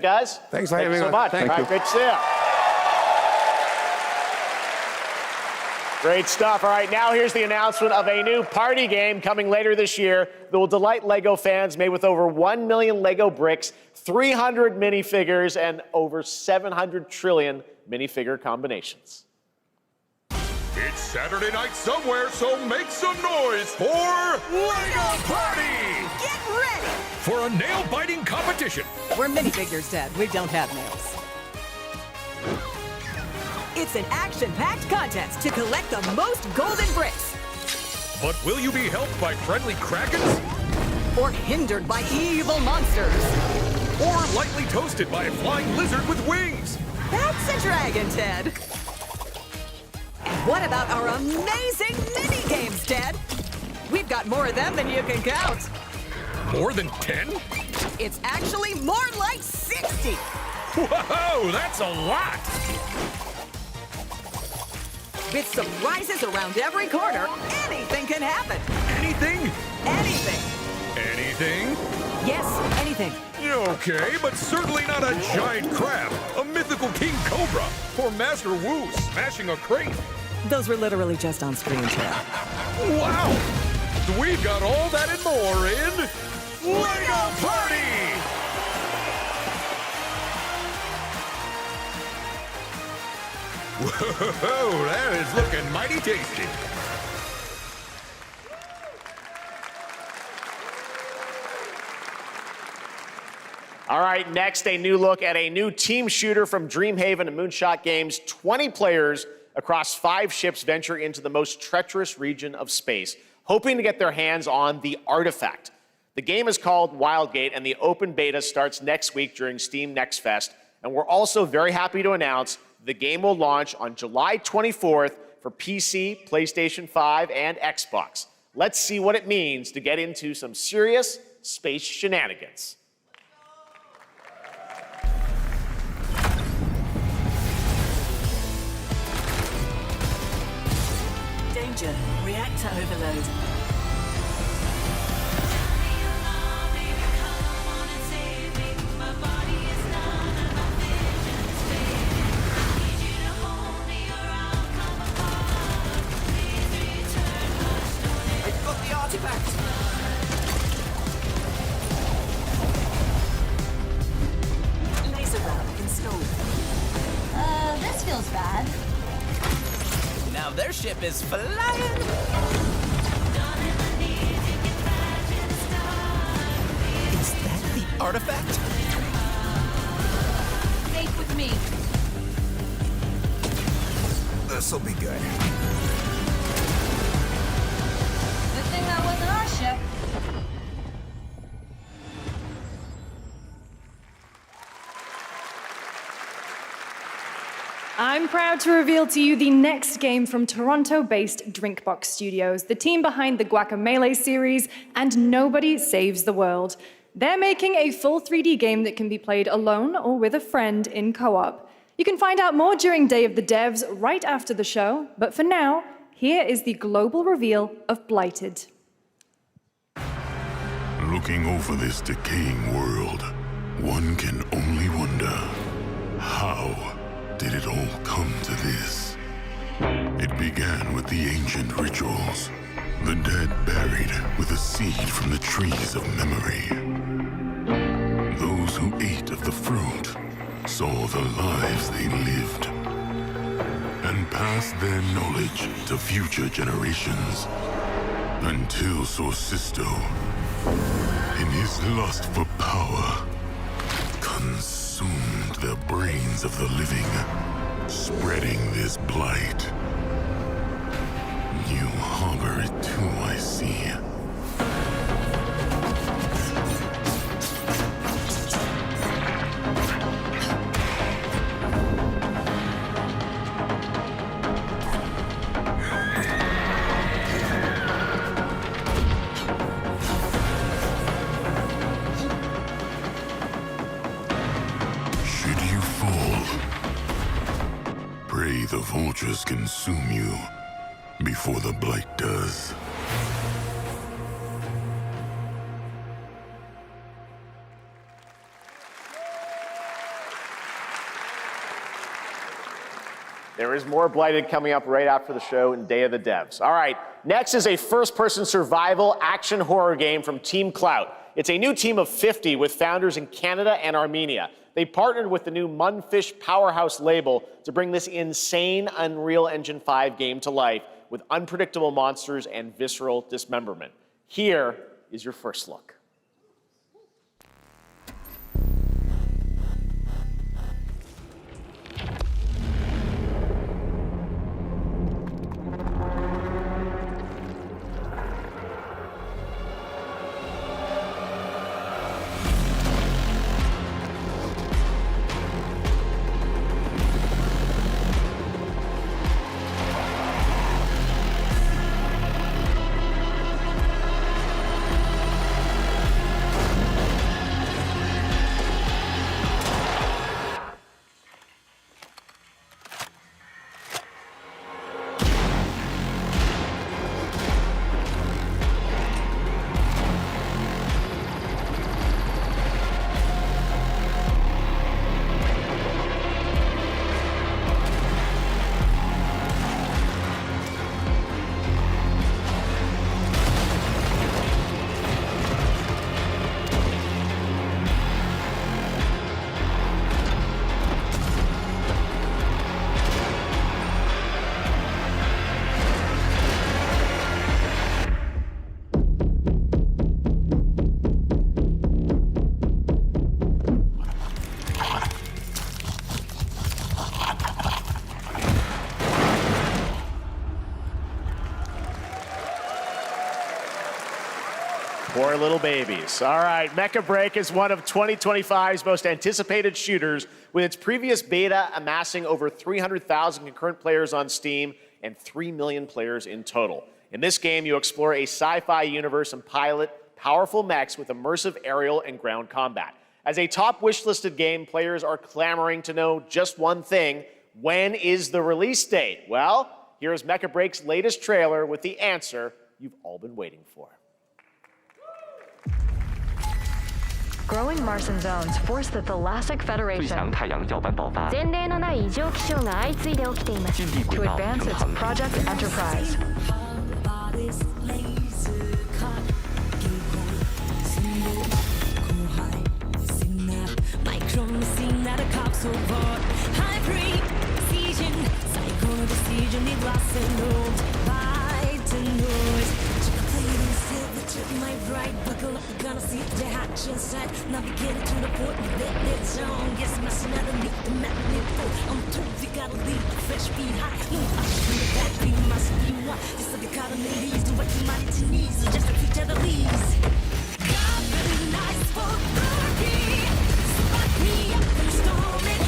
Guys, thanks for having me so much. Thank you. Great to see you. Great stuff. All right, now here's the announcement of a new party game coming later this year that will delight LEGO fans, made with over 1 million LEGO bricks, 300 minifigures, and over 700 trillion minifigure combinations. It's Saturday night somewhere, so make some noise for LEGO Party! Get ready! For a nail-biting competition. We're minifigures, Dad. We don't have nails. It's an action-packed contest to collect the most golden bricks. But will you be helped by friendly krakens? Or hindered by evil monsters. Or lightly toasted by a flying lizard with wings? That's a dragon, Ted. And what about our amazing mini-games, Ted? We've got more of them than you can count. More than 10? It's actually more like 60. Whoa, that's a lot! With surprises around every corner, anything can happen. Anything? Anything. Anything? Yes, anything. Okay, but certainly not a giant crab, a mythical king cobra, or Master Wu smashing a crate. Those were literally just on screen, Ted. Wow! We've got all that and more in LEGO Party! Whoa, that is looking mighty tasty. All right, next, a new look at a new team shooter from Dreamhaven and Moonshot Games. 20 players across 5 ships venture into the most treacherous region of space, hoping to get their hands on the artifact. The game is called Wildgate, and the open beta starts next week during Steam Next Fest. And we're also very happy to announce the game will launch on July 24th for PC, PlayStation 5, and Xbox. Let's see what it means to get into some serious space shenanigans. Danger. Reactor overload. I've got the artifact. Laser round installed. This feels bad. Now their ship is flying! Is that the artifact? Safe with me. This'll be good. Good thing that wasn't our ship. I'm proud to reveal to you the next game from Toronto-based Drinkbox Studios, the team behind the Guacamelee series and Nobody Saves the World. They're making a full 3D game that can be played alone or with a friend in co-op. You can find out more during Day of the Devs right after the show, but for now, here is the global reveal of Blighted. Looking over this decaying world, one can only wonder, how did it all come to this? It began with the ancient rituals, the dead buried with a seed from the trees of memory. Those who ate of the fruit saw the lives they lived and passed their knowledge to future generations until Sorcisto, in his lust for power, consumed the brains of the living, spreading this blight. You harbor it too, I see. Pray the vultures consume you before the blight does. There is more Blighted coming up right after the show and Day of the Devs. All right, next is a first-person survival action horror game from Team Clout. It's a new team of 50 with founders in Canada and Armenia. They partnered with the new Munfish Powerhouse label to bring this insane Unreal Engine 5 game to life with unpredictable monsters and visceral dismemberment. Here is your first look. Poor little babies. All right, Mecha Break is one of 2025's most anticipated shooters, with its previous beta amassing over 300,000 concurrent players on Steam and 3 million players in total. In this game, you explore a sci-fi universe and pilot powerful mechs with immersive aerial and ground combat. As a top wish-listed game, players are clamoring to know just one thing: when is the release date? Well, here's Mecha Break's latest trailer with the answer you've all been waiting for. Growing Martian zones force the Thalassic Federation to advance its Project Enterprise. My right, buckle up, we're gonna see the hatch inside. Navigating to the port, it's on. Yes, my snap beneath the magnificent. I'm told we gotta leave the fresh feet high. No, I should have that be must be one. This is the kind of ladies do what you might to knees, just to each other leaves. God, very nice for glory. Spot me up and storm it.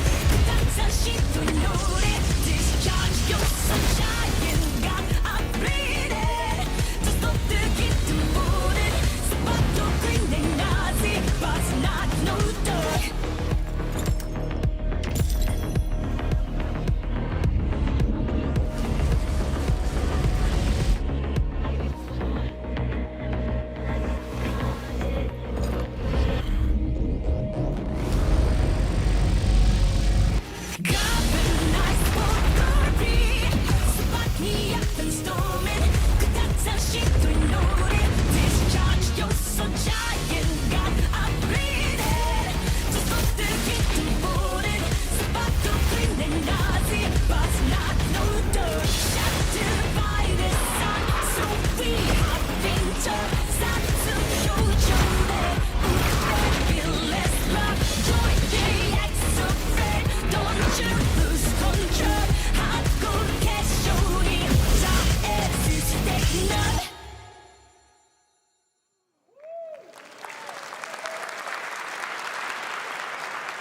That's a shit to know it. Discharge your sunshine. God, I'm bleeding. Just stop the kid to move it. Spot your green and Nazi, but not no dog.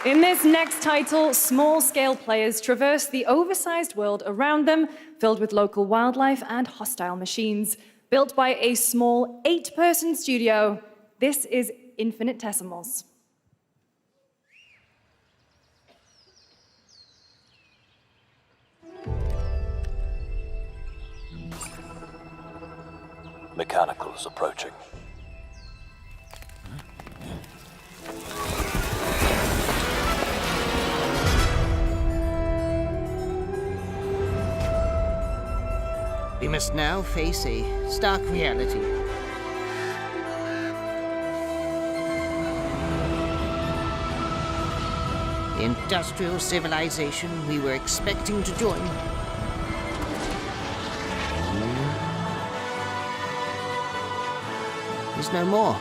In this next title, small-scale players traverse the oversized world around them, filled with local wildlife and hostile machines. Built by a small 8-person studio, this is Infinitesimals. Mechanicals approaching. We must now face a stark reality. The industrial civilization we were expecting to join is no more.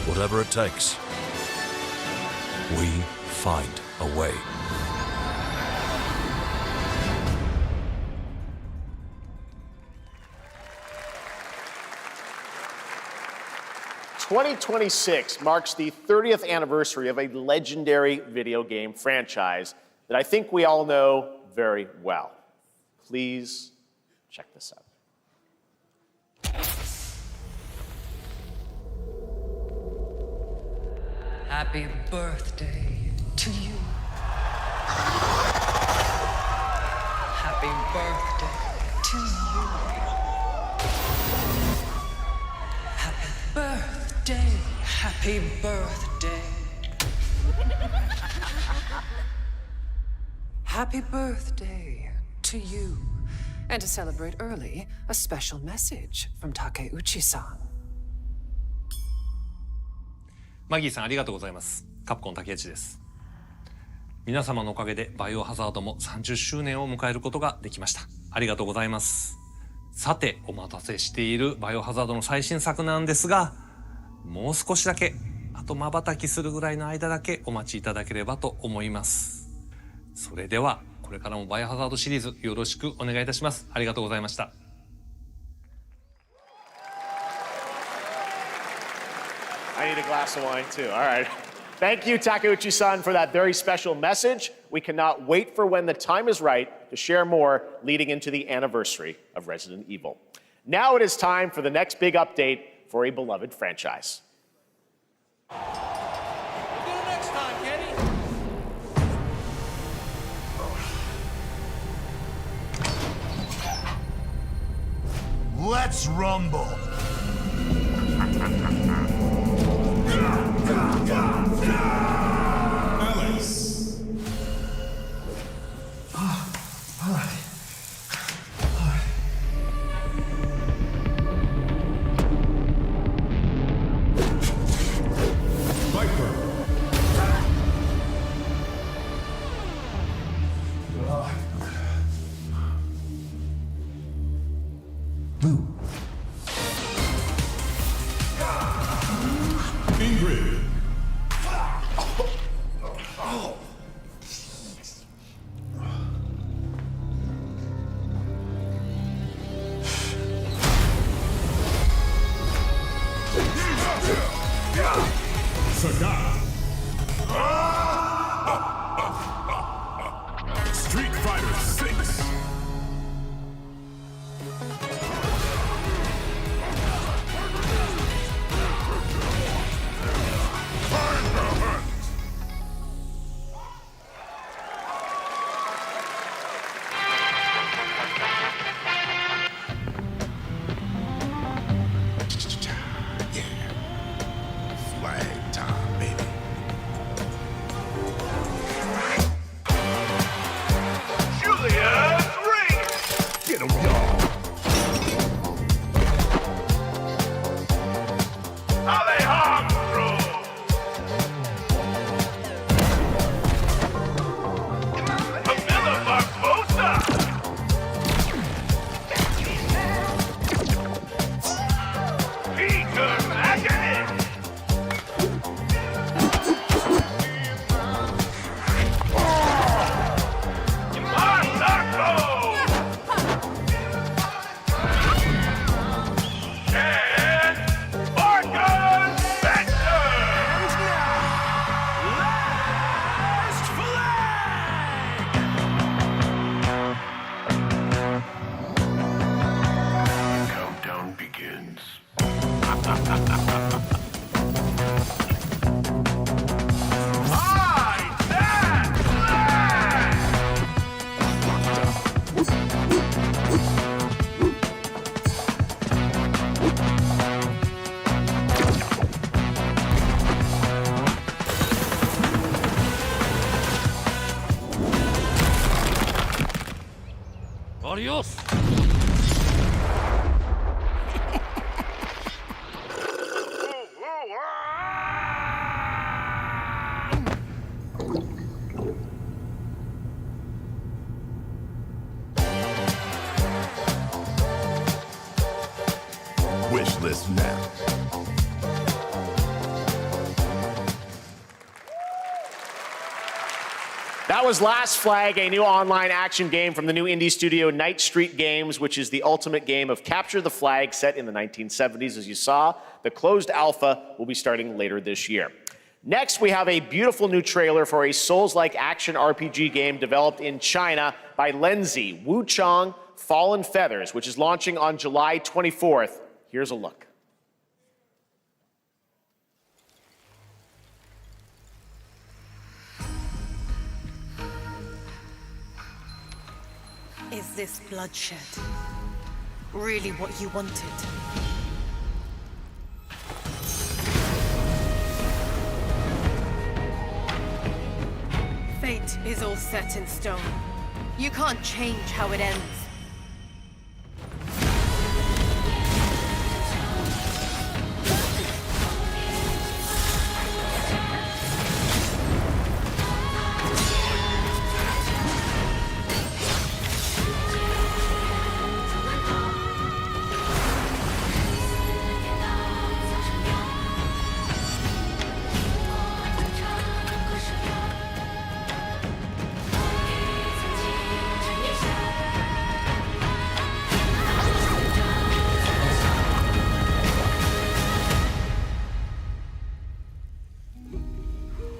Whatever it takes, we find a way. "2026 marks the 30th anniversary of a legendary video game franchise that I think we all know very well. Please check this out. Happy birthday to you. Happy birthday to you. Happy birthday. Happy birthday. Happy birthday to you. And to celebrate early, a special message from Takeuchi-san. マギーさんありがとうございます。カプコン竹内です。皆様のおかげでバイオハザードも30周年を迎えることができました。ありがとうございます。さて、お待たせしているバイオハザードの最新作なんですが、もう少しだけ、あと瞬きするぐらいの間だけお待ちいただければと思います。それでは、これからもバイオハザードシリーズよろしくお願いいたします。ありがとうございました。I need a glass of wine too. All right. Thank you, Takeuchi-san, for that very special message. We cannot wait for when the time is right to share more leading into the anniversary of Resident Evil. Now it is time for the next big update for a beloved franchise. We'll do it next time, Kenny. Let's rumble. Alex. All right. Viper. Blue. Ingrid. Sagat. Street Fighter 6. That was Last Flag, a new online action game from the new indie studio Night Street Games, which is the ultimate game of capture the flag set in the 1970s. As you saw, the closed alpha will be starting later this year. Next, we have a beautiful new trailer for a Souls-like action RPG game developed in China by Lenzi, Wu-Tang, Fallen Feathers, which is launching on July 24th. Here's a look. Is this bloodshed really what you wanted? Fate is all set in stone. You can't change how it ends.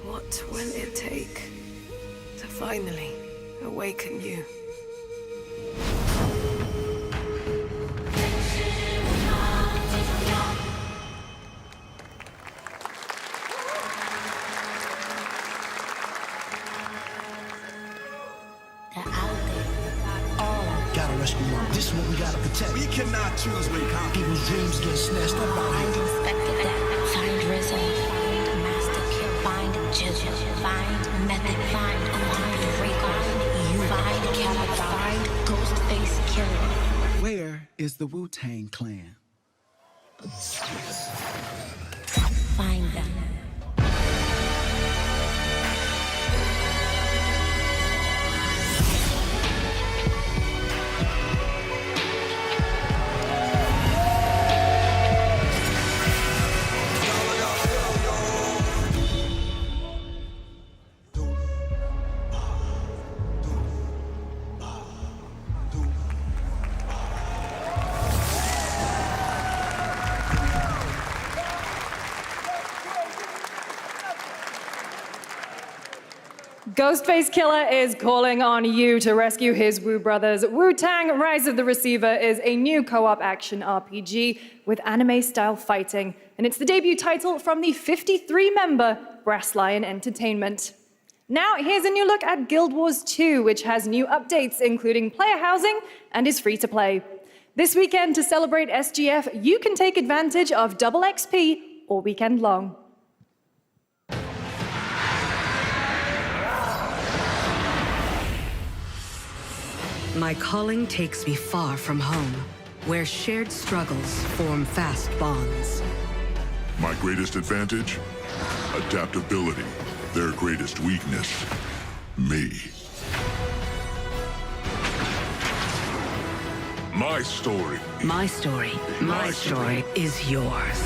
What will it take to finally awaken you? Gotta rescue them. This is what we gotta protect. We cannot choose when people's dreams get snatched up out here. Find Inspector Death, find Rizzo, find Master Kill, find Jizzle, find Method, find Requiem, find you, find Capcom, find Ghostface Killer. Where is the Wu-Tang clan? Find them. Ghostface Killer is calling on you to rescue his Wu brothers. Wu-Tang Rise of the Receiver is a new co-op action RPG with anime-style fighting, and it's the debut title from the 53-member Brass Lion Entertainment. Now, here's a new look at Guild Wars 2, which has new updates, including player housing, and is free to play. This weekend, to celebrate SGF, you can take advantage of double XP all weekend long. My calling takes me far from home, where shared struggles form fast bonds. My greatest advantage? Adaptability. Their greatest weakness? Me. My story. My story is yours.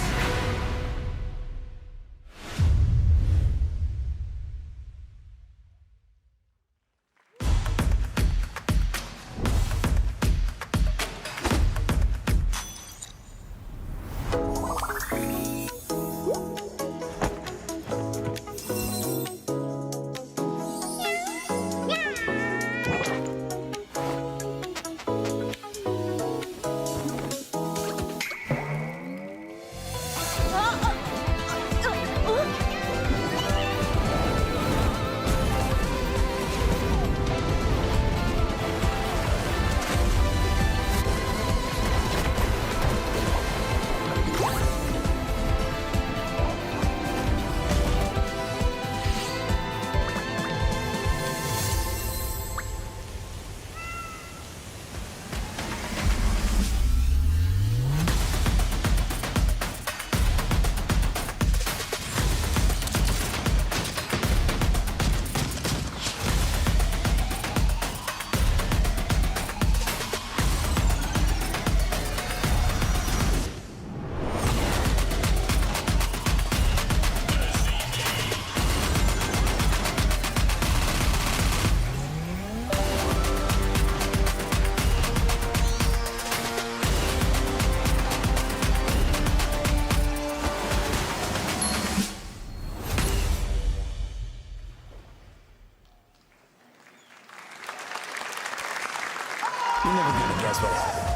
Guess what happened?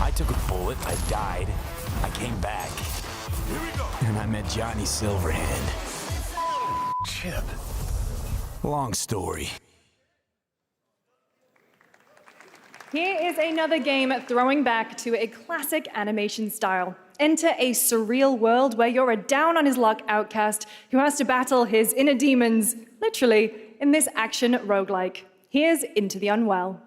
I took a bullet, I died, I came back. Here we go. And I met Johnny Silverhand. Chip. Long story. Here is another game throwing back to a classic animation style. Enter a surreal world where you're a down-on-his-luck outcast who has to battle his inner demons, literally, in this action roguelike. Here's Into the Unwell.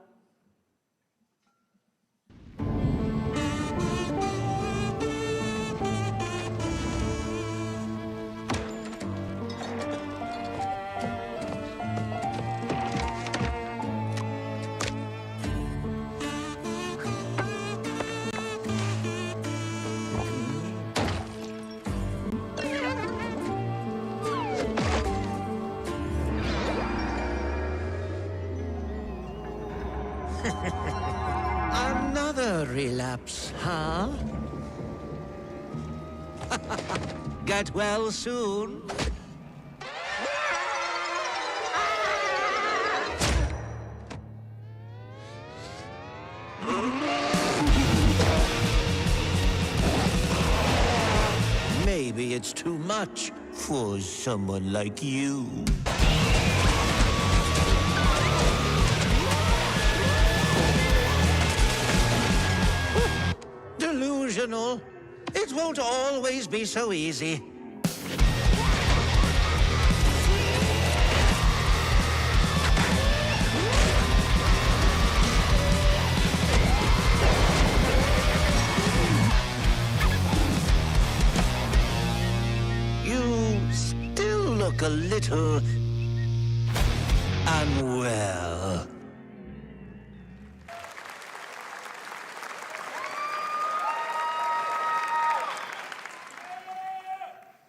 Another relapse, huh? Get well soon. Maybe it's too much for someone like you. Delusional. It won't always be so easy. You still look a little unwell.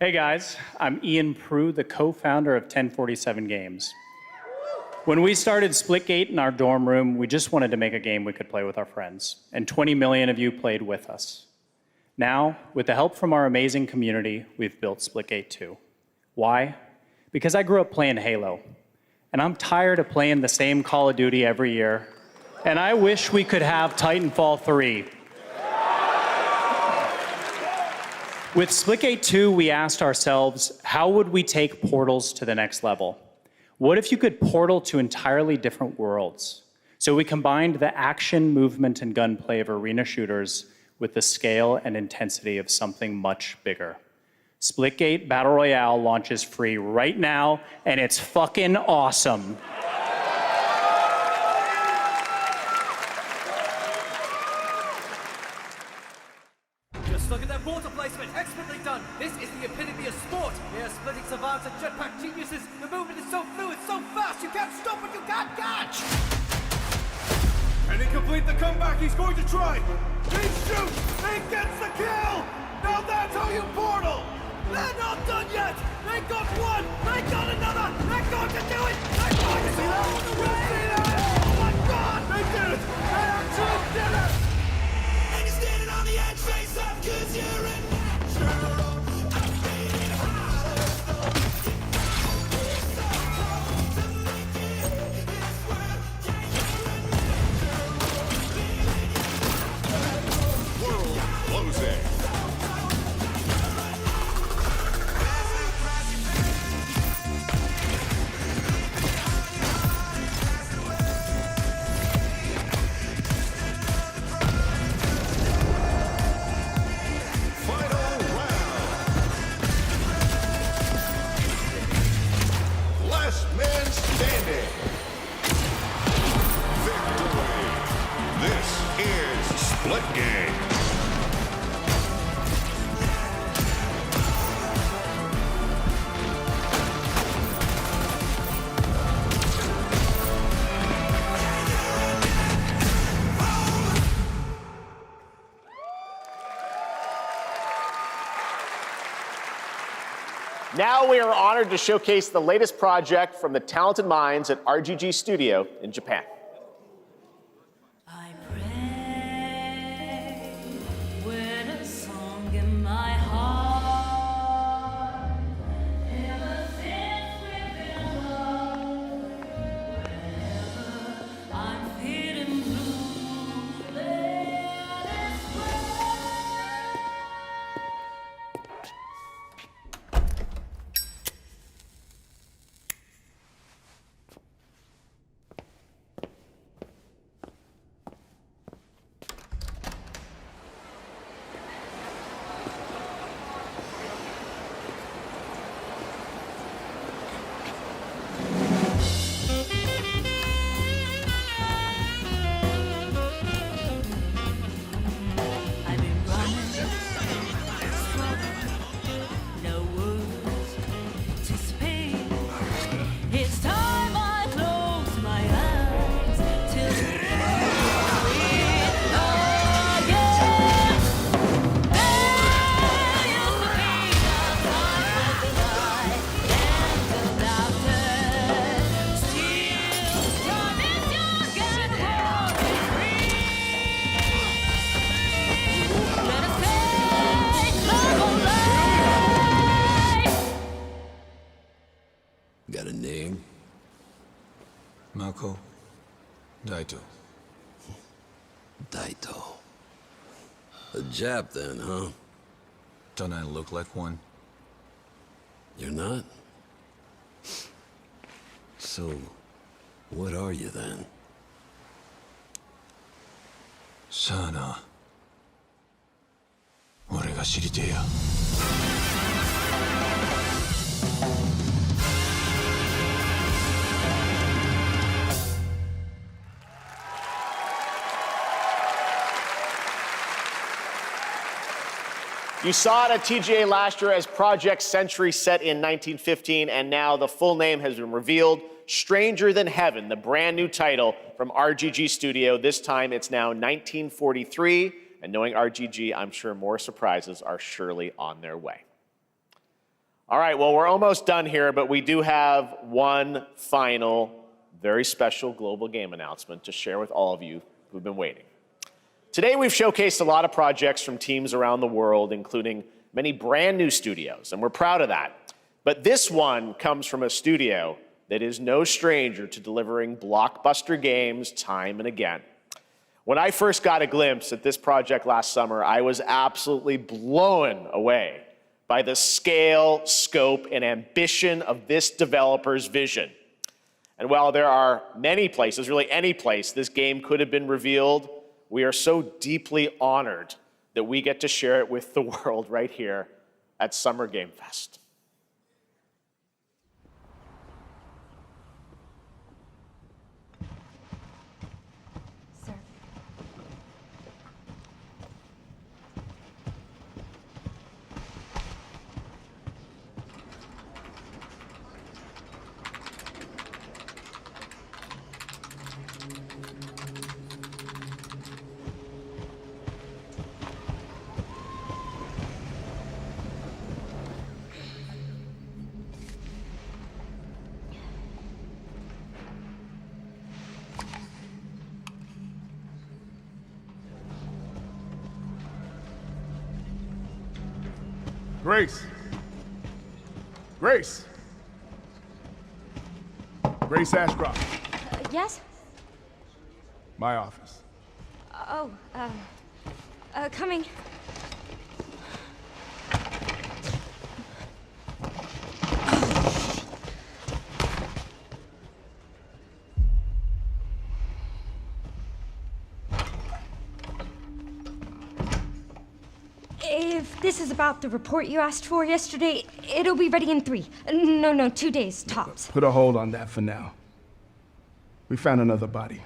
Hey guys, I'm Ian Prue, the co-founder of 1047 Games. When we started Splitgate in our dorm room, we just wanted to make a game we could play with our friends, and 20 million of you played with us. Now, with the help from our amazing community, we've built Splitgate 2. Why? Because I grew up playing Halo, and I'm tired of playing the same Call of Duty every year, and I wish we could have Titanfall 3. With Splitgate 2, we asked ourselves, how would we take portals to the next level? What if you could portal to entirely different worlds? So we combined the action, movement, and gunplay of arena shooters with the scale and intensity of something much bigger. Splitgate Battle Royale launches free right now, and it's fucking awesome. Look at that water placement, expertly done. This is the epitome of sport. We are splitting savants and jetpack geniuses. The movement is so fluid, so fast, you can't stop it, you can't catch. Can he complete the comeback he's going to try? He shoots! He gets the kill! Now that's how you portal! They're not done yet. They got one, they got another. They're going to do it. They're going to do it all the way. Oh my God! They did it! They actually did it! And you're standing on the edge, face up, 'cause you're a natural. I'm being hollow. It's so close to making this world. Yeah, you're a natural. World closing. Splitgate. Now we are honored to showcase the latest project from the talented minds at RGG Studio in Japan. I'm feeling blue. Naoko. Daito. Daito. A Jap then, huh? Don't I look like one? You're not? So, what are you then? Sana. 俺が知りてえや。You saw it at TGA last year as Project Century set in 1915, and now the full name has been revealed. Stranger Than Heaven, the brand new title from RGG Studio. This time it's now 1943, and knowing RGG, I'm sure more surprises are surely on their way. All right, well, we're almost done here, but we do have one final, very special global game announcement to share with all of you who've been waiting. Today, we've showcased a lot of projects from teams around the world, including many brand new studios, and we're proud of that. But this one comes from a studio that is no stranger to delivering blockbuster games time and again. When I first got a glimpse at this project last summer, I was absolutely blown away by the scale, scope, and ambition of this developer's vision. And while there are many places, really any place, this game could have been revealed, we are so deeply honored that we get to share it with the world right here at Summer Game Fest. Grace. Grace. Grace Ashcroft. Yes? My office. Oh, coming. If this is about the report you asked for yesterday, it'll be ready in 3. No, 2 days, tops. Put a hold on that for now. We found another body.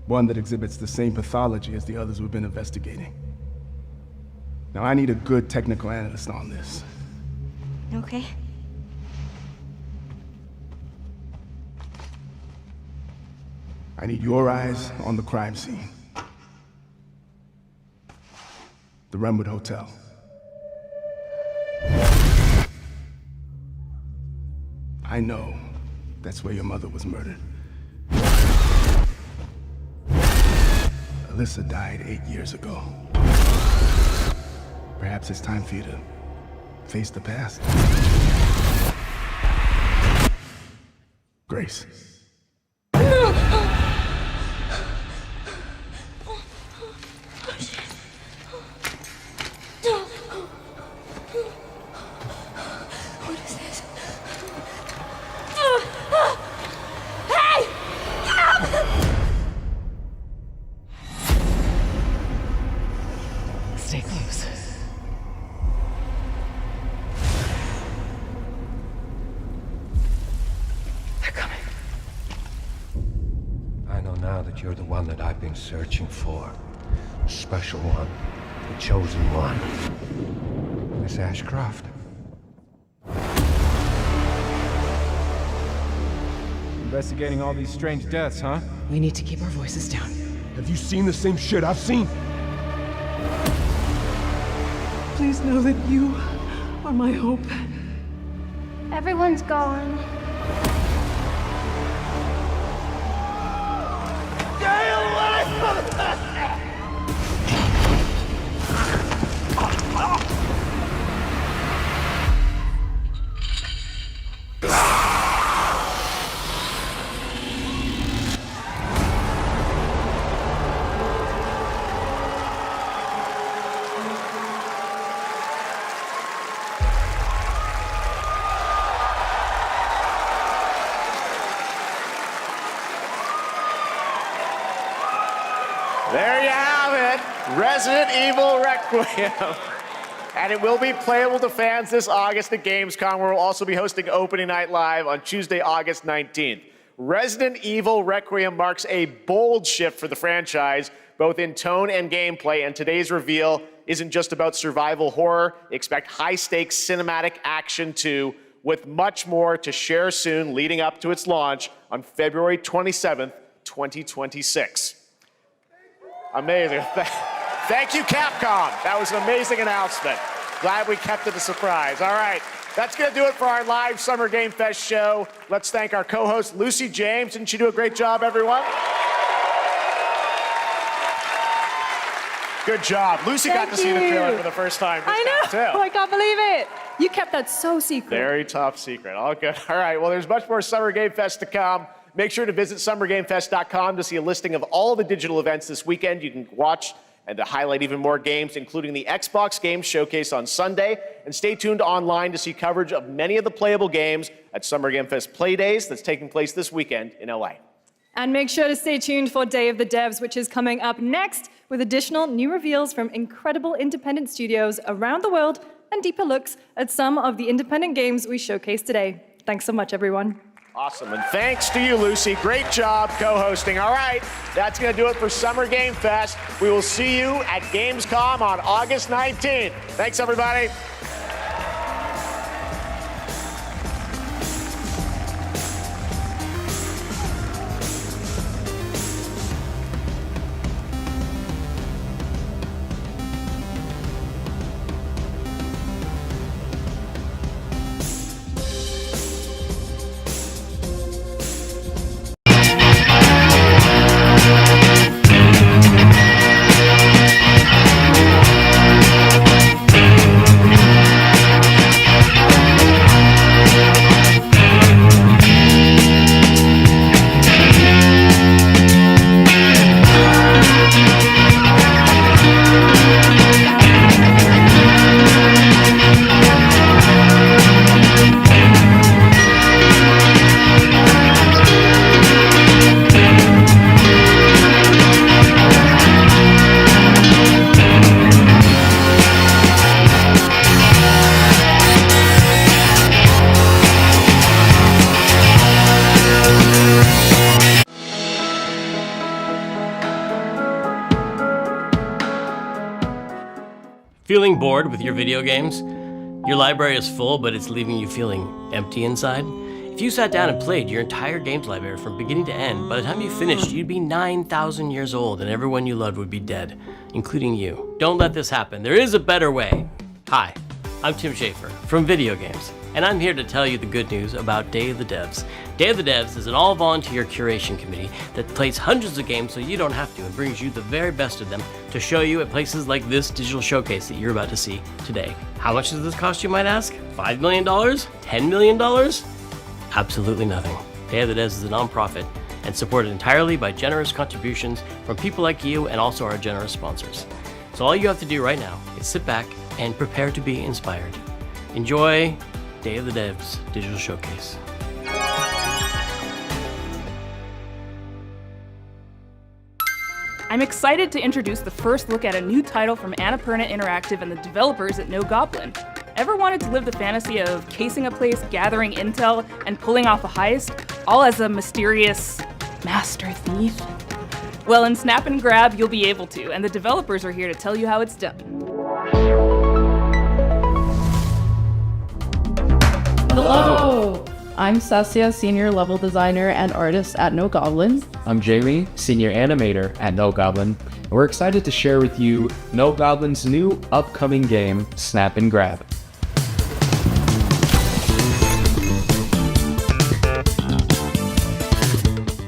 One that exhibits the same pathology as the others we've been investigating. Now, I need a good technical analyst on this. Okay. I need your eyes on the crime scene. The Renwood Hotel. I know that's where your mother was murdered. Alyssa died 8 years ago. Perhaps it's time for you to face the past. Grace. Stay close. They're coming. I know now that you're the one that I've been searching for. The special one. The chosen one. Miss Ashcroft. Investigating all these strange deaths, huh? We need to keep our voices down. Have you seen the same shit I've seen? Please know that you are my hope. Everyone's gone. Stay away from that! Resident Evil Requiem. And it will be playable to fans this August at Gamescom, where we'll also be hosting Opening Night Live on Tuesday, August 19th. Resident Evil Requiem marks a bold shift for the franchise, both in tone and gameplay, and today's reveal isn't just about survival horror. Expect high-stakes cinematic action too, with much more to share soon leading up to its launch on February 27th, 2026. Amazing. Thank you, Capcom. That was an amazing announcement. Glad we kept it a surprise. All right, that's going to do it for our live Summer Game Fest show. Let's thank our co-host, Lucy James. Didn't she do a great job, everyone? Good job. Lucy got to see the trailer for the first time. I know. Too. I can't believe it. You kept that so secret. Very top secret. All good. All right. Well, there's much more Summer Game Fest to come. Make sure to visit summergamefest.com to see a listing of all the digital events this weekend. You can watch and to highlight even more games, including the Xbox Games Showcase on Sunday. And stay tuned online to see coverage of many of the playable games at Summer Game Fest Play Days that's taking place this weekend in LA. And make sure to stay tuned for Day of the Devs, which is coming up next with additional new reveals from incredible independent studios around the world and deeper looks at some of the independent games we showcased today. Thanks so much, everyone. Awesome, and thanks to you, Lucy. Great job co-hosting. All right, that's going to do it for Summer Game Fest. We will see you at Gamescom on August 19th. Thanks, everybody. Feeling bored with your video games? Your library is full, but it's leaving you feeling empty inside? If you sat down and played your entire games library from beginning to end, by the time you finished, you'd be 9,000 years old and everyone you loved would be dead, including you. Don't let this happen. There is a better way. Hi, I'm Tim Schafer from Video Games, and I'm here to tell you the good news about Day of the Devs. Day of the Devs is an all-volunteer curation committee that plays hundreds of games so you don't have to and brings you the very best of them to show you at places like this digital showcase that you're about to see today. How much does this cost, you might ask? $5 million? $10 million? Absolutely nothing. Day of the Devs is a nonprofit and supported entirely by generous contributions from people like you and also our generous sponsors. So all you have to do right now is sit back and prepare to be inspired. Enjoy Day of the Devs Digital Showcase. I'm excited to introduce the first look at a new title from Annapurna Interactive and the developers at No Goblin. Ever wanted to live the fantasy of casing a place, gathering intel, and pulling off a heist, all as a mysterious master thief? Well, in Snap and Grab, you'll be able to, and the developers are here to tell you how it's done. Hello! I'm Sasya, Senior Level Designer and Artist at No Goblin. I'm Jamie, Senior Animator at No Goblin, and we're excited to share with you No Goblin's new upcoming game, Snap and Grab.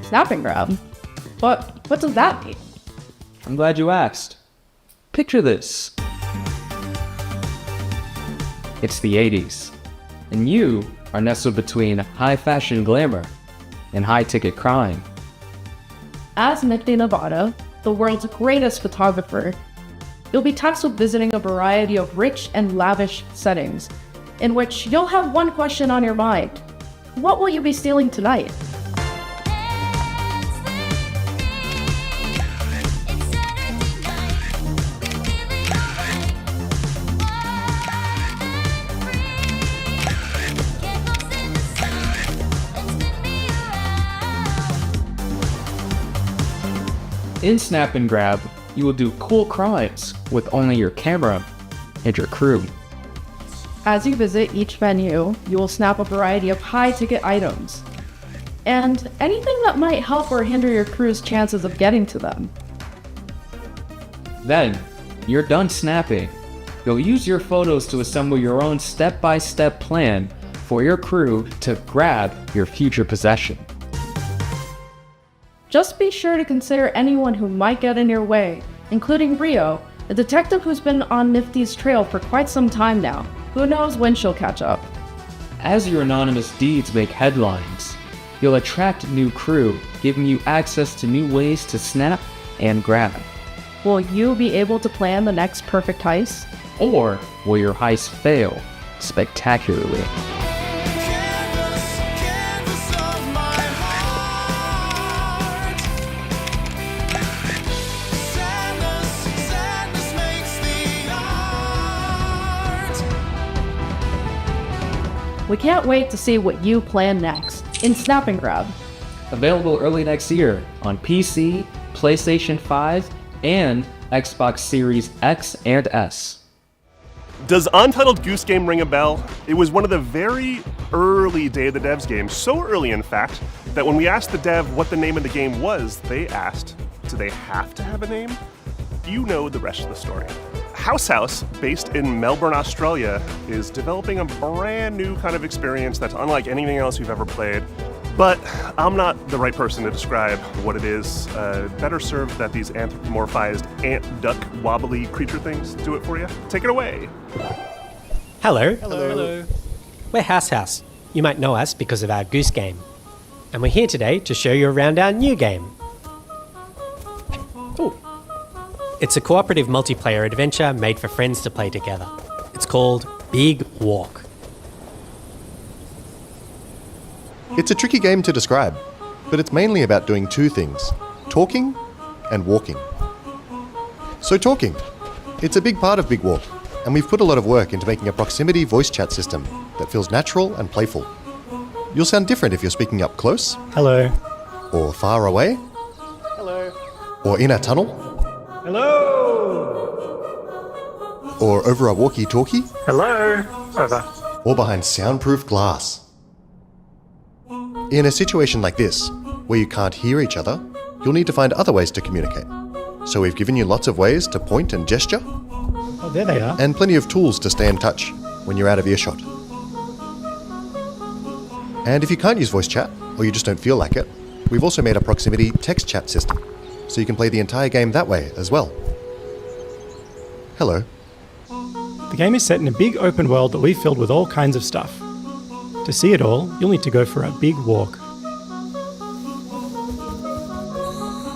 Snap and Grab? What does that mean? I'm glad you asked. Picture this. It's the 80s, and you are nestled between high fashion glamour and high ticket crime. As Nicky Nevada, the world's greatest photographer, you'll be tasked with visiting a variety of rich and lavish settings, in which you'll have one question on your mind. What will you be stealing tonight? In Snap and Grab, you will do cool crimes with only your camera and your crew. As you visit each venue, you will snap a variety of high-ticket items, and anything that might help or hinder your crew's chances of getting to them. Then, you're done snapping. You'll use your photos to assemble your own step-by-step plan for your crew to grab your future possession. Just be sure to consider anyone who might get in your way, including Rio, a detective who's been on Nifty's trail for quite some time now. Who knows when she'll catch up. As your anonymous deeds make headlines, you'll attract new crew, giving you access to new ways to snap and grab. Will you be able to plan the next perfect heist? Or will your heist fail spectacularly? We can't wait to see what you plan next in Snap and Grab. Available early next year on PC, PlayStation 5, and Xbox Series X and S. Does Untitled Goose Game ring a bell? It was one of the very early Day of the Devs games, so early in fact, that when we asked the dev what the name of the game was, they asked, do they have to have a name? You know the rest of the story. House, based in Melbourne, Australia, is developing a brand new kind of experience that's unlike anything else you've ever played. But I'm not the right person to describe what it is. Better served that these anthropomorphized ant, duck, wobbly creature things do it for you. Take it away. Hello. Hello. We're House. You might know us because of our Goose Game. And we're here today to show you around our new game. Ooh. It's a cooperative multiplayer adventure made for friends to play together. It's called Big Walk. It's a tricky game to describe, but it's mainly about doing two things: talking and walking. So talking. It's a big part of Big Walk, and we've put a lot of work into making a proximity voice chat system that feels natural and playful. You'll sound different if you're speaking up close. Hello. Or far away. Hello. Or in a tunnel. Hello. Or over a walkie-talkie. Hello. Over. Or behind soundproof glass. In a situation like this, where you can't hear each other, you'll need to find other ways to communicate. So we've given you lots of ways to point and gesture. Oh, there they are. And plenty of tools to stay in touch when you're out of earshot. And if you can't use voice chat, or you just don't feel like it, we've also made a proximity text chat system, so you can play the entire game that way as well. Hello. The game is set in a big open world that we've filled with all kinds of stuff. To see it all, you'll need to go for a big walk.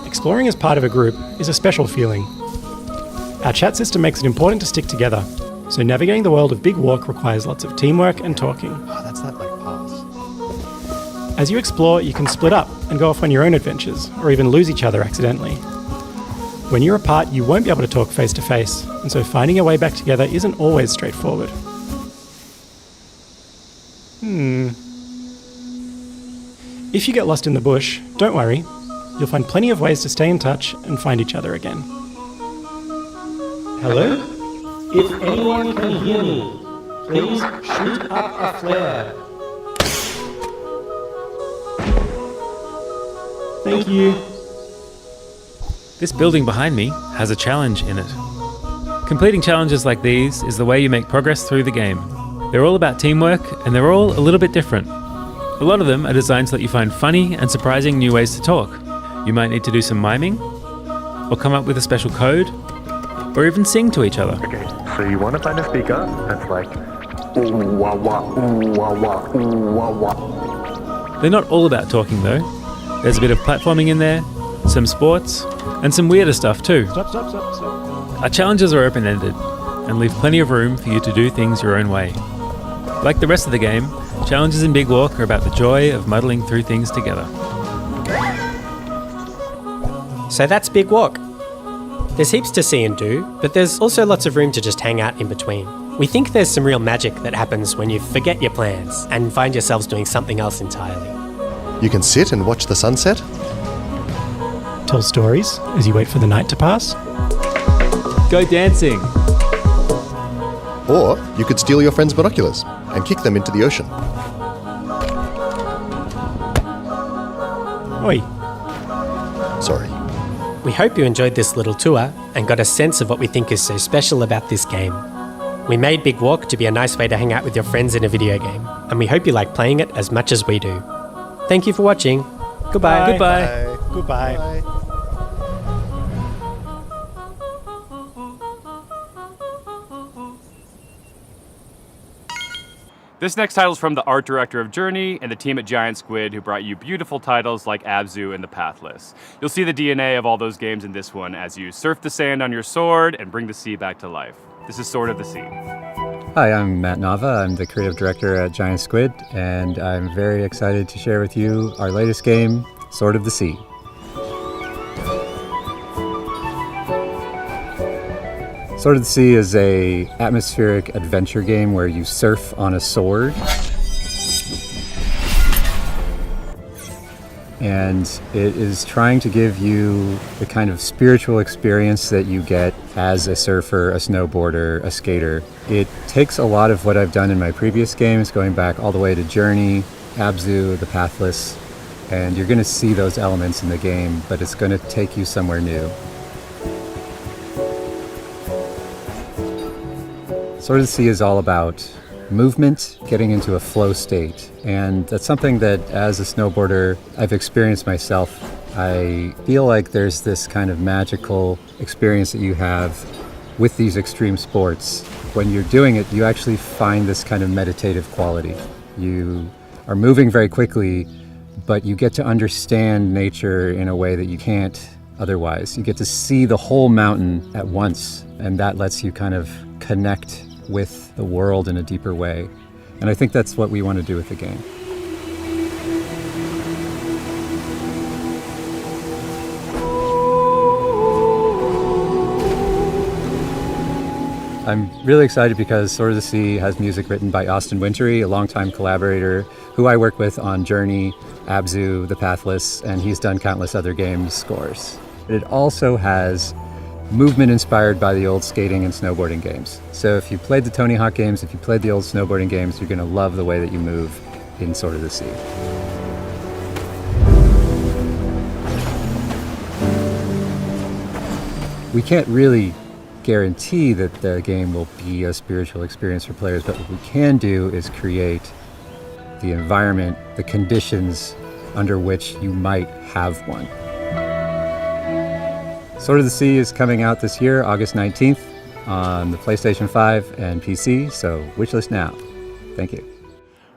Exploring as part of a group is a special feeling. Our chat system makes it important to stick together, so navigating the world of Big Walk requires lots of teamwork and talking. Oh, that's that like pass. As you explore, you can split up and go off on your own adventures, or even lose each other accidentally. When you're apart, you won't be able to talk face to face, and so finding a way back together isn't always straightforward. If you get lost in the bush, don't worry. You'll find plenty of ways to stay in touch and find each other again. Hello? If anyone can hear me, please shoot up a flare. Thank you. This building behind me has a challenge in it. Completing challenges like these is the way you make progress through the game. They're all about teamwork, and they're all a little bit different. A lot of them are designed so that you find funny and surprising new ways to talk. You might need to do some miming, or come up with a special code, or even sing to each other. Okay, so you want to find a speaker that's like ooh wah wah, ooh wah wah, ooh wah wah. They're not all about talking though. There's a bit of platforming in there, some sports, and some weirder stuff too. Stop. Our challenges are open-ended, and leave plenty of room for you to do things your own way. Like the rest of the game, challenges in Big Walk are about the joy of muddling through things together. So that's Big Walk. There's heaps to see and do, but there's also lots of room to just hang out in between. We think there's some real magic that happens when you forget your plans and find yourselves doing something else entirely. You can sit and watch the sunset. tell stories as you wait for the night to pass. Go dancing. Or you could steal your friend's binoculars and kick them into the ocean. Oi. Sorry. We hope you enjoyed this little tour and got a sense of what we think is so special about this game. We made Big Walk to be a nice way to hang out with your friends in a video game, and we hope you like playing it as much as we do. Thank you for watching. Goodbye. Goodbye. Goodbye. This next title is from the art director of Journey and the team at Giant Squid, who brought you beautiful titles like Abzu and The Pathless. You'll see the DNA of all those games in this one as you surf the sand on your sword and bring the sea back to life. This is Sword of the Sea. Hi, I'm Matt Nava. I'm the creative director at Giant Squid, and I'm very excited to share with you our latest game, Sword of the Sea. Sword of the Sea is a atmospheric adventure game where you surf on a sword. And it is trying to give you the kind of spiritual experience that you get as a surfer, a snowboarder, a skater. It takes a lot of what I've done in my previous games, going back all the way to Journey, Abzu, The Pathless, and you're going to see those elements in the game, but it's going to take you somewhere new. Sword of the Sea is all about movement, getting into a flow state, and that's something that as a snowboarder I've experienced myself. I feel like there's this kind of magical experience that you have with these extreme sports. When you're doing it, you actually find this kind of meditative quality. You are moving very quickly, but you get to understand nature in a way that you can't otherwise. You get to see the whole mountain at once, and that lets you kind of connect with the world in a deeper way. And I think that's what we want to do with the game. I'm really excited because Sword of the Sea has music written by Austin Wintory, a longtime collaborator who I work with on Journey, Abzu, The Pathless, and he's done countless other games scores. It also has movement inspired by the old skating and snowboarding games. So if you played the Tony Hawk games, if you played the old snowboarding games, you're going to love the way that you move in Sword of the Sea. We can't really guarantee that the game will be a spiritual experience for players, but what we can do is create the environment, the conditions under which you might have one. Sword of the Sea is coming out this year, August 19th, on the PlayStation 5 and PC, so wishlist now. Thank you.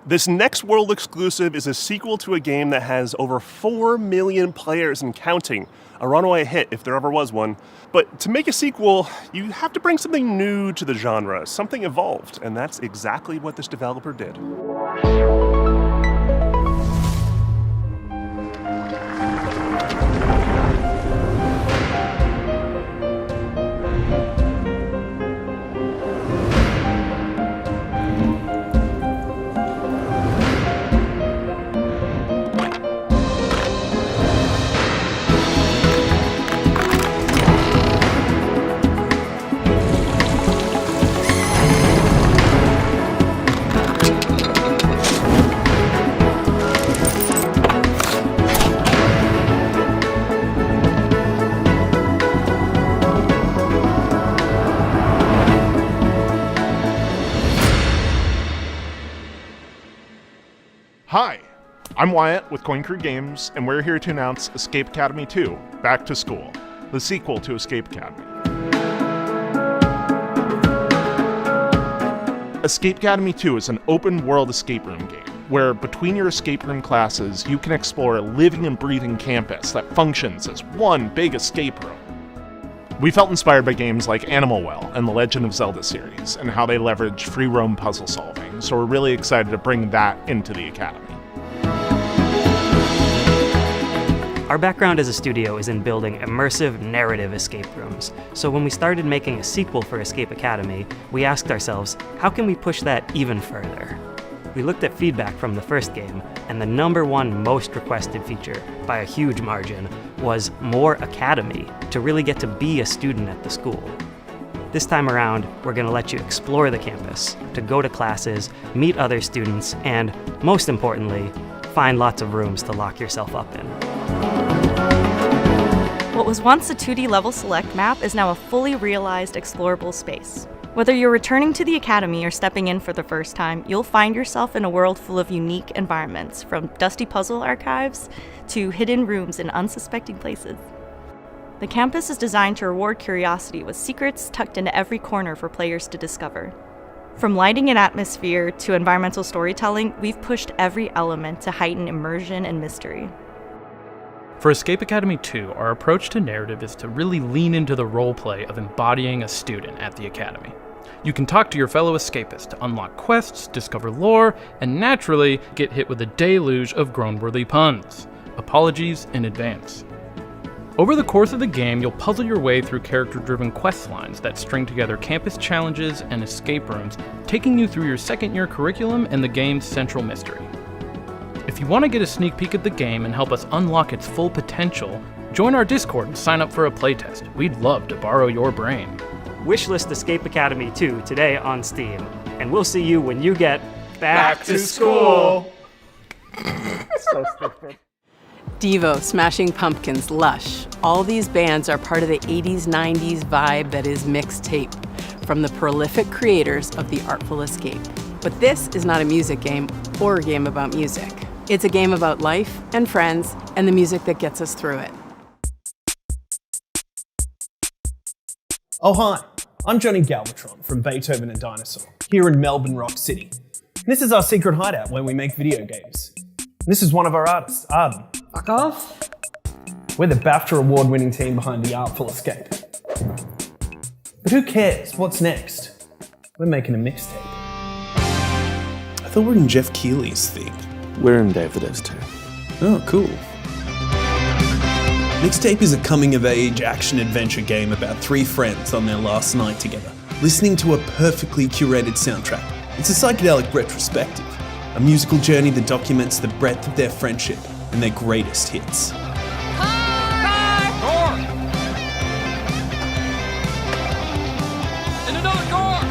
This next world exclusive is a sequel to a game that has over 4 million players and counting. A runaway hit, if there ever was one. But to make a sequel, you have to bring something new to the genre, something evolved, and that's exactly what this developer did. Hi, I'm Wyatt with Coin Crew Games, and we're here to announce Escape Academy 2, Back to School, the sequel to Escape Academy. Escape Academy 2 is an open-world escape room game, where between your escape room classes, you can explore a living and breathing campus that functions as one big escape room. We felt inspired by games like Unwell and the Legend of Zelda series, and how they leverage free roam puzzle solving, so we're really excited to bring that into the Academy. Our background as a studio is in building immersive narrative escape rooms, so when we started making a sequel for Escape Academy, we asked ourselves, how can we push that even further? We looked at feedback from the first game, and the #1 most requested feature, by a huge margin, was more academy, to really get to be a student at the school. This time around, we're going to let you explore the campus, to go to classes, meet other students, and, most importantly, find lots of rooms to lock yourself up in. What was once a 2D level select map is now a fully realized explorable space. Whether you're returning to the Academy or stepping in for the first time, you'll find yourself in a world full of unique environments, from dusty puzzle archives to hidden rooms in unsuspecting places. The campus is designed to reward curiosity with secrets tucked into every corner for players to discover. From lighting and atmosphere to environmental storytelling, we've pushed every element to heighten immersion and mystery. For Escape Academy 2, our approach to narrative is to really lean into the roleplay of embodying a student at the Academy. You can talk to your fellow escapists to unlock quests, discover lore, and naturally get hit with a deluge of groan-worthy puns. Apologies in advance. Over the course of the game, you'll puzzle your way through character-driven quest lines that string together campus challenges and escape rooms, taking you through your second-year curriculum and the game's central mystery. If you want to get a sneak peek at the game and help us unlock its full potential, join our Discord and sign up for a playtest. We'd love to borrow your brain. Wishlist Escape Academy 2 today on Steam, and we'll see you when you get back to school. So stupid. Devo, Smashing Pumpkins, Lush. All these bands are part of the 80s, 90s vibe that is Mixtape, from the prolific creators of The Artful Escape. But this is not a music game or a game about music. It's a game about life and friends and the music that gets us through it. Oh hi, I'm Johnny Galvatron from Beethoven and Dinosaur, here in Melbourne Rock City. This is our secret hideout where we make video games. This is one of our artists, Arden. Fuck off. We're the BAFTA award-winning team behind The Artful Escape. But who cares? What's next? We're making a mixtape. I thought we were in Geoff Keighley's theme. We're in Day of the Devs too. Oh, cool. Mixtape is a coming-of-age action-adventure game about three friends on their last night together, listening to a perfectly curated soundtrack. It's a psychedelic retrospective, a musical journey that documents the breadth of their friendship and their greatest hits. In another car!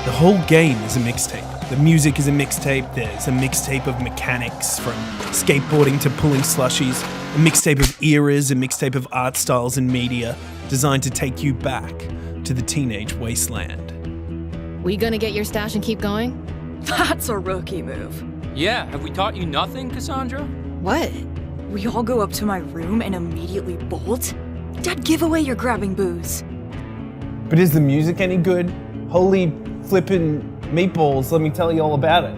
The whole game is a mixtape. The music is a mixtape. There's a mixtape of mechanics, from skateboarding to pulling slushies, a mixtape of eras, a mixtape of art styles and media, designed to take you back to the teenage wasteland. We gonna get your stash and keep going? That's a rookie move. Yeah, have we taught you nothing, Cassandra? What? We all go up to my room and immediately bolt? Dad, give away your grabbing booze. But is the music any good? Holy flippin' meatballs, let me tell you all about it.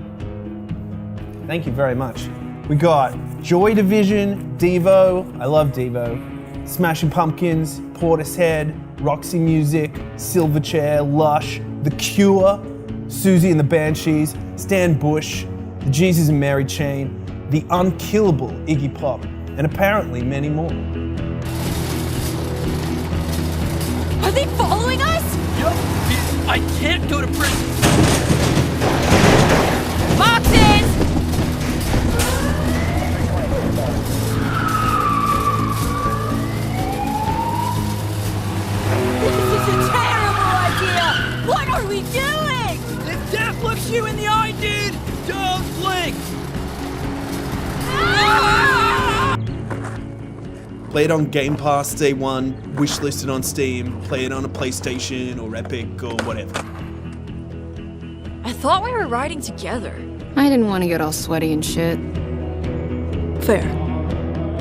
Thank you very much. We got Joy Division, Devo, I love Devo, Smashing Pumpkins, Portishead, Roxy Music, Silverchair, Lush, The Cure, Susie and the Banshees, Stan Bush, the Jesus and Mary Chain, the unkillable Iggy Pop, and apparently many more. Are they following us? Yup. I can't go to prison. Boxes! This is a terrible idea! What are we doing? If death looks you in the eye, dude, don't blink! Play it on Game Pass day one, wishlisted on Steam, play it on a PlayStation or Epic or whatever. I thought we were riding together. I didn't want to get all sweaty and shit. Fair.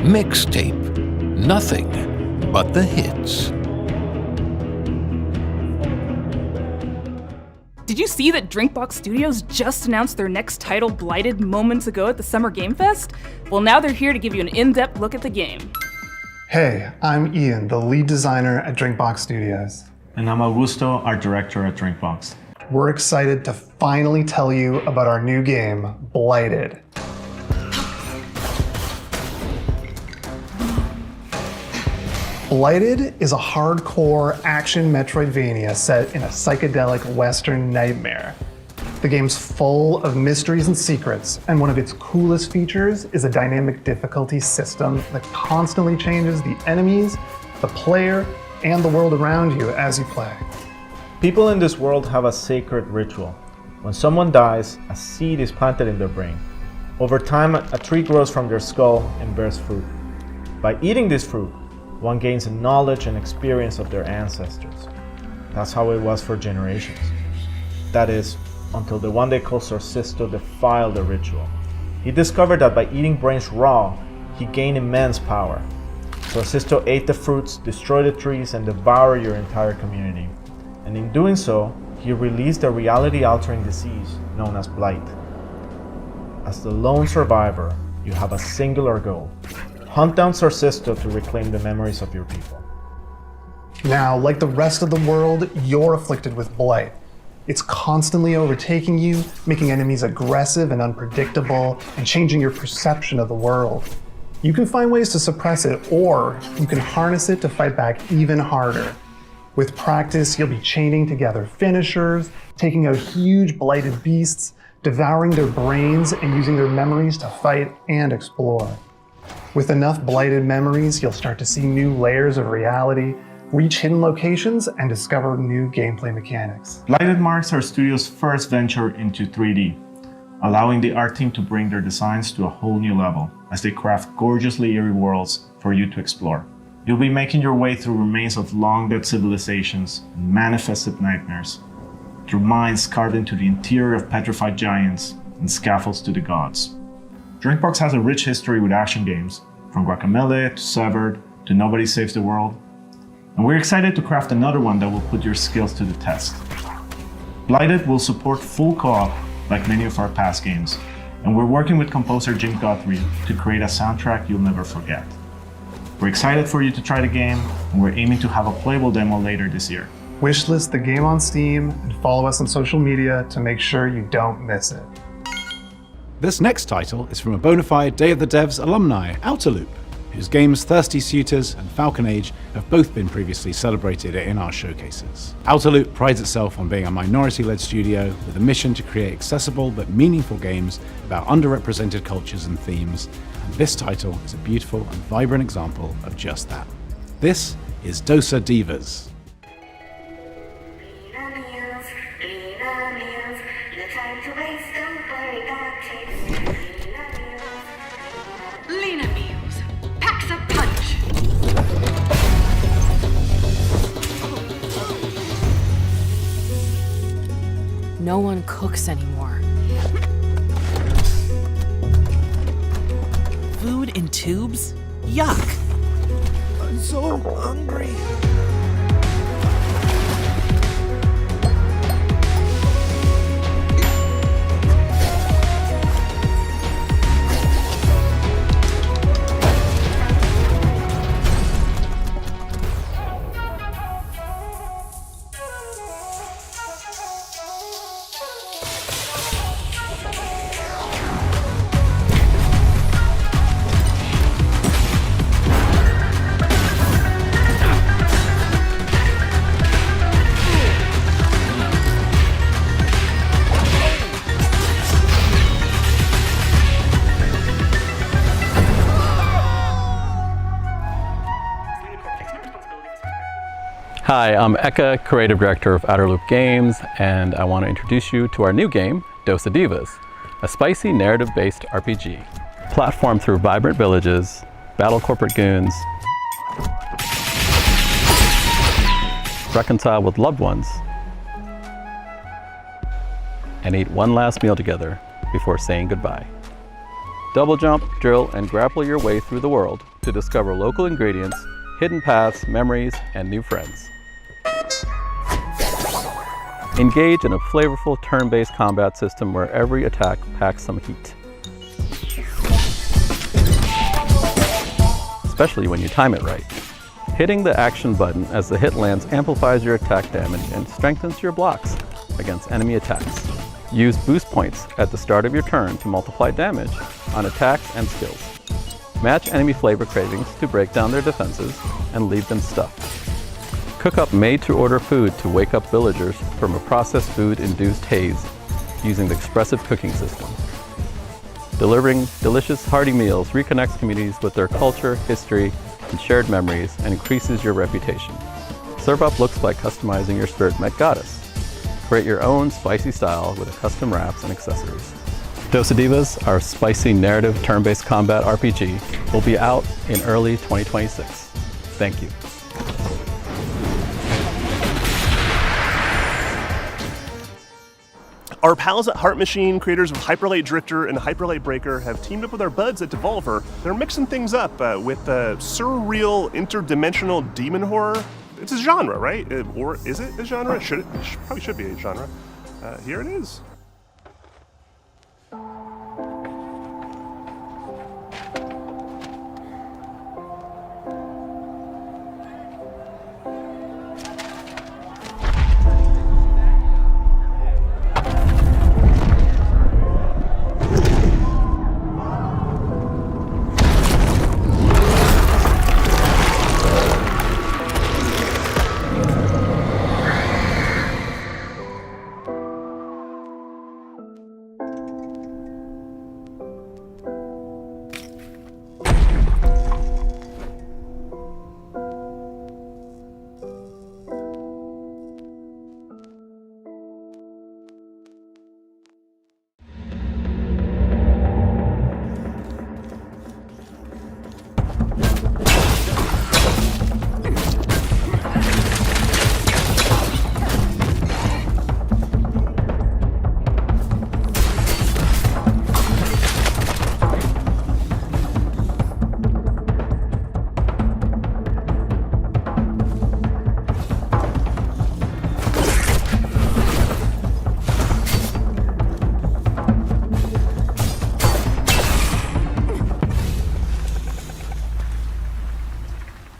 Mixtape. Nothing but the hits. Did you see that Drinkbox Studios just announced their next title, Blighted, moments ago at the Summer Game Fest? Well, now they're here to give you an in-depth look at the game. Hey, I'm Ian, the lead designer at Drinkbox Studios. And I'm Augusto, art director at Drinkbox. We're excited to finally tell you about our new game, Blighted. Blighted is a hardcore action Metroidvania set in a psychedelic Western nightmare. The game's full of mysteries and secrets, and one of its coolest features is a dynamic difficulty system that constantly changes the enemies, the player, and the world around you as you play. People in this world have a sacred ritual. When someone dies, a seed is planted in their brain. Over time, a tree grows from their skull and bears fruit. By eating this fruit, one gains a knowledge and experience of their ancestors. That's how it was for generations. That is, until the one they called Sorcisto defiled the ritual. He discovered that by eating brains raw, he gained immense power. Sorcisto ate the fruits, destroyed the trees, and devoured your entire community. And in doing so, he released a reality-altering disease known as Blight. As the lone survivor, you have a singular goal. Hunt down Sorcisto to reclaim the memories of your people. Now, like the rest of the world, you're afflicted with blight. It's constantly overtaking you, making enemies aggressive and unpredictable, and changing your perception of the world. You can find ways to suppress it, or you can harness it to fight back even harder. With practice, you'll be chaining together finishers, taking out huge blighted beasts, devouring their brains, and using their memories to fight and explore. With enough blighted memories, you'll start to see new layers of reality, reach hidden locations, and discover new gameplay mechanics. Blighted marks our studio's first venture into 3D, allowing the art team to bring their designs to a whole new level as they craft gorgeously eerie worlds for you to explore. You'll be making your way through remains of long-dead civilizations and manifested nightmares, through mines carved into the interior of petrified giants and scaffolds to the gods. Drinkbox has a rich history with action games, from Guacamelee to Severed to Nobody Saves the World, and we're excited to craft another one that will put your skills to the test. Blighted will support full co-op like many of our past games, and we're working with composer Jim Guthrie to create a soundtrack you'll never forget. We're excited for you to try the game, and we're aiming to have a playable demo later this year. Wishlist the game on Steam and follow us on social media to make sure you don't miss it. This next title is from a bona fide Day of the Devs alumni, Outerloop, whose games Thirsty Suitors and Falcon Age have both been previously celebrated in our showcases. Outerloop prides itself on being a minority-led studio with a mission to create accessible but meaningful games about underrepresented cultures and themes, and this title is a beautiful and vibrant example of just that. This is Dosea Divas. No one cooks anymore. Food in tubes? Yuck! I'm so hungry. Hi, I'm Eka, Creative Director of Outerloop Games, and I want to introduce you to our new game, Dosea Divas, a spicy narrative-based RPG. Platform through vibrant villages, battle corporate goons, reconcile with loved ones, and eat one last meal together before saying goodbye. Double jump, drill, and grapple your way through the world to discover local ingredients, hidden paths, memories, and new friends. Engage in a flavorful turn-based combat system where every attack packs some heat. Especially when you time it right. Hitting the action button as the hit lands amplifies your attack damage and strengthens your blocks against enemy attacks. Use boost points at the start of your turn to multiply damage on attacks and skills. Match enemy flavor cravings to break down their defenses and leave them stuffed. Cook up made-to-order food to wake up villagers from a processed food-induced haze. using the expressive cooking system. Delivering delicious, hearty meals reconnects communities with their culture, history, and shared memories, and increases your reputation. Serve Up looks like customizing your spirit met goddess. Create your own spicy style with custom wraps and accessories. Dosea Divas, our spicy narrative turn-based combat RPG, will be out in early 2026. Thank you. Our pals at Heart Machine, creators of Hyperlight Drifter and Hyperlight Breaker, have teamed up with our buds at Devolver. They're mixing things up with surreal, interdimensional demon horror. It's a genre, right? Or is it a genre? Probably should be a genre. Here it is.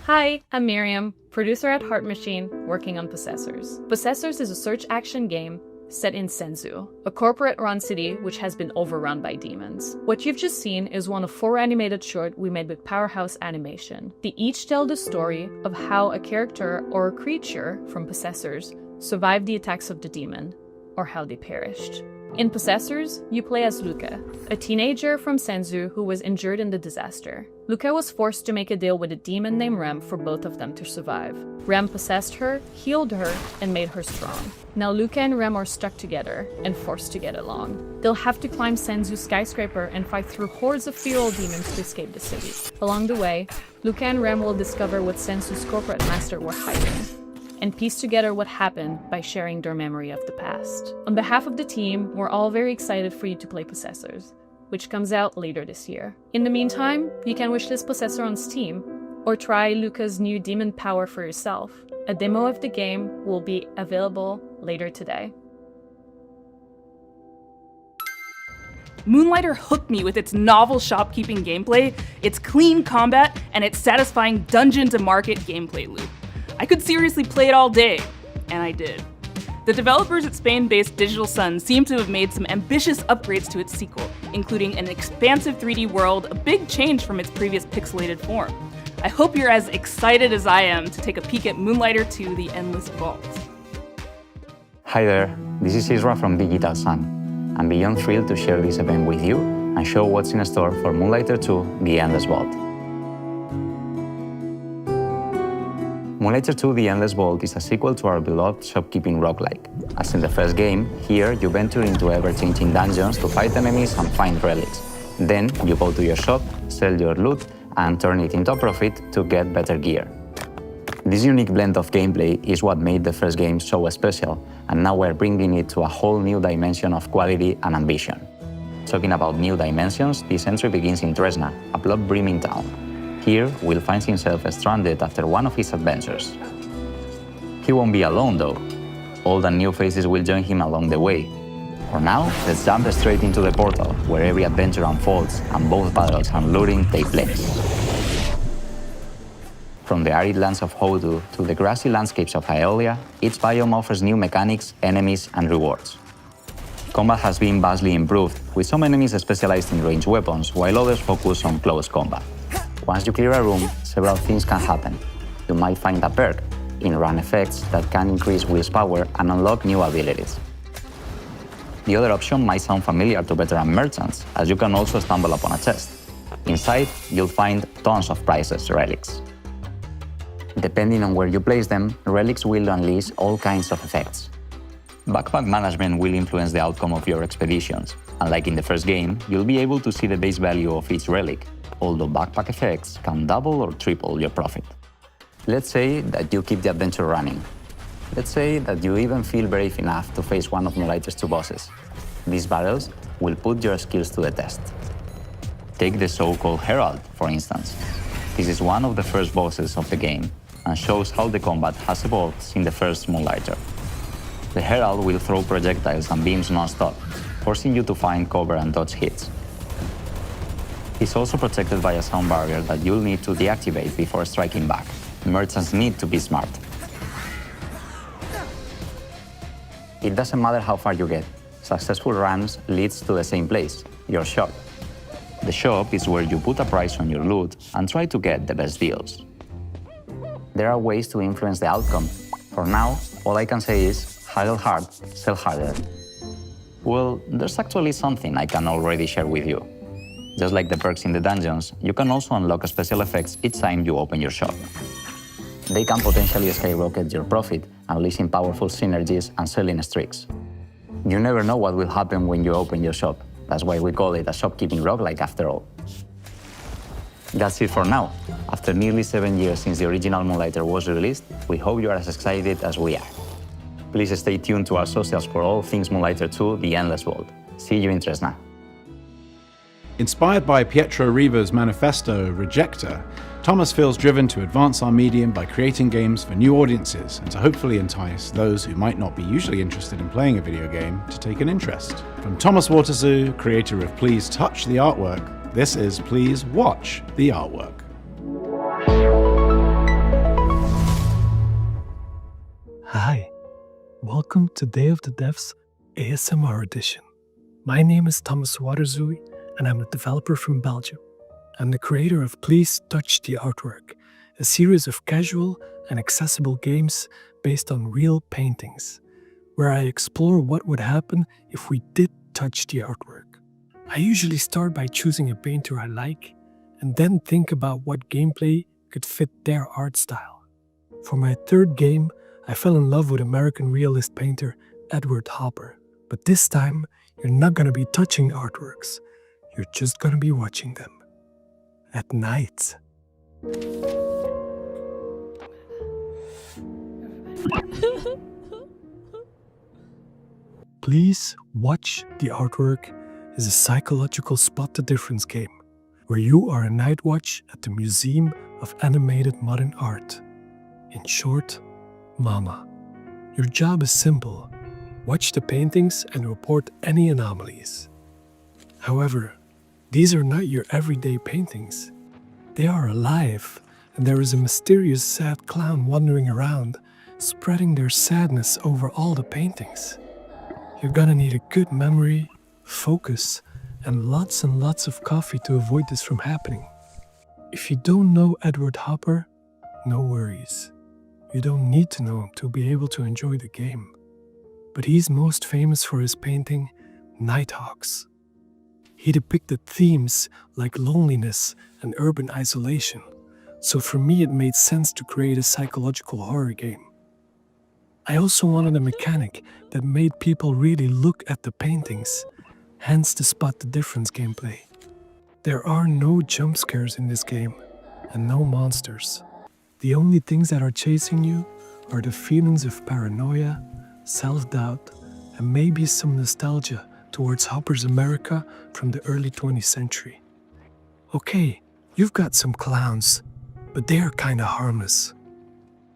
Hi, I'm Miriam, producer at Heart Machine, working on Possessors. Possessors is a search-action game set in Senzu, a corporate-run city which has been overrun by demons. What you've just seen is one of 4 animated shorts we made with Powerhouse Animation. They each tell the story of how a character or a creature from Possessors survived the attacks of the demon, or how they perished. In Possessors, you play as Luca, a teenager from Senzu who was injured in the disaster. Luca was forced to make a deal with a demon named Rem for both of them to survive. Rem possessed her, healed her, and made her strong. Now Luca and Rem are stuck together and forced to get along. They'll have to climb Senzu's skyscraper and fight through hordes of feral demons to escape the city. Along the way, Luca and Rem will discover what Senzu's corporate master were hiding, and piece together what happened by sharing their memory of the past. On behalf of the team, we're all very excited for you to play Possessors, which comes out later this year. In the meantime, you can wishlist Possessor on Steam, or try Luca's new demon power for yourself. A demo of the game will be available later today. Moonlighter hooked me with its novel shopkeeping gameplay, its clean combat, and its satisfying dungeon-to-market gameplay loop. I could seriously play it all day, and I did. The developers at Spain-based Digital Sun seem to have made some ambitious upgrades to its sequel, including an expansive 3D world, a big change from its previous pixelated form. I hope you're as excited as I am to take a peek at Moonlighter 2: The Endless Vault. Hi there, this is Isra from Digital Sun. I'm beyond thrilled to share this event with you and show what's in store for Moonlighter 2: The Endless Vault. Moonlighter 2: The Endless Vault is a sequel to our beloved shopkeeping roguelike. As in the first game, here you venture into ever-changing dungeons to fight enemies and find relics. Then you go to your shop, sell your loot, and turn it into a profit to get better gear. This unique blend of gameplay is what made the first game so special, and now we're bringing it to a whole new dimension of quality and ambition. Talking about new dimensions, this entry begins in Tresna, a blood-brimming town. Here, Will finds himself stranded after one of his adventures. He won't be alone though. Old and new faces will join him along the way. For now, let's jump straight into the portal, where every adventure unfolds and both battles and looting take place. From the arid lands of Hodu to the grassy landscapes of Aeolia, each biome offers new mechanics, enemies, and rewards. Combat has been vastly improved, with some enemies specialized in ranged weapons, while others focus on close combat. Once you clear a room, several things can happen. You might find a perk, in-run effects that can increase Will's power and unlock new abilities. The other option might sound familiar to veteran merchants, as you can also stumble upon a chest. Inside, you'll find tons of priceless relics. Depending on where you place them, relics will unleash all kinds of effects. Backpack management will influence the outcome of your expeditions, and like in the first game, you'll be able to see the base value of each relic, although backpack effects can double or triple your profit. Let's say that you keep the adventure running. Let's say that you even feel brave enough to face one of Moonlighter's 2 bosses. These battles will put your skills to the test. Take the so-called Herald, for instance. This is one of the first bosses of the game, and shows how the combat has evolved since the first Moonlighter. The Herald will throw projectiles and beams non-stop, forcing you to find cover and dodge hits. He's also protected by a sound barrier that you'll need to deactivate before striking back. Merchants need to be smart. It doesn't matter how far you get. Successful runs leads to the same place, your shop. The shop is where you put a price on your loot and try to get the best deals. There are ways to influence the outcome. For now, all I can say is haggle hard, sell harder. Well, there's actually something I can already share with you. Just like the perks in the dungeons, you can also unlock special effects each time you open your shop. They can potentially skyrocket your profit, unleashing powerful synergies and selling streaks. You never know what will happen when you open your shop. That's why we call it a shopkeeping roguelike after all. That's it for now. After nearly 7 years since the original Moonlighter was released, we hope you are as excited as we are. Please stay tuned to our socials for all things Moonlighter 2, The Endless World. See you in Tresna. Inspired by Pietro Riva's manifesto, Rejector, Thomas feels driven to advance our medium by creating games for new audiences and to hopefully entice those who might not be usually interested in playing a video game to take an interest. From Thomas Waterzoo, creator of Please Touch the Artwork, this is Please Watch the Artwork. Hi, welcome to Day of the Devs ASMR edition. My name is Thomas Waterzoo, and I'm a developer from Belgium. I'm the creator of Please Touch the Artwork, a series of casual and accessible games based on real paintings, where I explore what would happen if we did touch the artwork. I usually start by choosing a painter I like, and then think about what gameplay could fit their art style. For my third game, I fell in love with American realist painter Edward Hopper, but this time, you're not going to be touching artworks. You're just gonna be watching them. At night. Please Watch the Artwork is a psychological spot the difference game, where you are a night watch at the Museum of Animated Modern Art. In short, MAMA. Your job is simple. Watch the paintings and report any anomalies. However, these are not your everyday paintings. They are alive, and there is a mysterious sad clown wandering around, spreading their sadness over all the paintings. You're gonna need a good memory, focus, and lots of coffee to avoid this from happening. If you don't know Edward Hopper, no worries. You don't need to know him to be able to enjoy the game. But he's most famous for his painting, Nighthawks. He depicted themes like loneliness and urban isolation, so for me it made sense to create a psychological horror game. I also wanted a mechanic that made people really look at the paintings, hence the Spot the Difference gameplay. There are no jump scares in this game, and no monsters. The only things that are chasing you are the feelings of paranoia, self-doubt, and maybe some nostalgia towards Hopper's America from the early 20th century. Okay, you've got some clowns, but they are kinda harmless.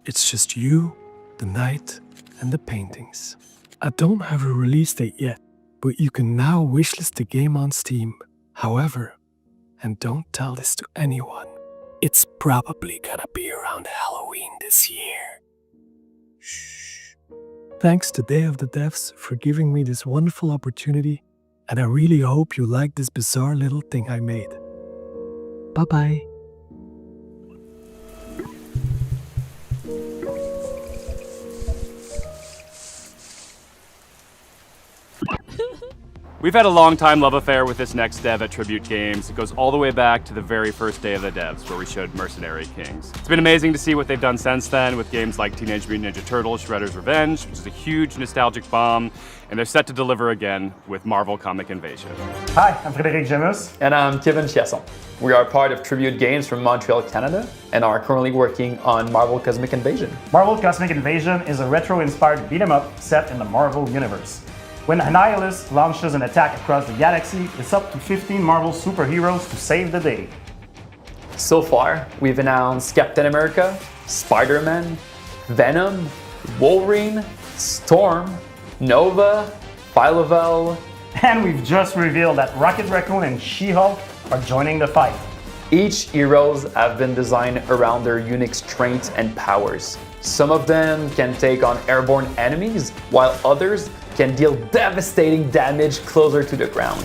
It's just you, the night, and the paintings. I don't have a release date yet, but you can now wishlist the game on Steam. However, and don't tell this to anyone, it's probably gonna be around Halloween this year. Shh. Thanks to Day of the Devs for giving me this wonderful opportunity, and I really hope you like this bizarre little thing I made. Bye-bye. We've had a long-time love affair with this next dev at Tribute Games. It goes all the way back to the very first day of the devs, where we showed Mercenary Kings. It's been amazing to see what they've done since then with games like Teenage Mutant Ninja Turtles Shredder's Revenge, which is a huge nostalgic bomb, and they're set to deliver again with Marvel Comic Invasion. Hi, I'm Frédéric Gemus. And I'm Kevin Chiasson. We are part of Tribute Games from Montreal, Canada, and are currently working on Marvel Cosmic Invasion. Marvel Cosmic Invasion is a retro-inspired beat-em-up set in the Marvel Universe. When Annihilus launches an attack across the galaxy, it's up to 15 Marvel superheroes to save the day. So far, we've announced Captain America, Spider-Man, Venom, Wolverine, Storm, Nova, Phyla-Vell, and we've just revealed that Rocket Raccoon and She-Hulk are joining the fight. Each heroes have been designed around their unique strengths and powers. Some of them can take on airborne enemies, while others can deal devastating damage closer to the ground.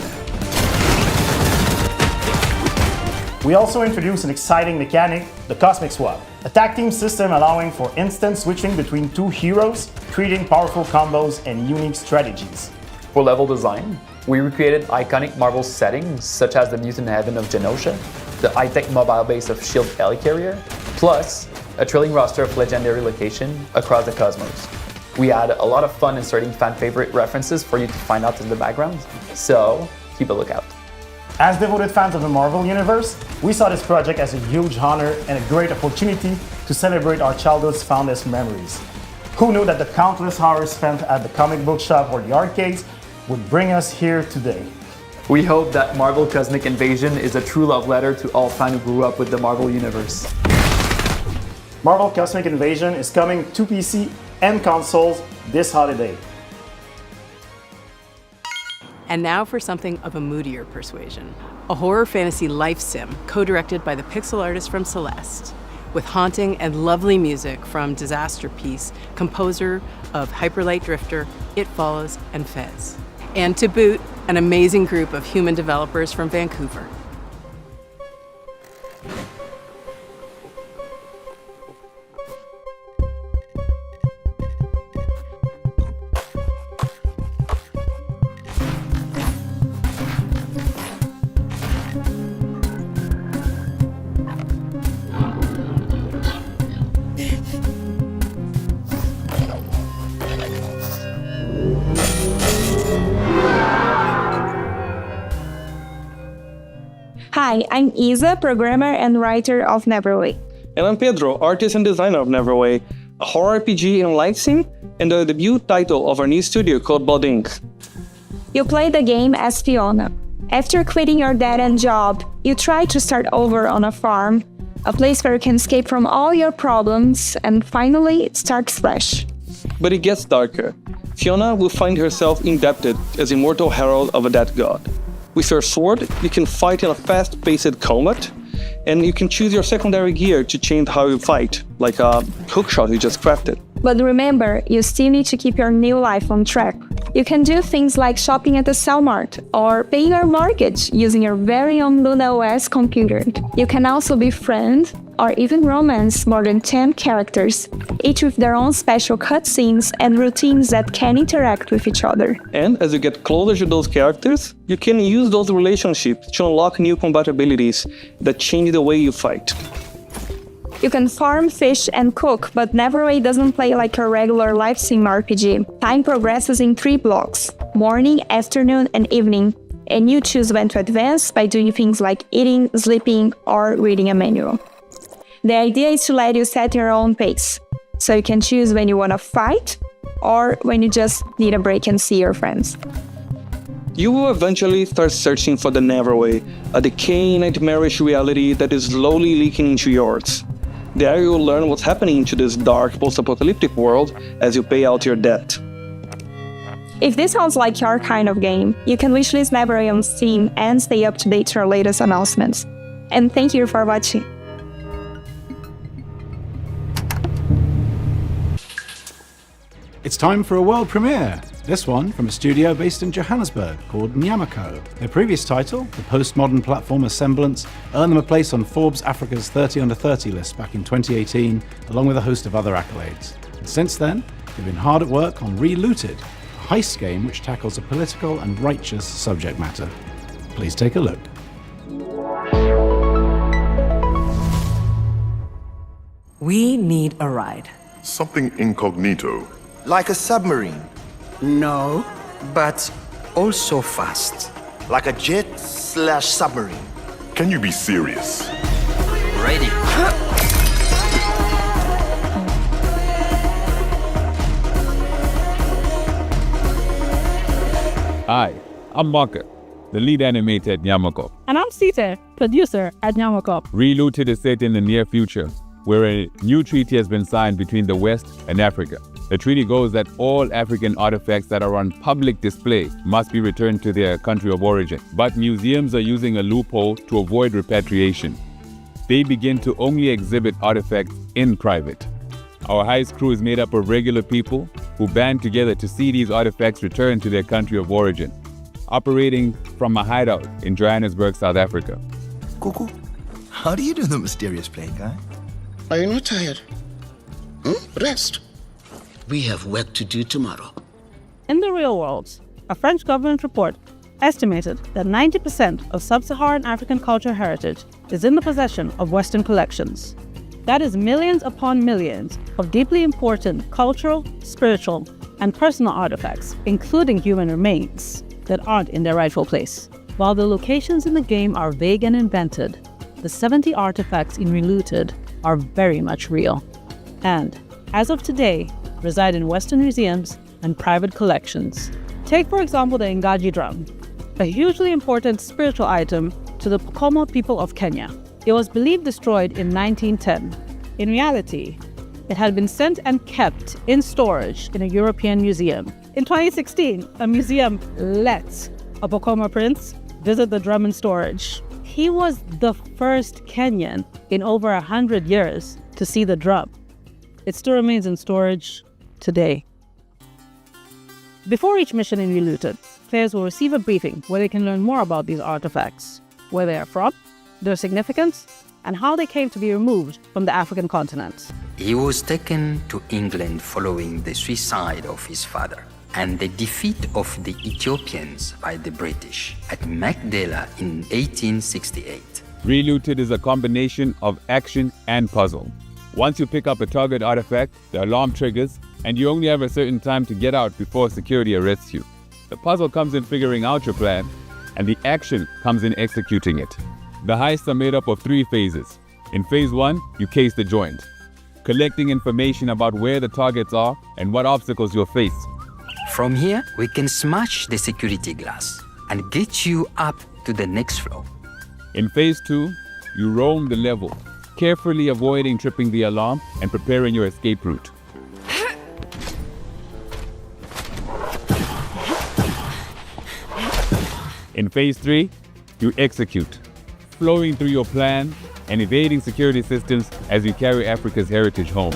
We also introduced an exciting mechanic, the Cosmic Swap, a tag team system allowing for instant switching between two heroes, creating powerful combos and unique strategies. For level design, we recreated iconic Marvel settings such as the Mutant Heaven of Genosha, the high-tech mobile base of S.H.I.E.L.D. Helicarrier, plus a thrilling roster of legendary locations across the cosmos. We had a lot of fun inserting fan-favorite references for you to find out in the background, so keep a lookout. As devoted fans of the Marvel Universe, we saw this project as a huge honor and a great opportunity to celebrate our childhood's fondest memories. Who knew that the countless hours spent at the comic book shop or the arcades would bring us here today? We hope that Marvel Cosmic Invasion is a true love letter to all fans who grew up with the Marvel Universe. Marvel Cosmic Invasion is coming to PC and consoles this holiday. And now for something of a moodier persuasion. A horror fantasy life sim, co-directed by the pixel artist from Celeste, with haunting and lovely music from Disaster Piece, composer of Hyperlight Drifter, It Follows, and Fez. And to boot, an amazing group of human developers from Vancouver. Hi, I'm Isa, programmer and writer of Neverway. And I'm Pedro, artist and designer of Neverway, a horror RPG and live sim, and the debut title of our new studio called Blood Inc. You play the game as Fiona. After quitting your dead-end job, you try to start over on a farm, a place where you can escape from all your problems, and finally start fresh. But it gets darker. Fiona will find herself indebted as immortal herald of a dead god. With your sword, you can fight in a fast-paced combat, and you can choose your secondary gear to change how you fight, like a hookshot you just crafted. But remember, you still need to keep your new life on track. You can do things like shopping at the Cellmart or paying your mortgage using your very own Luna OS computer. You can also befriend or even romance more than 10 characters, each with their own special cutscenes and routines that can interact with each other. And as you get closer to those characters, you can use those relationships to unlock new combat abilities that change the way you fight. You can farm, fish, and cook, but Neverway doesn't play like a regular live sim RPG. Time progresses in 3 blocks: morning, afternoon, and evening, and you choose when to advance by doing things like eating, sleeping, or reading a manual. The idea is to let you set your own pace, so you can choose when you want to fight or when you just need a break and see your friends. You will eventually start searching for the Neverway, a decaying, nightmarish reality that is slowly leaking into yours. There you will learn what's happening to this dark, post-apocalyptic world as you pay out your debt. If this sounds like your kind of game, you can wishlist Neverway on Steam and stay up to date with our latest announcements. And thank you for watching. It's time for a world premiere. This one from a studio based in Johannesburg called Nyamako. Their previous title, the postmodern platformer Semblance, earned them a place on Forbes Africa's 30 Under 30 list back in 2018, along with a host of other accolades. And since then, they've been hard at work on Relooted, a heist game which tackles a political and righteous subject matter. Please take a look. We need a ride. Something incognito. Like a submarine. No, but also fast. Like a jet/submarine. Can you be serious? Ready. Hi, I'm Mecha, the lead animator at Yamako. And I'm Sita, producer at Yamako. Relooted is set in the near future, where a new treaty has been signed between the West and Africa. The treaty goes that all African artifacts that are on public display must be returned to their country of origin. But museums are using a loophole to avoid repatriation. They begin to only exhibit artifacts in private. Our heist crew is made up of regular people who band together to see these artifacts returned to their country of origin, operating from a hideout in Johannesburg, South Africa. Cuckoo, how do you do the mysterious playing, guy? Are you not tired? Rest. We have work to do tomorrow. In the real world, a French government report estimated that 90% of sub-Saharan African cultural heritage is in the possession of Western collections. That is millions upon millions of deeply important cultural, spiritual, and personal artifacts, including human remains, that aren't in their rightful place. While the locations in the game are vague and invented, the 70 artifacts in Relooted are very much real, and, as of today, reside in Western museums and private collections. Take, for example, the Ngaji drum, a hugely important spiritual item to the Pokomo people of Kenya. It was believed destroyed in 1910. In reality, it had been sent and kept in storage in a European museum. In 2016, a museum let a Pokomo prince visit the drum in storage. He was the first Kenyan in over 100 years to see the drum. It still remains in storage today. Before each mission in Relooted, players will receive a briefing where they can learn more about these artifacts, where they are from, their significance, and how they came to be removed from the African continent. He was taken to England following the suicide of his father and the defeat of the Ethiopians by the British at Magdala in 1868. Relooted is a combination of action and puzzle. Once you pick up a target artifact, the alarm triggers, and you only have a certain time to get out before security arrests you. The puzzle comes in figuring out your plan, and the action comes in executing it. The heists are made up of 3 phases. In phase 1, you case the joint, collecting information about where the targets are and what obstacles you'll face. From here, we can smash the security glass and get you up to the next floor. In phase 2, you roam the level, carefully avoiding tripping the alarm and preparing your escape route. In phase 3, you execute, flowing through your plan and evading security systems as you carry Africa's heritage home.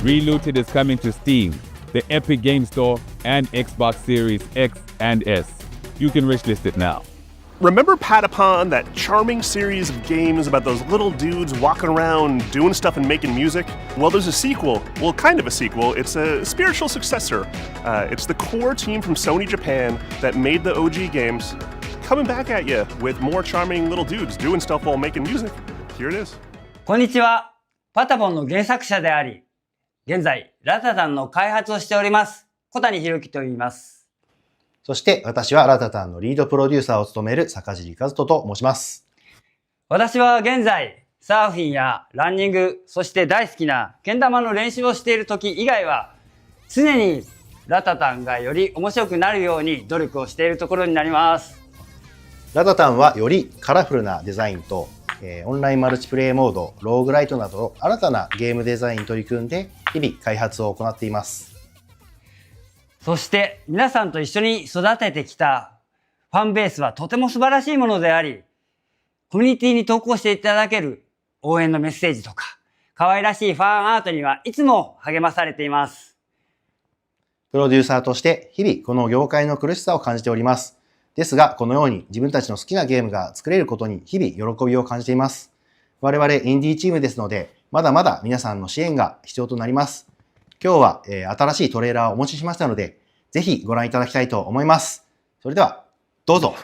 Relooted is coming to Steam, the Epic Game Store, and Xbox Series X and S. You can wishlist it now. Remember Patapon, that charming series of games about those little dudes walking around doing stuff and making music? Well, there's a sequel. Well, kind of a sequel. It's a spiritual successor. It's the core team from Sony Japan that made the OG games coming back at you with more charming little dudes doing stuff while making music. Here it is. こんにちは。パタポンの原作者であり、現在、ラタタンの開発をしております。小谷博樹と言います。そして私はラタタンのリードプロデューサーを務める坂尻和人と申します。私は現在、サーフィンやランニング、そして大好きなけん玉の練習をしている時以外は、常にラタタンがより面白くなるように努力をしているところになります。ラタタンはよりカラフルなデザインと、オンラインマルチプレイモード、ローグライトなど新たなゲームデザインに取り組んで日々開発を行っています。そして皆さんと一緒に育ててきたファンベースはとても素晴らしいものであり、コミュニティに投稿していただける応援のメッセージとか、可愛らしいファンアートにはいつも励まされています。プロデューサーとして日々この業界の苦しさを感じております。ですが、このように自分たちの好きなゲームが作れることに日々喜びを感じています。我々インディーチームですので、まだまだ皆さんの支援が必要となります。今日は、新しいトレーラーをお持ちしましたので、ぜひご覧いただきたいと思います。それでは、どうぞ。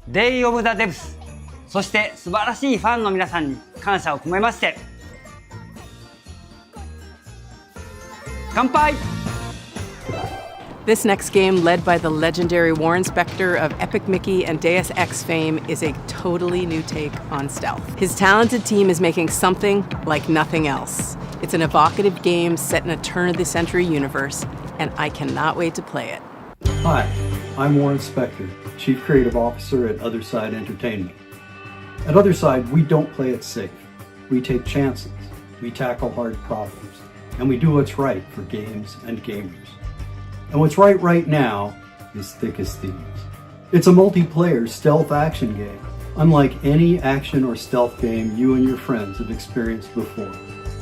デイ・オブ・ザ・デブス、そして素晴らしいファンの皆さんに感謝を込めまして、乾杯! This next game, led by the legendary Warren Spector of Epic Mickey and Deus Ex fame, is a totally new take on stealth. His talented team is making something like nothing else. It's an evocative game set in a turn-of-the-century universe, and I cannot wait to play it. Hi, I'm Warren Spector, Chief Creative Officer at Otherside Entertainment. At Otherside, we don't play it safe. We take chances, we tackle hard problems, and we do what's right for games and gamers. And what's right now is Thick as Thieves. It's a multiplayer stealth action game, unlike any action or stealth game you and your friends have experienced before.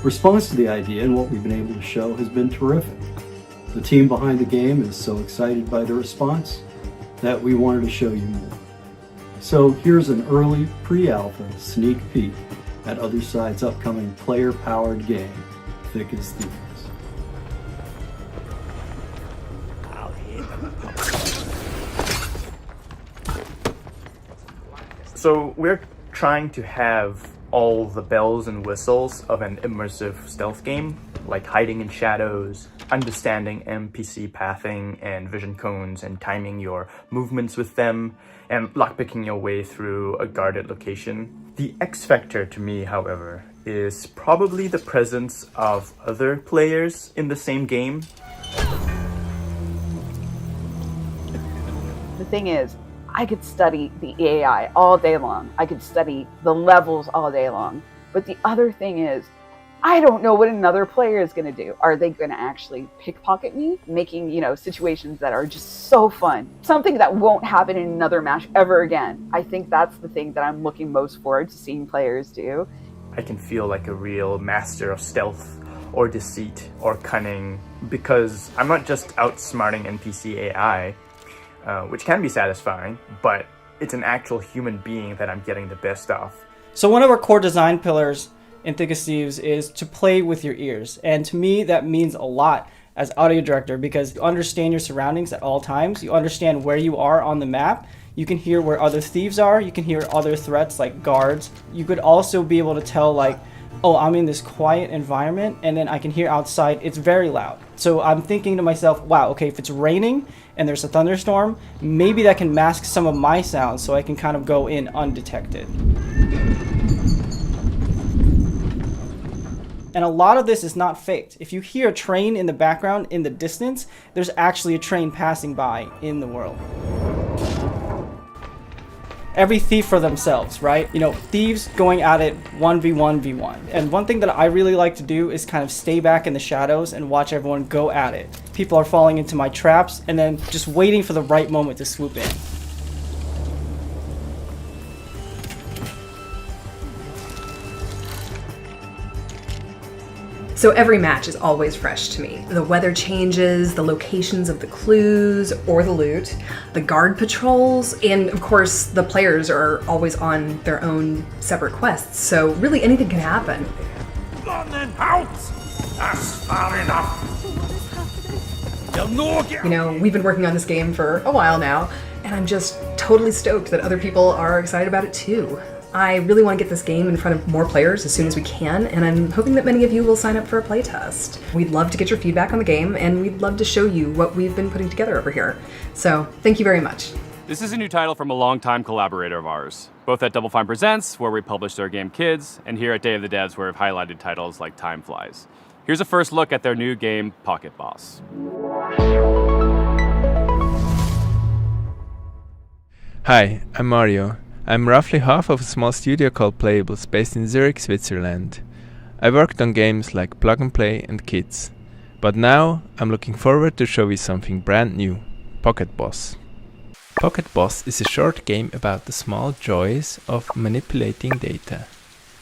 Response to the idea and what we've been able to show has been terrific. The team behind the game is so excited by the response that we wanted to show you more. So here's an early pre-alpha sneak peek at Otherside's upcoming player-powered game, Thick as Thieves. So we're trying to have all the bells and whistles of an immersive stealth game, like hiding in shadows, understanding NPC pathing and vision cones and timing your movements with them, and lockpicking your way through a guarded location. The X factor to me, however, is probably the presence of other players in the same game. The thing is, I could study the AI all day long. I could study the levels all day long. But the other thing is, I don't know what another player is going to do. Are they going to actually pickpocket me? Making, situations that are just so fun. Something that won't happen in another match ever again. I think that's the thing that I'm looking most forward to seeing players do. I can feel like a real master of stealth or deceit or cunning because I'm not just outsmarting NPC AI, which can be satisfying, but it's an actual human being that I'm getting the best of. So one of our core design pillars in Thick as Thieves is to play with your ears. And to me, that means a lot as audio director because you understand your surroundings at all times. You understand where you are on the map. You can hear where other thieves are. You can hear other threats like guards. You could also be able to tell oh, I'm in this quiet environment, and then I can hear outside it's very loud. So I'm thinking to myself, wow, okay, if it's raining and there's a thunderstorm, maybe that can mask some of my sounds so I can kind of go in undetected. And a lot of this is not faked. If you hear a train in the background in the distance, there's actually a train passing by in the world. Every thief for themselves, right? You know, thieves going at it 1v1v1. And one thing that I really like to do is kind of stay back in the shadows and watch everyone go at it. People are falling into my traps and then just waiting for the right moment to swoop in. So every match is always fresh to me. The weather changes, the locations of the clues or the loot, the guard patrols, and of course the players are always on their own separate quests, so really anything can happen. That's far enough. You know, we've been working on this game for a while now, and I'm just totally stoked that other people are excited about it too. I really want to get this game in front of more players as soon as we can, and I'm hoping that many of you will sign up for a playtest. We'd love to get your feedback on the game, and we'd love to show you what we've been putting together over here. So, thank you very much. This is a new title from a longtime collaborator of ours, both at Double Fine Presents, where we published our game Kids, and here at Day of the Devs, where we've highlighted titles like Time Flies. Here's a first look at their new game, Pocket Boss. Hi, I'm Mario. I'm roughly half of a small studio called Playables based in Zurich, Switzerland. I worked on games like Plug and Play and Kids. But now I'm looking forward to show you something brand new, Pocket Boss. Pocket Boss is a short game about the small joys of manipulating data.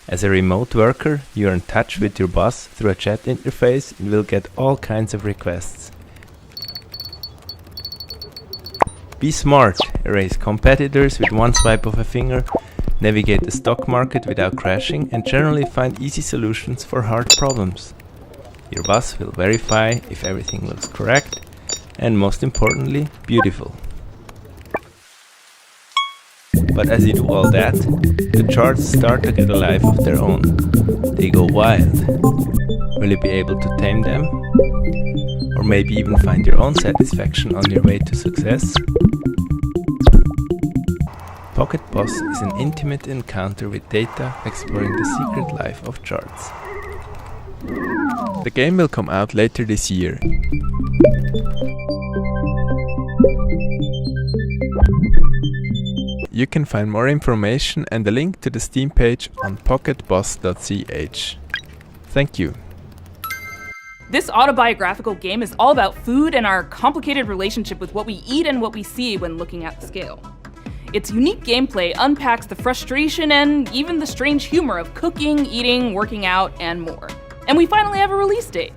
As a remote worker, you're in touch with your boss through a chat interface and will get all kinds of requests. Be smart, erase competitors with one swipe of a finger, navigate the stock market without crashing, and generally find easy solutions for hard problems. Your boss will verify if everything looks correct, and most importantly, beautiful. But as you do all that, the charts start to get a life of their own. They go wild. Will you be able to tame them? Or maybe even find your own satisfaction on your way to success? Pocket Boss is an intimate encounter with data exploring the secret life of charts. The game will come out later this year. You can find more information and a link to the Steam page on pocketboss.ch. Thank you. This autobiographical game is all about food and our complicated relationship with what we eat and what we see when looking at the scale. Its unique gameplay unpacks the frustration and even the strange humor of cooking, eating, working out, and more. And we finally have a release date.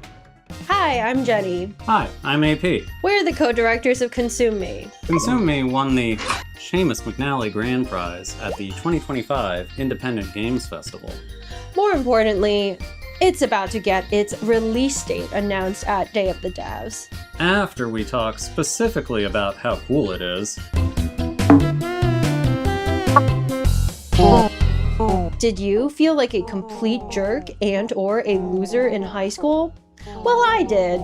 Hi, I'm Jenny. Hi, I'm AP. We're the co-directors of Consume Me. Consume Me won the Seamus McNally Grand Prize at the 2025 Independent Games Festival. More importantly, it's about to get its release date announced at Day of the Devs. After we talk specifically about how cool it is. Did you feel like a complete jerk and/or a loser in high school? Well, I did.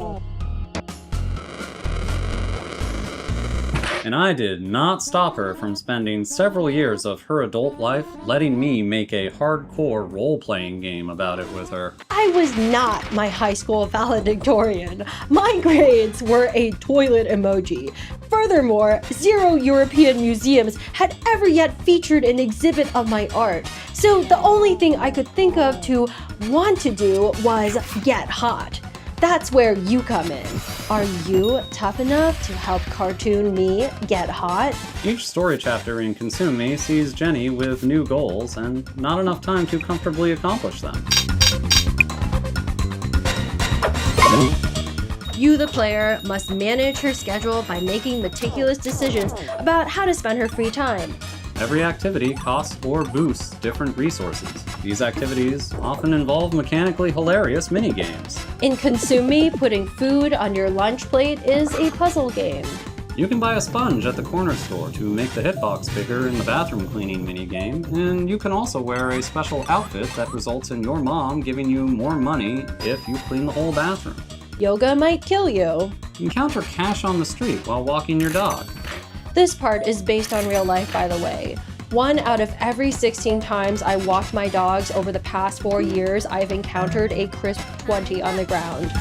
And I did not stop her from spending several years of her adult life letting me make a hardcore role-playing game about it with her. I was not my high school valedictorian. My grades were a toilet emoji. Furthermore, 0 European museums had ever yet featured an exhibit of my art. So the only thing I could think of to want to do was get hot. That's where you come in. Are you tough enough to help cartoon me get hot? Each story chapter in Consume Me sees Jenny with new goals and not enough time to comfortably accomplish them. You, the player, must manage her schedule by making meticulous decisions about how to spend her free time. Every activity costs or boosts different resources. These activities often involve mechanically hilarious mini-games. In Consume Me, putting food on your lunch plate is a puzzle game. You can buy a sponge at the corner store to make the hitbox bigger in the bathroom cleaning minigame, and you can also wear a special outfit that results in your mom giving you more money if you clean the whole bathroom. Yoga might kill you. Encounter cash on the street while walking your dog. This part is based on real life, by the way. 1 out of every 16 times I walked my dogs over the past 4 years, I've encountered a crisp 20 on the ground.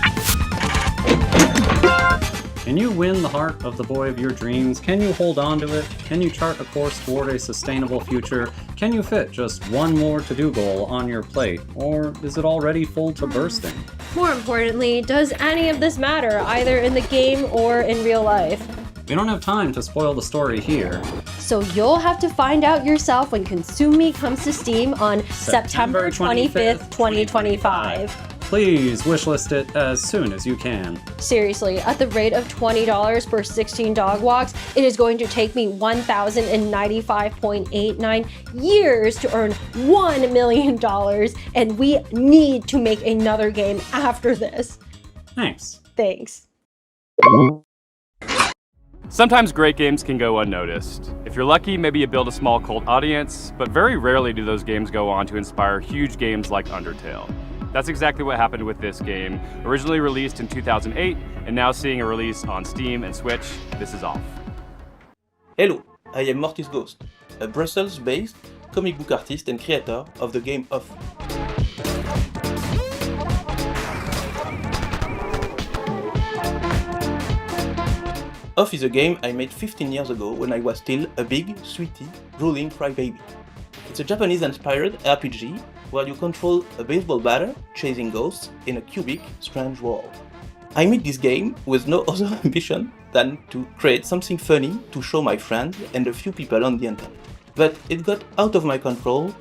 Can you win the heart of the boy of your dreams? Can you hold on to it? Can you chart a course toward a sustainable future? Can you fit just one more to-do goal on your plate? Or is it already full to bursting? More importantly, does any of this matter, either in the game or in real life? We don't have time to spoil the story here. So you'll have to find out yourself when Consume Me comes to Steam on September 25th, 2025. Please wishlist it as soon as you can. Seriously, at the rate of $20 per 16 dog walks, it is going to take me 1,095.89 years to earn $1 million, and we need to make another game after this. Thanks. Thanks. Sometimes great games can go unnoticed. If you're lucky, maybe you build a small cult audience, but very rarely do those games go on to inspire huge games like Undertale. That's exactly what happened with this game. Originally released in 2008, and now seeing a release on Steam and Switch, this is Off. Hello, I am Mortis Ghost, a Brussels-based comic book artist and creator of the game Off. Off is a game I made 15 years ago when I was still a big, sweetie, drooling crybaby. It's a Japanese-inspired RPG where you control a baseball batter chasing ghosts in a cubic, strange world. I made this game with no other ambition than to create something funny to show my friends and a few people on the internet. But it got out of my control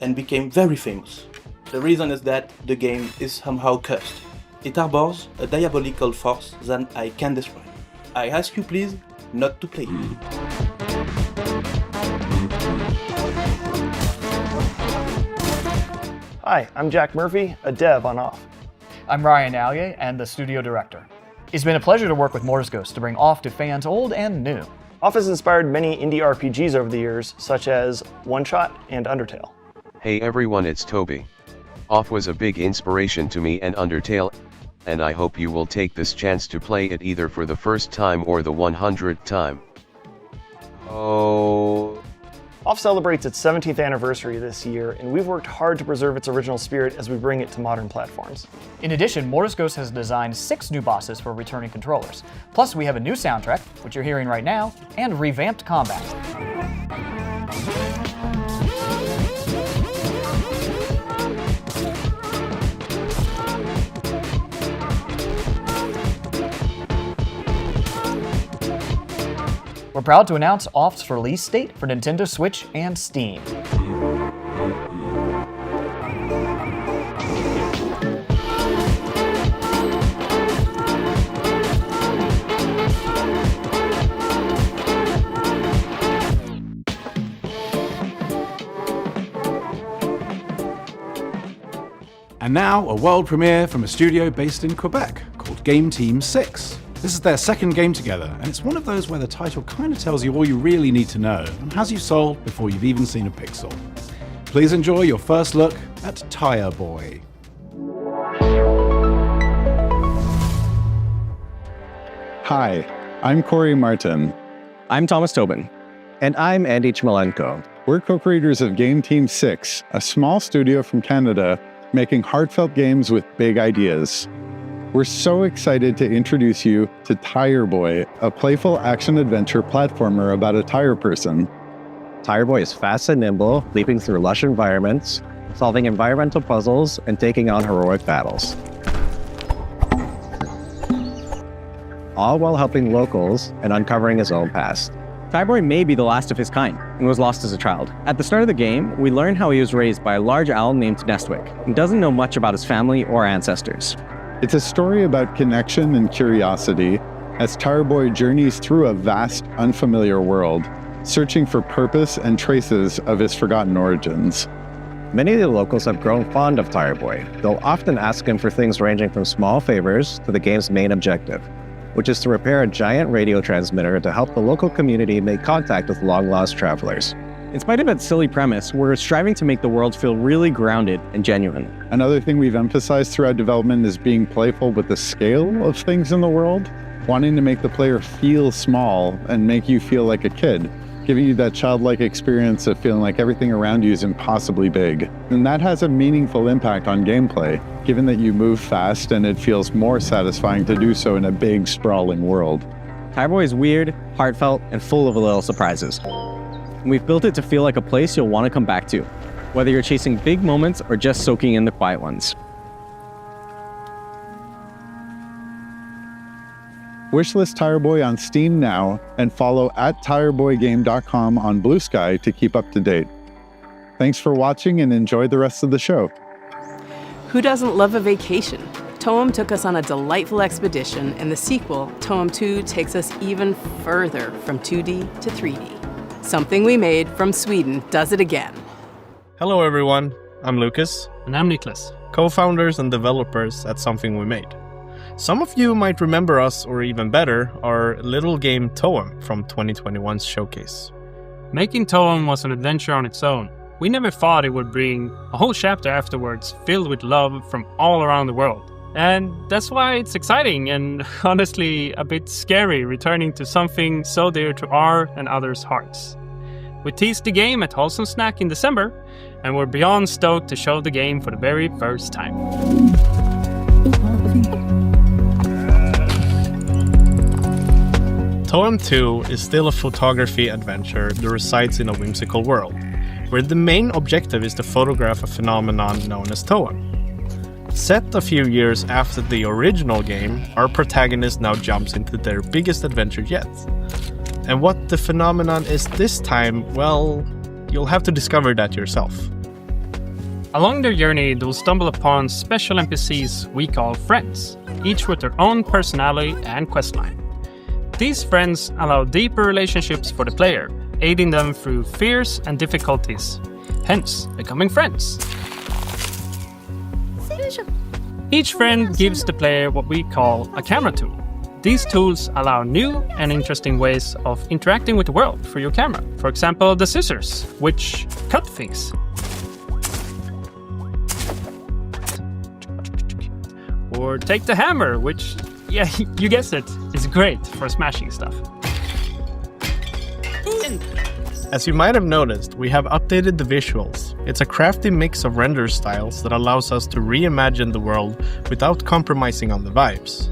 and became very famous. The reason is that the game is somehow cursed. It harbors a diabolical force that I can't describe. I ask you please not to play it. Hi, I'm Jack Murphy, a dev on Off. I'm Ryan Allier, and the studio director. It's been a pleasure to work with Mortis Ghost to bring Off to fans old and new. Off has inspired many indie RPGs over the years, such as One Shot and Undertale. Hey everyone, it's Toby. Off was a big inspiration to me and Undertale, and I hope you will take this chance to play it either for the first time or the 100th time. Oh. Off celebrates its 17th anniversary this year, and we've worked hard to preserve its original spirit as we bring it to modern platforms. In addition, Mortis Ghost has designed 6 new bosses for returning controllers. Plus, we have a new soundtrack, which you're hearing right now, and revamped combat. We're proud to announce Off's release date for Nintendo Switch and Steam. And now, a world premiere from a studio based in Quebec called Game Team 6. This is their second game together, and it's one of those where the title kind of tells you all you really need to know and has you sold before you've even seen a pixel. Please enjoy your first look at Tire Boy. Hi, I'm Corey Martin. I'm Thomas Tobin. And I'm Andy Chmelenko. We're co-creators of Game Team 6, a small studio from Canada making heartfelt games with big ideas. We're so excited to introduce you to Tire Boy, a playful action-adventure platformer about a tire person. Tire Boy is fast and nimble, leaping through lush environments, solving environmental puzzles, and taking on heroic battles. All while helping locals and uncovering his own past. Tire Boy may be the last of his kind and was lost as a child. At the start of the game, we learn how he was raised by a large owl named Nestwick and doesn't know much about his family or ancestors. It's a story about connection and curiosity as Tire Boy journeys through a vast, unfamiliar world, searching for purpose and traces of his forgotten origins. Many of the locals have grown fond of Tire Boy. They'll often ask him for things ranging from small favors to the game's main objective. which is to repair a giant radio transmitter to help the local community make contact with long-lost travelers. In spite of its silly premise, we're striving to make the world feel really grounded and genuine. Another thing we've emphasized throughout development is being playful with the scale of things in the world, wanting to make the player feel small and make you feel like a kid, giving you that childlike experience of feeling like everything around you is impossibly big. And that has a meaningful impact on gameplay, given that you move fast and it feels more satisfying to do so in a big, sprawling world. Tireboy is weird, heartfelt, and full of little surprises. And we've built it to feel like a place you'll want to come back to, whether you're chasing big moments or just soaking in the quiet ones. Wishlist Tireboy on Steam now and follow @tireboygame.com on Blue Sky to keep up to date. Thanks for watching and enjoy the rest of the show. Who doesn't love a vacation? Towen took us on a delightful expedition, and the sequel, Towen 2, takes us even further from 2D to 3D. Something we made from Sweden does it again. Hello everyone, I'm Lucas. And I'm Niklas. Co-founders and developers at Something We Made. Some of you might remember us, or even better, our little game Towen from 2021's showcase. Making Towen was an adventure on its own. We never thought it would bring a whole chapter afterwards filled with love from all around the world. And that's why it's exciting and honestly a bit scary returning to something so dear to our and others' hearts. We teased the game at Wholesome Snack in December, and we're beyond stoked to show the game for the very first time. Towen 2 is still a photography adventure that resides in a whimsical world, where the main objective is to photograph a phenomenon known as Towen. Set a few years after the original game, our protagonist now jumps into their biggest adventure yet. And what the phenomenon is this time, well, you'll have to discover that yourself. Along their journey, they'll stumble upon special NPCs we call friends, each with their own personality and questline. These friends allow deeper relationships for the player, aiding them through fears and difficulties, hence becoming friends. Each friend gives the player what we call a camera tool. These tools allow new and interesting ways of interacting with the world through your camera. For example, the scissors, which cut things. Or take the hammer, which, yeah, you guessed it, is great for smashing stuff. As you might have noticed, we have updated the visuals. It's a crafty mix of render styles that allows us to reimagine the world without compromising on the vibes.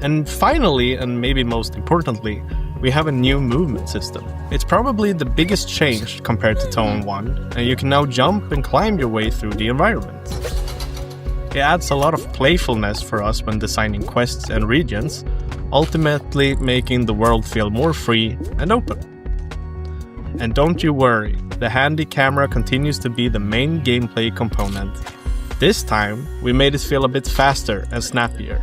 And finally, and maybe most importantly, we have a new movement system. It's probably the biggest change compared to Towen 1, and you can now jump and climb your way through the environment. It adds a lot of playfulness for us when designing quests and regions, ultimately making the world feel more free and open. And don't you worry, the handy camera continues to be the main gameplay component. This time, we made it feel a bit faster and snappier.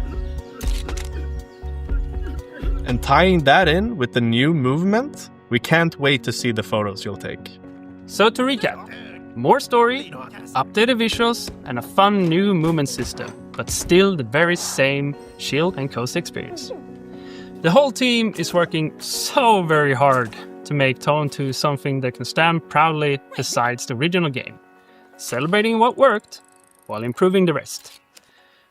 And tying that in with the new movement, we can't wait to see the photos you'll take. So to recap, more story, updated visuals, and a fun new movement system, but still the very same chill and cozy experience. The whole team is working so very hard to make Towen 2 something that can stand proudly besides the original game, celebrating what worked while improving the rest.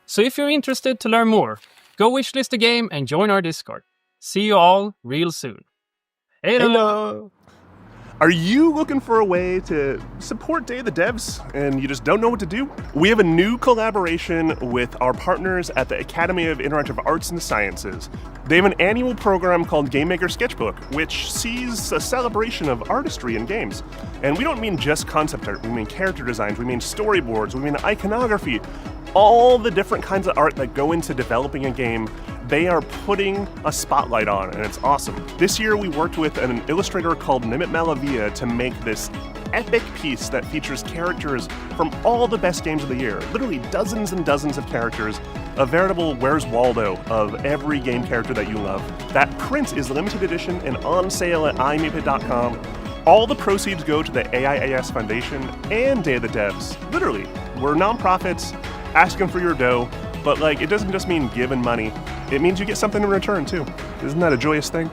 So if you're interested to learn more, go wishlist the game and join our Discord. See you all real soon. Hello! Are you looking for a way to support Day of the Devs and you just don't know what to do? We have a new collaboration with our partners at the Academy of Interactive Arts and Sciences. They have an annual program called Game Maker Sketchbook, which sees a celebration of artistry in games. And we don't mean just concept art, we mean character designs, we mean storyboards, we mean iconography, all the different kinds of art that go into developing a game. They are putting a spotlight on, and it's awesome. This year we worked with an illustrator called Nimit Malavia to make this epic piece that features characters from all the best games of the year. Literally dozens and dozens of characters, a veritable Where's Waldo of every game character that you love. That print is limited edition and on sale at iMeepit.com. All the proceeds go to the AIAS Foundation and Day of the Devs. Literally, we're nonprofits asking for your dough, but it doesn't just mean giving money. it means you get something in return too. Isn't that a joyous thing?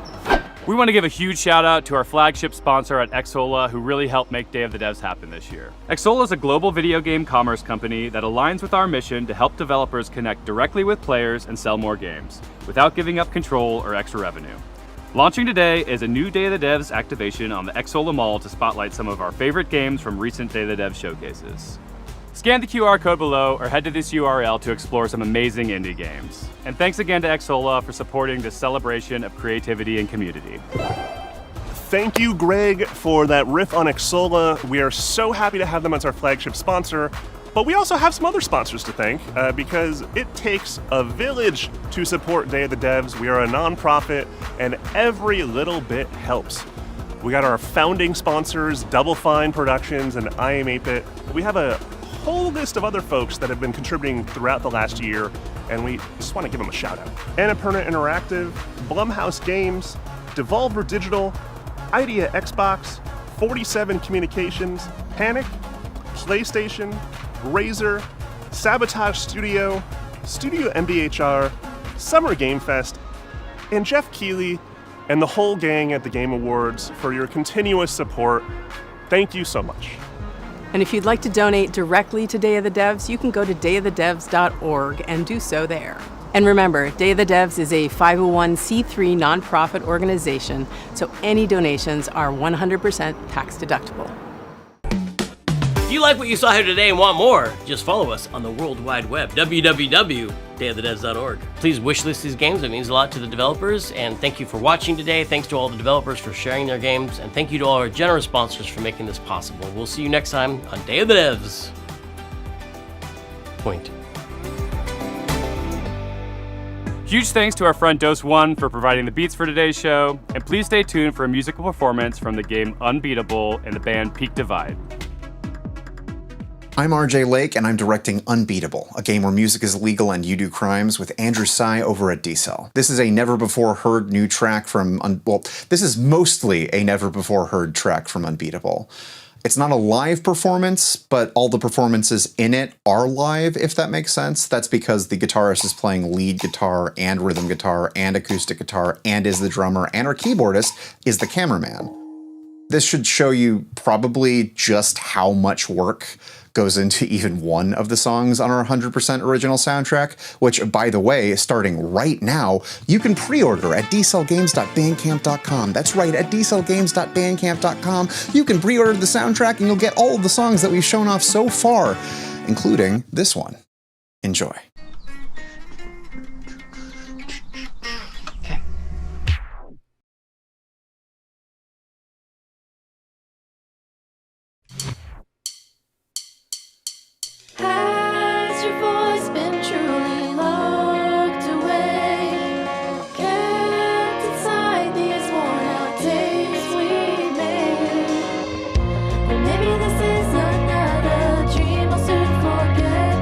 We want to give a huge shout out to our flagship sponsor at Xsolla, who really helped make Day of the Devs happen this year. Xsolla is a global video game commerce company that aligns with our mission to help developers connect directly with players and sell more games, without giving up control or extra revenue. Launching today is a new Day of the Devs activation on the Xsolla Mall to spotlight some of our favorite games from recent Day of the Devs showcases. Scan the QR code below or head to this URL to explore some amazing indie games. And thanks again to Xsolla for supporting this celebration of creativity and community. Thank you, Greg, for that riff on Xsolla. We are so happy to have them as our flagship sponsor, but we also have some other sponsors to thank because it takes a village to support Day of the Devs. We are a nonprofit, and every little bit helps. We got our founding sponsors, Double Fine Productions and I Am 8-Bit. We have a whole list of other folks that have been contributing throughout the last year, and we just want to give them a shout out. Annapurna Interactive, Blumhouse Games, Devolver Digital, Idea Xbox, 47 Communications, Panic, PlayStation, Razer, Sabotage Studio, Studio MBHR, Summer Game Fest, and Geoff Keighley and the whole gang at the Game Awards for your continuous support. Thank you so much. And if you'd like to donate directly to Day of the Devs, you can go to dayofthedevs.org and do so there. And remember, Day of the Devs is a 501c3 nonprofit organization, so any donations are 100% tax deductible. If you like what you saw here today and want more, just follow us on the World Wide Web, www.dayofthedevs.org. Please wishlist these games, it means a lot to the developers, and thank you for watching today. Thanks to all the developers for sharing their games, and thank you to all our generous sponsors for making this possible. We'll see you next time on Day of the Devs. Point. Huge thanks to our friend Dose1 for providing the beats for today's show, and please stay tuned for a musical performance from the game Unbeatable and the band Peak Divide. I'm RJ Lake, and I'm directing Unbeatable, a game where music is legal and you do crimes, with Andrew Tsai over at D-Cell. This is a never-before-heard new track from, this is mostly a never-before-heard track from Unbeatable. It's not a live performance, but all the performances in it are live, if that makes sense. That's because the guitarist is playing lead guitar and rhythm guitar and acoustic guitar and is the drummer, and our keyboardist is the cameraman. This should show you probably just how much work goes into even one of the songs on our 100% original soundtrack, which, by the way, starting right now, you can pre-order at dcellgames.bandcamp.com. That's right, at dcellgames.bandcamp.com. You can pre-order the soundtrack and you'll get all of the songs that we've shown off so far, including this one. Enjoy. Has your voice been truly locked away? Kept inside these worn out days we made? Or maybe this is another dream I'll soon forget.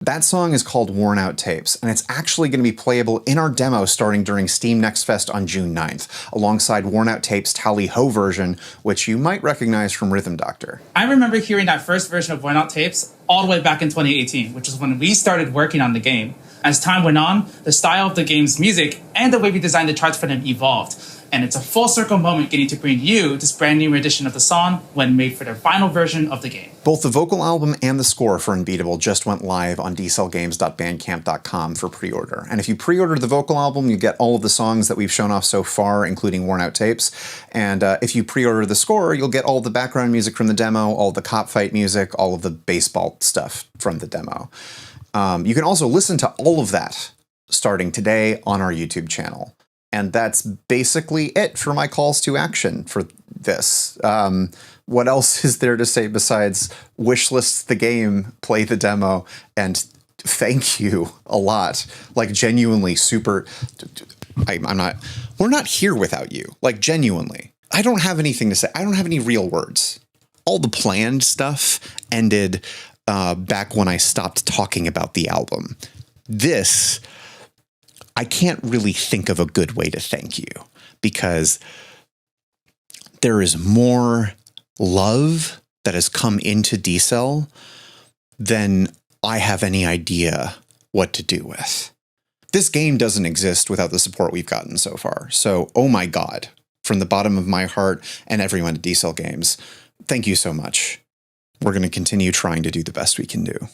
that song is called Worn Out Tapes, and it's actually going to be playable in our demo starting during Steam Next Fest on June 9th, alongside Worn Out Tapes' Tally Ho version, which you might recognize from Rhythm Doctor. I remember hearing that first version of Worn Out Tapes all the way back in 2018, which is when we started working on the game. As time went on, the style of the game's music and the way we designed the charts for them evolved. And it's a full circle moment getting to bring you this brand new rendition of the song when made for their final version of the game. Both the vocal album and the score for Unbeatable just went live on dcellgames.bandcamp.com for pre-order. And if you pre-order the vocal album, you get all of the songs that we've shown off so far, including Worn Out Tapes. And if you pre-order the score, you'll get all the background music from the demo, all the cop fight music, all of the baseball stuff from the demo. You can also listen to all of that starting today on our YouTube channel. And that's basically it for my calls to action for this. What else is there to say besides wishlist the game, play the demo, and thank you a lot. Like, genuinely super... We're not here without you. Like, genuinely. I don't have anything to say. I don't have any real words. All the planned stuff ended back when I stopped talking about the album. This... I can't really think of a good way to thank you, because there is more love that has come into D-Cell than I have any idea what to do with. This game doesn't exist without the support we've gotten so far. So, oh my God, from the bottom of my heart and everyone at D-Cell Games, thank you so much. We're going to continue trying to do the best we can do.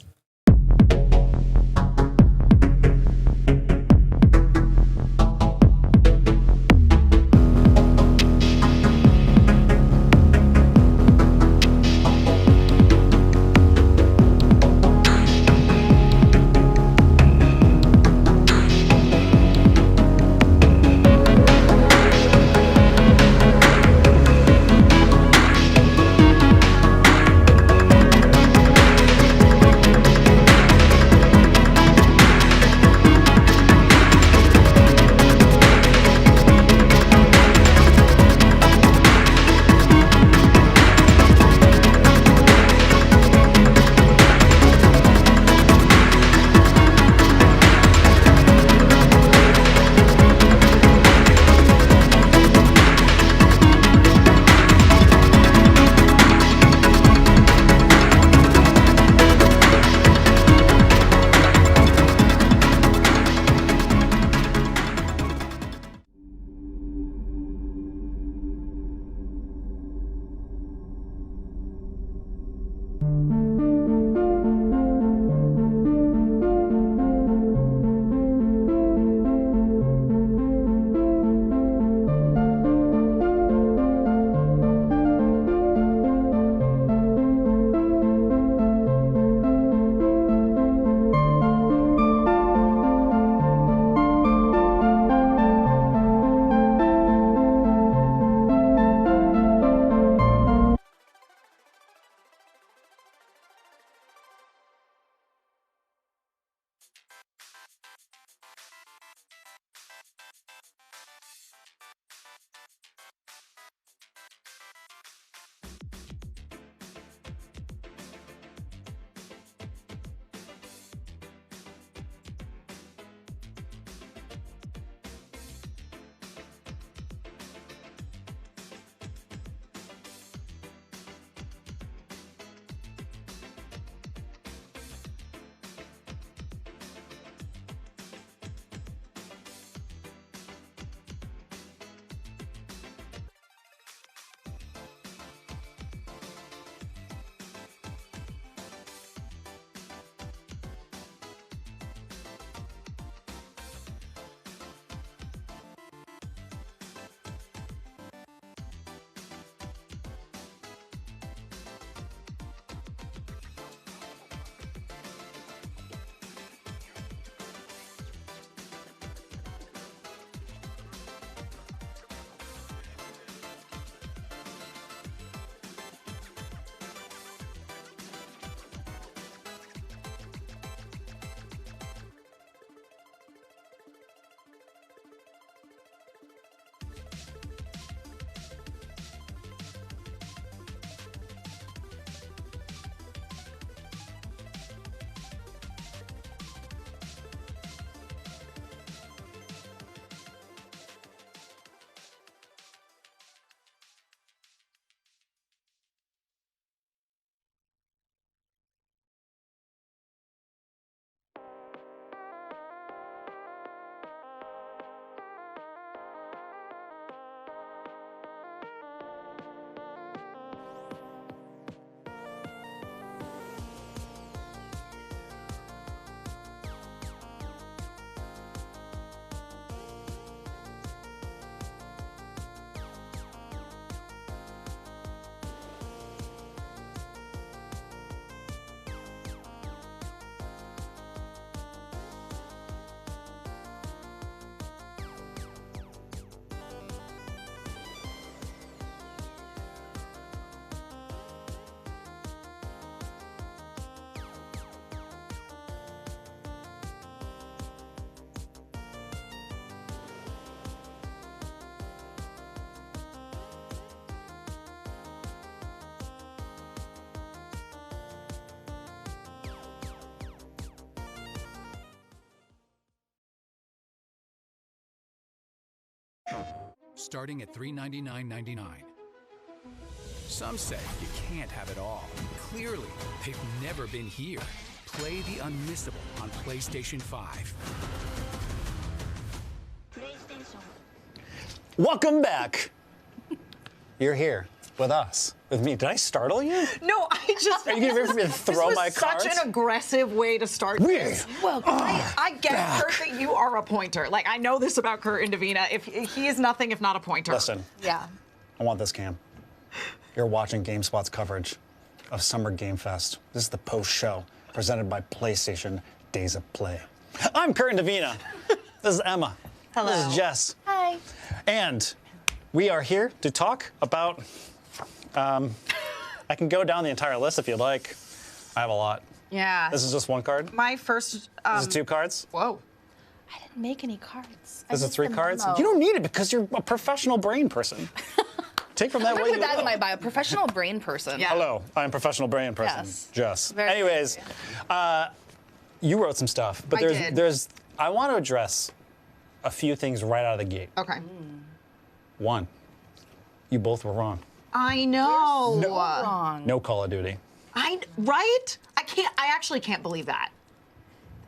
starting at $399.99. Some say you can't have it all. Clearly, they've never been here. Play the unmissable on PlayStation 5. Welcome back. You're here with us, with me. Did I startle you? No, I just. Are you going to throw my cards? Such an aggressive way to start this. Well, I get, Kurt, that you are a pointer. Like, I know this about Kurt and Davina. If he is nothing if not a pointer. Listen. Yeah. I want this, Cam. You're watching GameSpot's coverage of Summer Game Fest. This is the post-show presented by PlayStation Days of Play. I'm Kurt and Davina. This is Emma. Hello. This is Jess. Hi. And we are here to talk about, I can go down the entire list if you'd like. I have a lot. Yeah. This is just one card? My first. This is 2 cards? Whoa. I didn't make any cards. This is 3 cards? You don't need it because you're a professional brain person. Take from that I'm way gonna you put that will. in my bio. Professional brain person. Hello, I'm a professional brain person. Yes. Jess. Very Anyways, you wrote some stuff, but I did. I want to address a few things right out of the gate. Okay. 1, you both were wrong. I know. Wrong. No Call of Duty. Right? I actually can't believe that.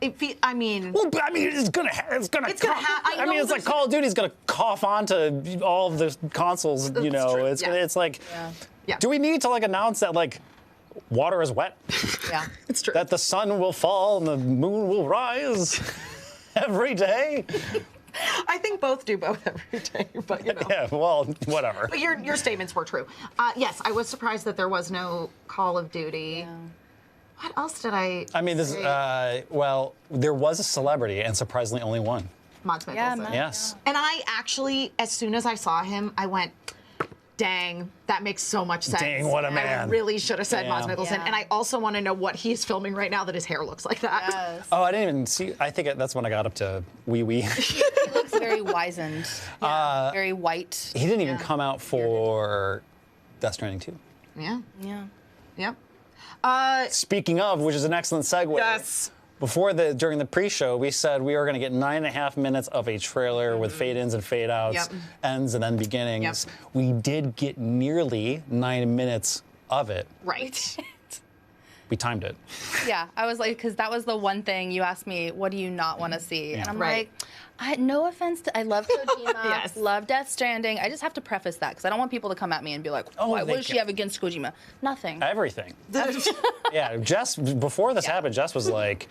Well, I mean, it's gonna happen. I know It's like Call of Duty's gonna cough onto all of the consoles. You know, true. it's Yeah. it's like, Yeah. do we need to announce that water is wet? Yeah, it's true. That the sun will fall and the moon will rise every day. I think both do both every day, but you know. Yeah, well, whatever. But your statements were true. Yes, I was surprised that there was no Call of Duty. What else did I? I mean, this. Well, there was a celebrity, and surprisingly, only one. Mads Mikkelsen. Yes. And I actually, as soon as I saw him, I went, dang, that makes so much sense. Dang, what a I man. really should have said Yeah. Mads Mikkelsen. Yeah. And I also want to know what he's filming right now that his hair looks like that. Yes. Oh, I didn't even see. I think that's when I got up to Wee Wee. He looks very wizened. Very white. He didn't even come out for Death Stranding 2. Yeah. Yeah. Yep. Speaking of, which is an excellent segue. Yes. During the pre-show, we said we were going to get 9.5 minutes of a trailer with fade-ins and fade-outs, Yep. ends and then beginnings. We did get nearly 9 minutes of it. Right. We timed it. Yeah, I was like, because that was the one thing you asked me, what do you not want to see? Yeah. And I'm Right. like, no offense I love Kojima, Yes. love Death Stranding. I just have to preface that because I don't want people to come at me and be like, what does she have against Kojima? Nothing. Everything. Yeah, Jess, before this happened, Jess was like,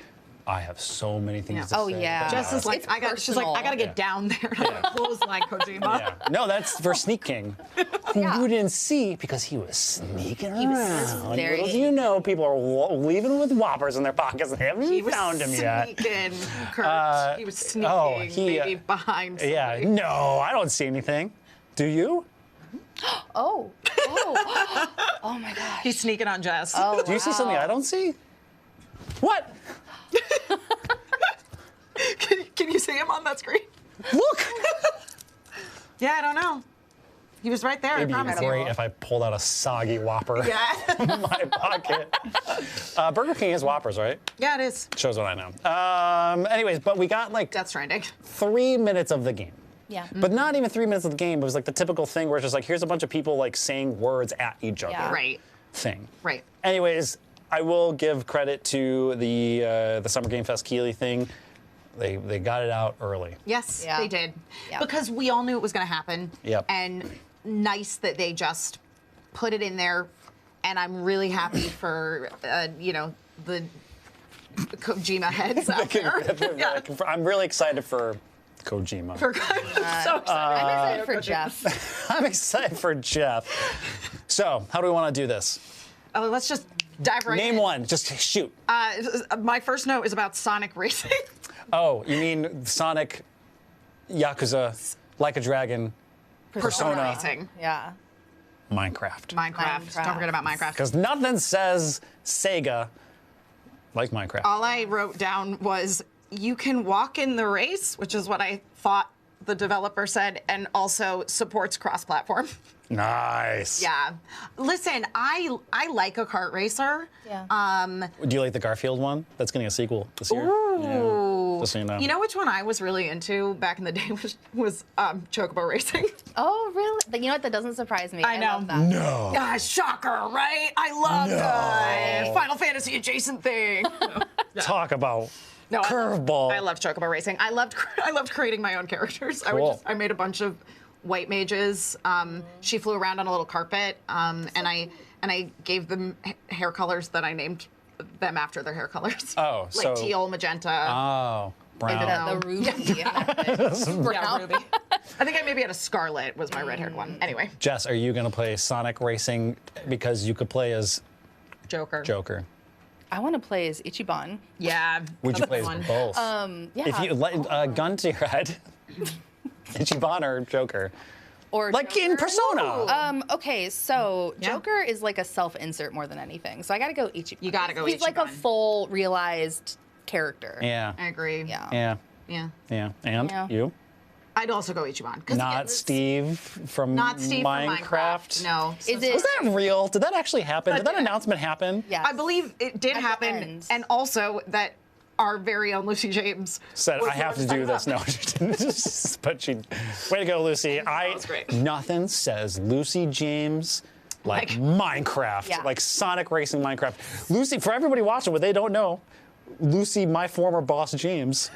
I have so many things to say. Oh, yeah. Jess is like, It's she's like, I got to personal. get down there to clothesline Kojima. Yeah. No, that's for Sneak King, who you didn't see because he was sneaking around. He was very- Little do you know, people are leaving with whoppers in their pockets and haven't He was found him yet. sneaking, Kurt. He was sneaking maybe behind somebody. Yeah, no, I don't see anything. Do you? Oh my gosh. He's sneaking on Jess. Oh, Do you see something I don't see? What? Can you see him on that screen? Look! Yeah, I don't know. He was right there. It'd be I promise great you. if I pulled out a soggy Whopper Yeah. in my pocket. Burger King has Whoppers, right? Yeah, it is. Shows what I know. Anyways, but we got Death Stranding. 3 minutes of the game. Yeah. But not even 3 minutes of the game. It was the typical thing where it's just here's a bunch of people saying words at each other. Yeah. Right. Thing. Right. Anyways, I will give credit to the Summer Game Fest Keighley thing. They got it out early. Yes, Yeah. they did. Yeah. Because we all knew it was going to happen. Yep. And nice that they just put it in there. And I'm really happy for, the Kojima heads out there. Yeah. I'm really excited for Kojima. So excited. I'm excited for Jeff. I'm excited for Jeff. So, how do we want to do this? Oh, let's just dive right Name in. one. Just shoot. My first note is about Sonic Racing. Oh, you mean Sonic, Yakuza, Like a Dragon, Persona, Racing. Yeah. Minecraft. Minecraft. Don't forget about Minecraft. Because nothing says Sega like Minecraft. All I wrote down was, you can walk in the race, which is what I thought the developer said, and also supports cross-platform. Nice. Yeah. Listen, I like a kart racer. Yeah. Do you like the Garfield one? That's getting a sequel this year. Ooh. Yeah. Just so you know. You know which one I was really into back in the day was chocobo racing. Oh, really? But you know what? That doesn't surprise me. I know. love that. No. Yeah, shocker, right? I love Final Fantasy adjacent thing. Talk about No, curveball. I love chocobo racing. I loved creating my own characters. Cool. I made a bunch of white mages. She flew around on a little carpet, and I gave them hair colors that I named them after their hair colors. Oh, like so teal, magenta. Oh, brown. The ruby. Yeah, ruby. I think I maybe had a scarlet was my red-haired one. Anyway, Jess, are you going to play Sonic Racing because you could play as Joker? I want to play as Ichiban. Yeah. Would you play as both? Yeah. If you gun to your head, Ichiban or Joker? Or like Joker. in Persona. Okay, so Joker is like a self-insert more than anything. So I gotta go Ichiban. You gotta go He's like a Ichiban. full realized character. Yeah. I agree. Yeah. Yeah. Yeah. And Yeah. you? I'd also go Ichiban. Not Steve from Not Steve from Minecraft. No. Was that real? Did that actually happen? Did that announcement happen? Yeah. I believe it did happen, and also that our very own Lucy James Said was I have to the one do to this. sign No, she didn't. But she. Way to go, Lucy. was great. Nothing says Lucy James like Minecraft, Yeah. like Sonic Racing Minecraft. Lucy, for everybody watching, what they don't know, Lucy, my former boss James,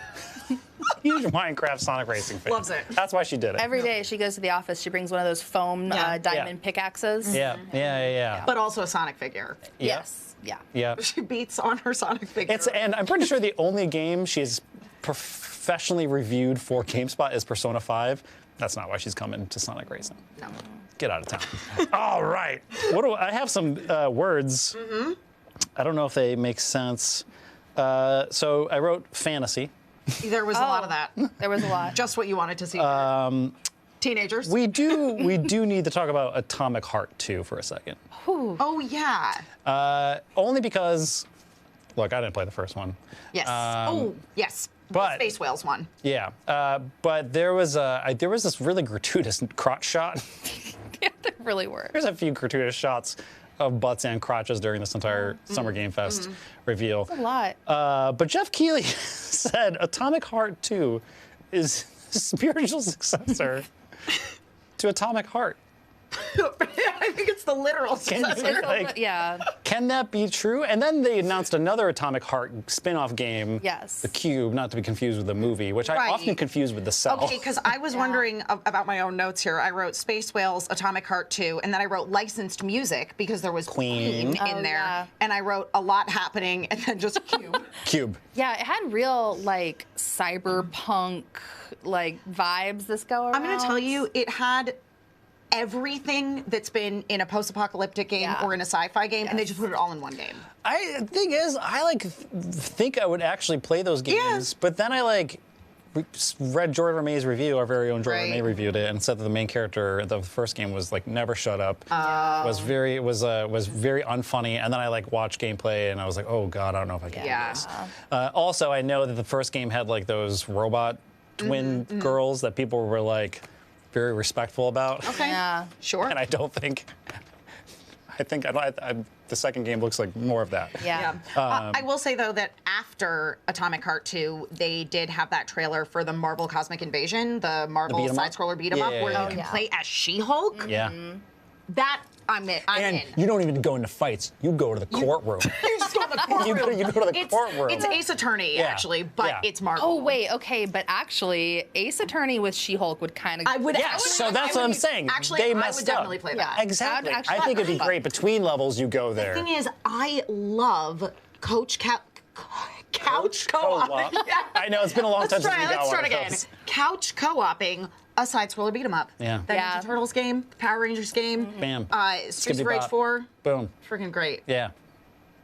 huge Minecraft Sonic Racing fan. Loves it. That's why she did it. Every day she goes to the office, she brings one of those foam diamond pickaxes. Yeah. But also a Sonic figure. Yes. Yeah. Yeah. She beats on her Sonic figure. And I'm pretty sure the only game she's professionally reviewed for GameSpot is Persona 5. That's not why she's coming to Sonic Racing. No. Get out of town. All right. I have some words. Mm-hmm. I don't know if they make sense. So I wrote fantasy. There was a lot of that. There was a lot. Just what you wanted to see. Teenagers. We do need to talk about Atomic Heart 2 for a second. Oh yeah. Only because, look, I didn't play the first one. Yes. Yes. but- the Space Whales one. Yeah, but there was this really gratuitous crotch shot. Yeah, they really were. There's a few gratuitous shots of butts and crotches during this entire Summer Game Fest reveal. That's a lot. But Geoff Keighley said Atomic Heart 2 is the spiritual successor to Atomic Heart. I think it's the literal successor. Yeah. Can that be true? And then they announced another Atomic Heart spin-off game. Yes. The Cube, not to be confused with the movie, which I often confuse with the Cell. Okay, because I was wondering about my own notes here. I wrote Space Whales, Atomic Heart 2, and then I wrote licensed music because there was Queen in there. Yeah. And I wrote a lot happening and then just Cube. Cube. Yeah, it had real like cyberpunk like vibes this go around. I'm going to tell you, it had everything that's been in a post-apocalyptic game or in a sci-fi game, and they just put it all in one game. The thing is, I think I would actually play those games, but then I read Jordan May's review. Our very own Jordan May reviewed it and said that the main character of the first game was never shut up. Was very unfunny. And then I watched gameplay and I was like, oh god, I don't know if I can do this. Also, I know that the first game had those robot twin girls that people were very respectful about. Okay. Yeah. Sure. And I think the second game looks like more of that. Yeah. I will say, though, that after Atomic Heart 2, they did have that trailer for the Marvel Cosmic Invasion, the Marvel beat 'em up? side-scroller beat-em-up, where you can play as She-Hulk. Yeah. That, I'm in. You don't even go into fights. You go to the courtroom. You just go to the courtroom. You go to the courtroom. It's Ace Attorney, actually, but it's Marvel. Oh wait, okay, but actually, Ace Attorney with She-Hulk would kind of. So that's what I'm saying. Actually, they I messed would definitely up. play that. Exactly. Actually, I think it'd be great. Between levels, you go there. The thing is, I love Couch co-op. I know, it's been a long time since we got Let's one start of again. those. Couch co-oping a side-scroller beat-em-up. Yeah. The Ninja Turtles game, Power Rangers game. Bam. Streets of Skibbity Rage bop. 4. Boom. Freaking great. Yeah.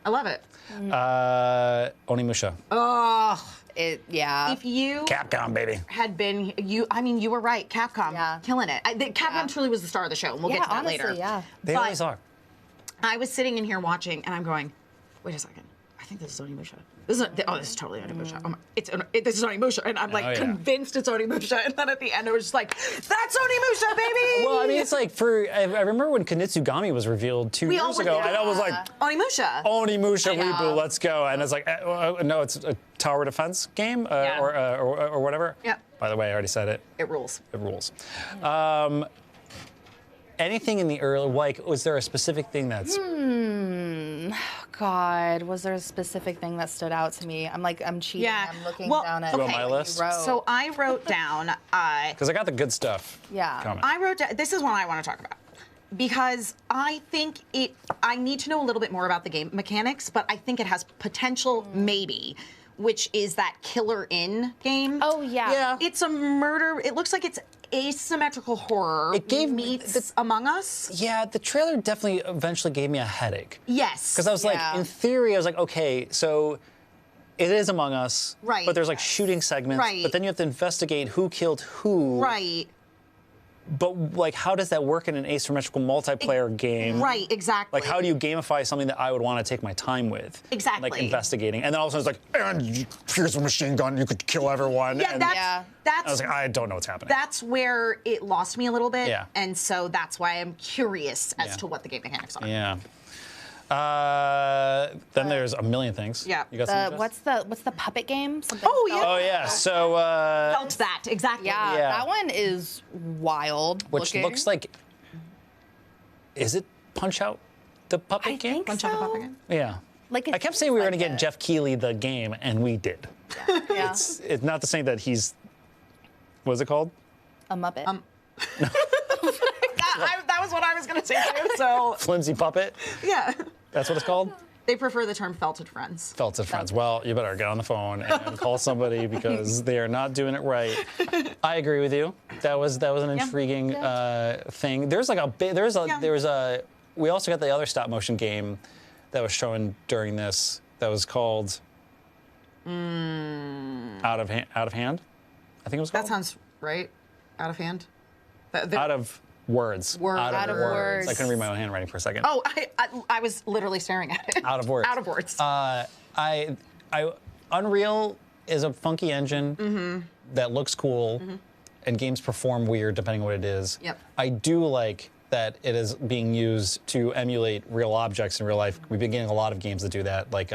I love it. Onimusha. Oh. Yeah. If you Capcom, baby. had been you were right. Capcom killing it. Capcom truly was the star of the show, and we'll get to that later. Yeah. They always are. I was sitting in here watching, and I'm going, wait a second. I think this is Onimusha. This is totally Onimusha. Oh my, this is Onimusha, and I'm like Oh, yeah. convinced it's Onimusha. And then at the end, it was just like, that's Onimusha, baby. Well, I mean, it's like I remember when Kunitsugami was revealed 2 years ago, and I was like, Onimusha. Onimusha I know. reboot, let's go. And it's like, no, it's a tower defense game or whatever. Yeah. By the way, I already said it. It rules. It rules. Anything in the early, like, was there a specific thing that's God, was there a specific thing that stood out to me? I'm cheating. Yeah. I'm looking Well, down at You want my what you list? wrote. So I wrote down. Because I got the good stuff. Yeah. coming. I wrote down. This is one I want to talk about because I think I need to know a little bit more about the game mechanics, but I think it has potential, maybe. Which is that Killer Inn game? Oh yeah. It's a murder. It looks like it's asymmetrical horror. It gave meets Among Us. Yeah, the trailer definitely eventually gave me a headache. Yes. Because I was like, in theory, I was like, okay, so it is Among Us, Right. but there's like shooting segments, Right. but then you have to investigate who killed who. Right. But like, how does that work in an asymmetrical multiplayer game? Right, exactly. Like, how do you gamify something that I would want to take my time with? Exactly. Like investigating, and then all of a sudden it's like, and here's a machine gun, you could kill everyone. Yeah, and that's I was like, I don't know what's happening. That's where it lost me a little bit. Yeah. And so that's why I'm curious as to what the game mechanics are. Yeah. Then there's a million things. Yeah. You got some? What's the puppet game? Something Oh yeah. So felt that exactly. Yeah, Yeah. that one is wild. which looking. looks like, is it Punch Out, the puppet game? Punch Out the puppet game. Yeah. Like I kept saying we were going to get Geoff Keighley the game, and we did. Yeah. It's not to say that he's, what is it called? A Muppet. That was what I was going to say too. So Flimsy Puppet? yeah, That's what it's called? they prefer the term felted friends. Felted Friends. Well, you better get on the phone and call somebody because they are not doing it right. I agree with you. That was an intriguing thing. There's like we also got the other stop motion game that was shown during this that was called Out of Hand, I think it was called. That sounds right. Out of hand. Out of Words. Out of words. I couldn't read my own handwriting for a second. Oh, I was literally staring at it. Out of Words. Out of words. Unreal is a funky engine Mm-hmm. that looks cool, and games perform weird depending on what it is. Yep. I do like that it is being used to emulate real objects in real life. We've been getting a lot of games that do that. Like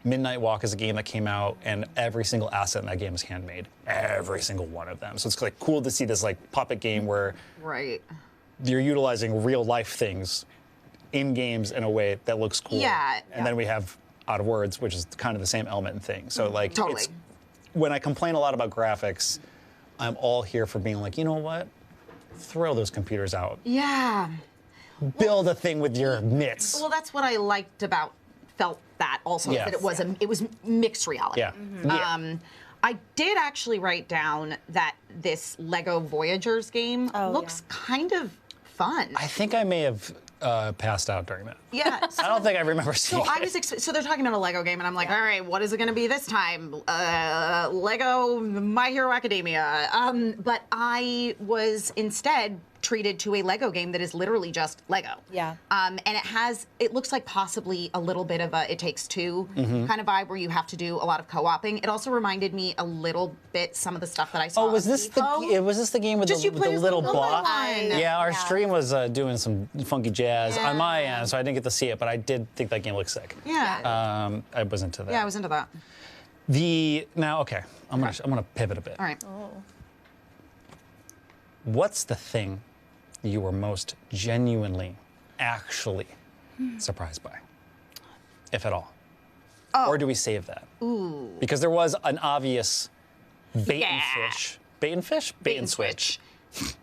Midnight Walk is a game that came out, and every single asset in that game is handmade. Every single one of them. So it's like cool to see this like puppet game where Right. you're utilizing real life things in games in a way that looks cool. Yeah, And then we have Out of Words, which is kind of the same element and thing. So like, Totally. it's, when I complain a lot about graphics, I'm all here for being like, you know what? Throw those computers out. Yeah. Build a thing with your mitts. Well, that's what I liked about felt that also Yeah. that it was mixed reality. Yeah. Yeah. I did actually write down that this Lego Voyagers game looks kind of fun. I think I may have passed out during that. Yeah. I don't think I remember So seeing I it. was so they're talking about a Lego game, and I'm like, all right, what is it going to be this time? Lego My Hero Academia. But I was instead treated to a Lego game that is literally just Lego. Yeah. And it looks like possibly a little bit of a It Takes Two Mhm. kind of vibe where you have to do a lot of co-oping. It also reminded me a little bit some of the stuff that I saw. Oh, was this the game with Just the you play as little the bot? one. Yeah, our stream was doing some funky jazz on my end, so I didn't get to see it, but I did think that game looked sick. Yeah. I was into that. Yeah, I was into that. I'm gonna pivot a bit. All right. What's the thing you were most genuinely, actually surprised by, if at all? Or do we save that? Ooh. Because there was an obvious bait and Yeah. fish. Bait and fish? Bait and switch.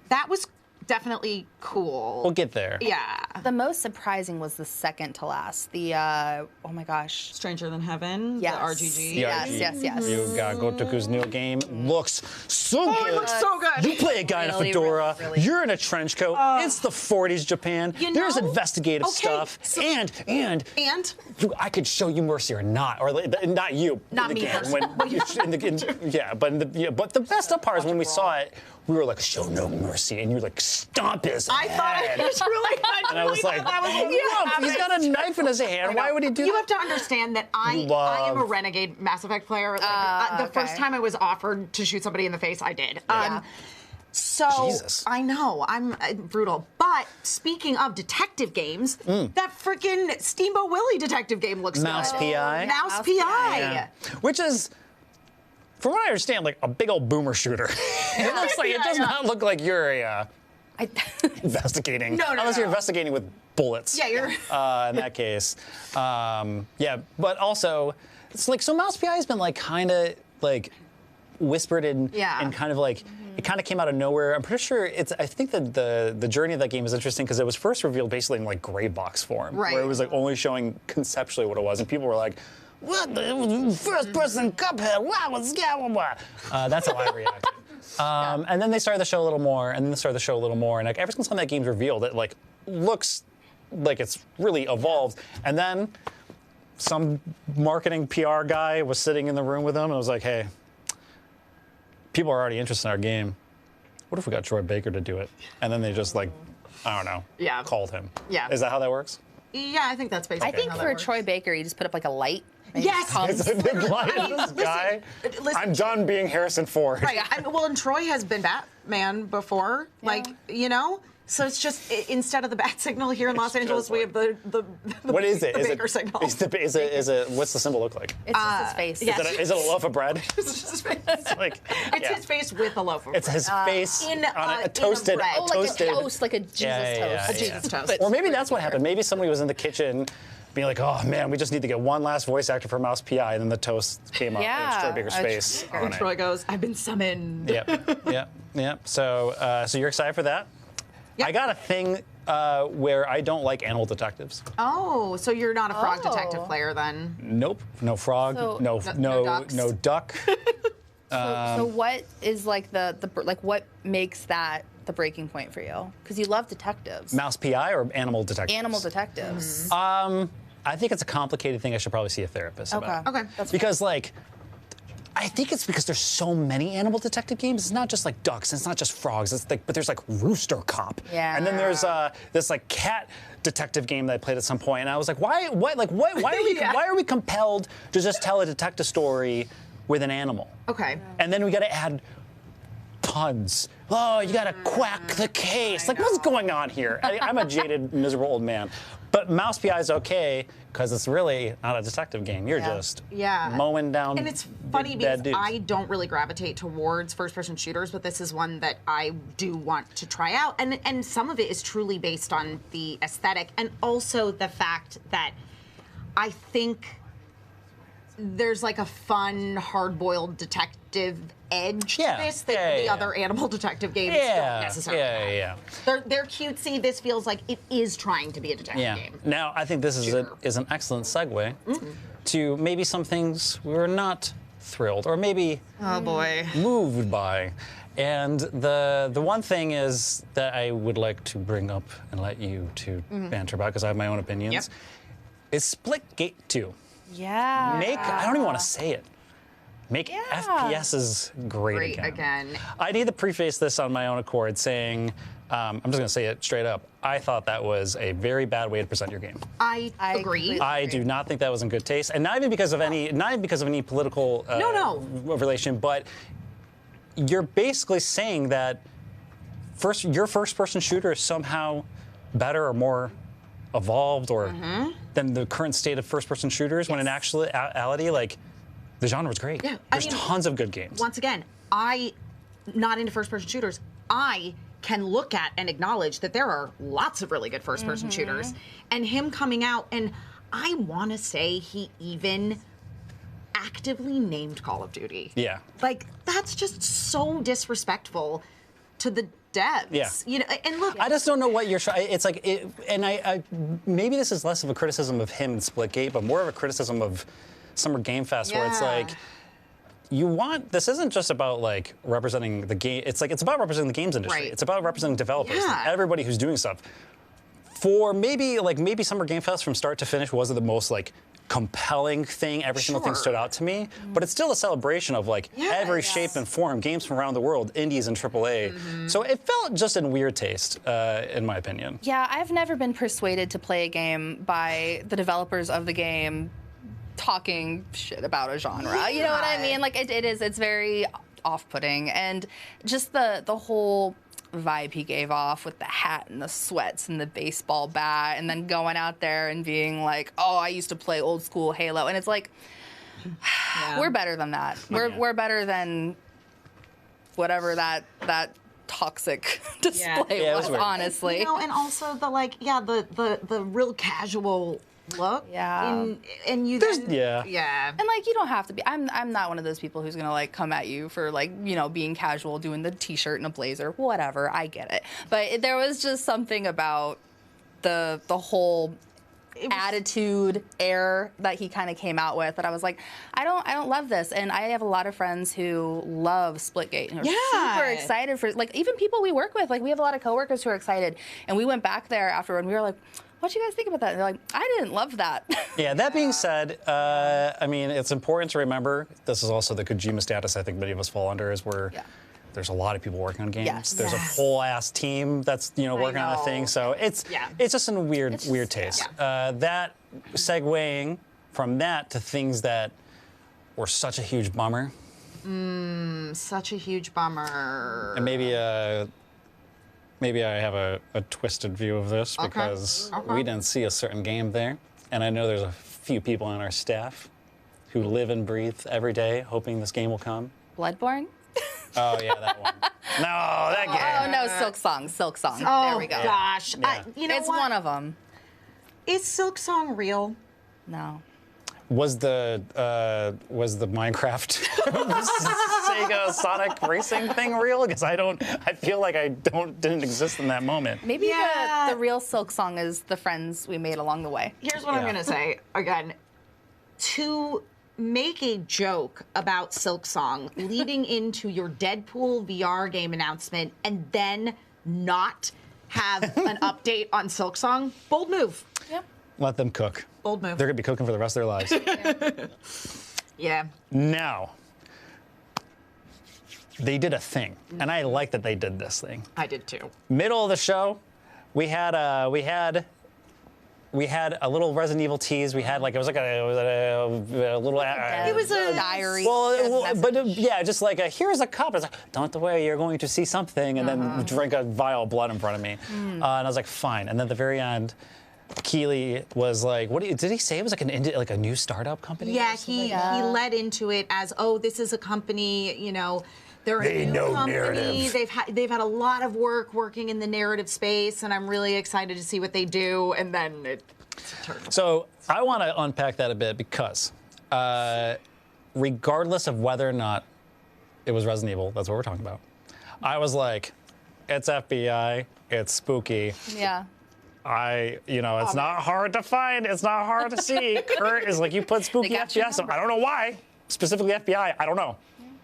That was definitely cool. We'll get there. Yeah. The most surprising was the second to last. The oh my gosh. Stranger Than Heaven. Yes. The RGG. Yes. You got Gotoku's new game. Looks so good. It looks so good. You play a guy in a Really, fedora. really. You're in a trench coat. It's the 40s Japan. There's investigative stuff. And I could show you mercy or not, or not you. Not in the me game. personally. But the best part is when we saw it, we were like, show no mercy, and you're like, stomp his I head. thought it was really And I was like, that was look, he's got a knife in his hand. Why would he do You that? have to understand that I am a renegade Mass Effect player. Like, the first time I was offered to shoot somebody in the face, I did. So Jesus. I know I'm brutal. But speaking of detective games, that freaking Steamboat Willie detective game looks Mouse good. PI. Mouse PI. Yeah. Which is, from what I understand, like a big old boomer shooter. It looks like it does not look like you're investigating. No, unless you're investigating with bullets. Yeah, you're. In that case, yeah. But also, it's like so. Mouse PI has been like kind of like whispered and kind of like. It kind of came out of nowhere. I'm pretty sure it's. I think that the journey of that game is interesting because it was first revealed basically in like gray box form, Right. where it was like only showing conceptually what it was, and people were like, "What? It was first person Cuphead? Wow, what's that?" That's how I reacted. And then they started the show a little more, and then they started the show a little more, and like ever since when that game's revealed, it like looks like it's really evolved. And then some marketing PR guy was sitting in the room with them, and I was like, "Hey, people are already interested in our game. What if we got Troy Baker to do it?" And then they just like, I don't know, called him. Yeah. Is that how that works? Yeah, I think that's basically. I think how for that works. Troy Baker, you just put up like a light. and Yes! it comes. It's a big light on this guy. I'm done being Harrison Ford. Right. Well, and Troy has been Batman before, like So it's just instead of the bat signal here in Los Angeles, we have the What is it? The Is Baker it signal. is it? What's the symbol look like? It's just his face. yes. Is it a loaf of bread? It's his face. It's his face with a loaf of It's bread. his face in on a toasted, bread. Oh, like a toast, like a Jesus toast. A Jesus toast. Or maybe that's what happened. Maybe somebody was in the kitchen being like, "Oh man, we just need to get one last voice actor for Mouse PI," and then the toast came up. And it's Troy Baker's face on And it. Troy goes, "I've been summoned." Yep. So you're excited for that? I got a thing where I don't like animal detectives. Oh, so you're not a frog detective player then? Nope. No frog. So- no ducks. no duck. So what is like the what makes that the breaking point for you? Because you love detectives. Mouse PI or animal detectives? Animal detectives. I think it's a complicated thing. I should probably see a therapist about. Okay. That's Because like, I think it's because there's so many animal detective games. It's not just like ducks. It's not just frogs. It's like, but there's like Rooster Cop. Yeah. And then there's this like cat detective game that I played at some point, and I was like, why are we why are we compelled to just tell a detective story with an animal? Okay. And then we got to add puns. Oh, you got to quack the case. Like, what's going on here? I'm a jaded, miserable old man. But Mouse PI is okay because it's really not a detective game. You're just mowing down And it's funny bad because dudes. I don't really gravitate towards first-person shooters, but this is one that I do want to try out. And some of it is truly based on the aesthetic and also the fact that I think there's like a fun, hard-boiled detective edge to this that the other animal detective games don't necessarily have. They're cutesy. This feels like it is trying to be a detective game. Now, I think this is an excellent segue to maybe some things we're not thrilled or maybe moved by. And the one thing is that I would like to bring up and let you two banter about because I have my own opinions is Splitgate 2. Yeah. I don't even want to say it. Make FPSs great again. I need to preface this on my own accord saying, I'm just going to say it straight up. I thought that was a very bad way to present your game. I agree. I do not think that was in good taste, and not even because of any political relation, but you're basically saying that your first-person shooter is somehow better or more evolved or than the current state of first-person shooters. When in actuality, like the genre was great. Yeah, There's tons of good games. Once again, not into first-person shooters. I can look at and acknowledge that there are lots of really good first-person shooters. And him coming out, and I want to say he even actively named Call of Duty. Yeah. Like, that's just so disrespectful to the devs. Yeah. You know, and look, I just don't know what you're trying. It's like, and I maybe this is less of a criticism of him in Splitgate, but more of a criticism of Summer Game Fest, where it's like, this isn't just about like representing the game. It's like it's about representing the games industry. Right. It's about representing developers, Yeah. everybody who's doing stuff. For maybe Summer Game Fest from start to finish wasn't the most like compelling thing. Every single thing stood out to me, but it's still a celebration of like every shape and form, games from around the world, indies and AAA. So it felt just in weird taste, in my opinion. Yeah, I've never been persuaded to play a game by the developers of the game talking shit about a genre. You know what I mean? Like it's very off-putting, and just the whole vibe he gave off with the hat and the sweats and the baseball bat, and then going out there and being like, "Oh, I used to play old school Halo," and it's like, we're better than that. We're better than whatever that toxic display was, honestly. You know, and also the real casual look. Yeah. And you yeah. And like you don't have to be. I'm not one of those people who's gonna like come at you for like, you know, being casual, doing the t-shirt and a blazer, whatever. I get it. But there was just something about the whole attitude, air that he kind of came out with that I was like, I don't love this. And I have a lot of friends who love Splitgate and are super excited for, like, even people we work with. Like, we have a lot of coworkers who are excited, and we went back there afterward and we were like, what do you guys think about that? And they're like, I didn't love that. Yeah, that being said, I mean, it's important to remember, this is also the Kojima status I think many of us fall under, is where there's a lot of people working on games. Yes. There's a whole ass team that's, you know, working on a thing. So it's just in weird taste. That segueing from that to things that were such a huge bummer. Such a huge bummer. And maybe I have a twisted view of this because we didn't see a certain game there. And I know there's a few people on our staff who live and breathe every day hoping this game will come. Bloodborne? Oh, yeah, that one. No, that game. Oh, no, Silk Song. Oh, there we go. Gosh. Yeah. You know it's what? one of them. Is Silk Song real? No. Was the Minecraft Sega Sonic racing thing real? Because I feel like I didn't exist in that moment. Maybe the real Silk Song is the friends we made along the way. Here's what I'm going to say. Again, to make a joke about Silk Song leading into your Deadpool VR game announcement and then not have an update on Silk Song, bold move. Yep. Let them cook. Bold move. They're going to be cooking for the rest of their lives. Yeah. Now, they did a thing, and I like that they did this thing. I did too. Middle of the show, we had a little Resident Evil tease. We had like it was a little. It was a diary. Well, but yeah, just like here's a cup. It's like, don't worry, you're going to see something, and then drink a vial of blood in front of me. And I was like, fine. And then at the very end, Keighley was like, did he say it was like a new startup company? Yeah, he led into it as, oh, this is a company, you know. They're a new company. Narrative. They've had a lot of work working in the narrative space, and I'm really excited to see what they do. And then it turned. So I want to unpack that a bit because, regardless of whether or not it was Resident Evil, that's what we're talking about. I was like, it's FBI, it's spooky. Yeah. It's not hard to find. It's not hard to see. Kurt is like, you put spooky FBI. So I don't know why. Specifically FBI, I don't know.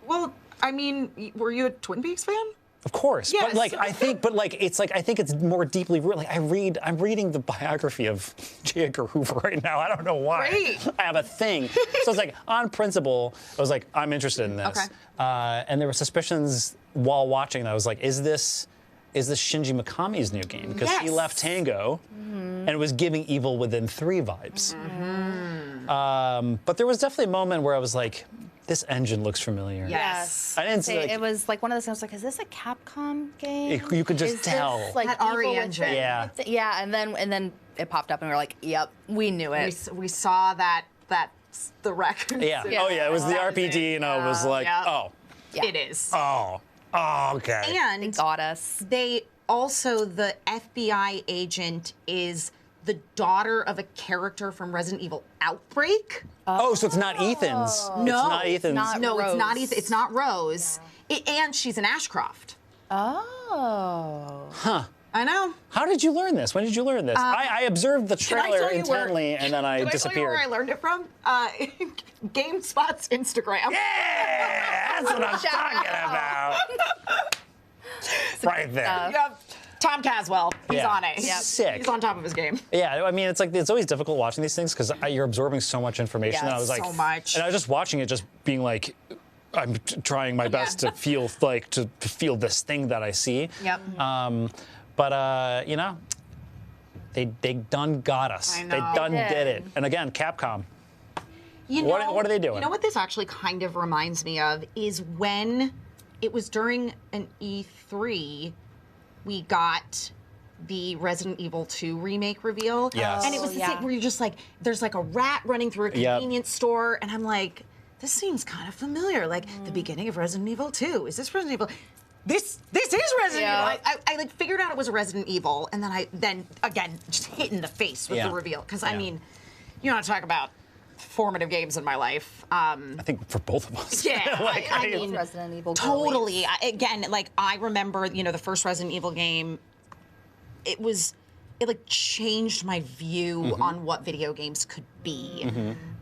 Well, I mean, were you a Twin Peaks fan? Of course. Yes. But I think it's more deeply rooted. Like I'm reading the biography of J. Edgar Hoover right now. I don't know why. Great. I have a thing. So it's like, on principle, I was like, I'm interested in this. Okay. And there were suspicions while watching that I was like, is this Shinji Mikami's new game? Because he left Tango and it was giving Evil Within 3 vibes. But there was definitely a moment where I was like, this engine looks familiar. Yes. I didn't see, it was like one of those things like, is this a Capcom game? You could just Is tell. This, like, that Evil RE Within? engine. Yeah. Yeah, and then it popped up and we were like, yep, we knew it. We saw that the record. Yeah. Oh yeah, it was the RPG, and I was like, oh. Yeah. It is. Oh, okay. And they got us. The FBI agent is the daughter of a character from Resident Evil Outbreak. Oh, so it's not Ethan's. No, it's not Ethan's. It's not Ethan. It's not Rose. And she's an Ashcroft. Oh. Huh. I know. How did you learn this? When did you learn this? I observed the trailer intently, and then I Did disappeared. I tell you where I learned it from? GameSpot's Instagram. Yeah, that's what I'm talking about. Right there. Yep. Tom Caswell, he's Yeah. on it. Yep. Sick. He's on top of his game. Yeah, I mean, it's always difficult watching these things because you're absorbing so much information. Yeah, and I was like, so much. And I was just watching it, just being like, I'm trying my best to feel to feel this thing that I see. Yep. But you know, they done got us. I know. They done They did did. it. And again, Capcom. What are they doing? You know what this actually kind of reminds me of is when it was during an E3, we got the Resident Evil 2 remake reveal. Yes. And it was the thing where you're just like, there's like a rat running through a Yep. convenience store, and I'm like, this seems kind of familiar. Like the beginning of Resident Evil 2. Is this Resident Evil? This is Resident Evil. I like figured out it was a Resident Evil, and then again just hit in the face with the reveal. Because I mean, you know, talk about formative games in my life. I think for both of us. Yeah, Like, I mean, Resident Evil. totally. Again, like I remember, you know, the first Resident Evil game. It like changed my view on what video games could be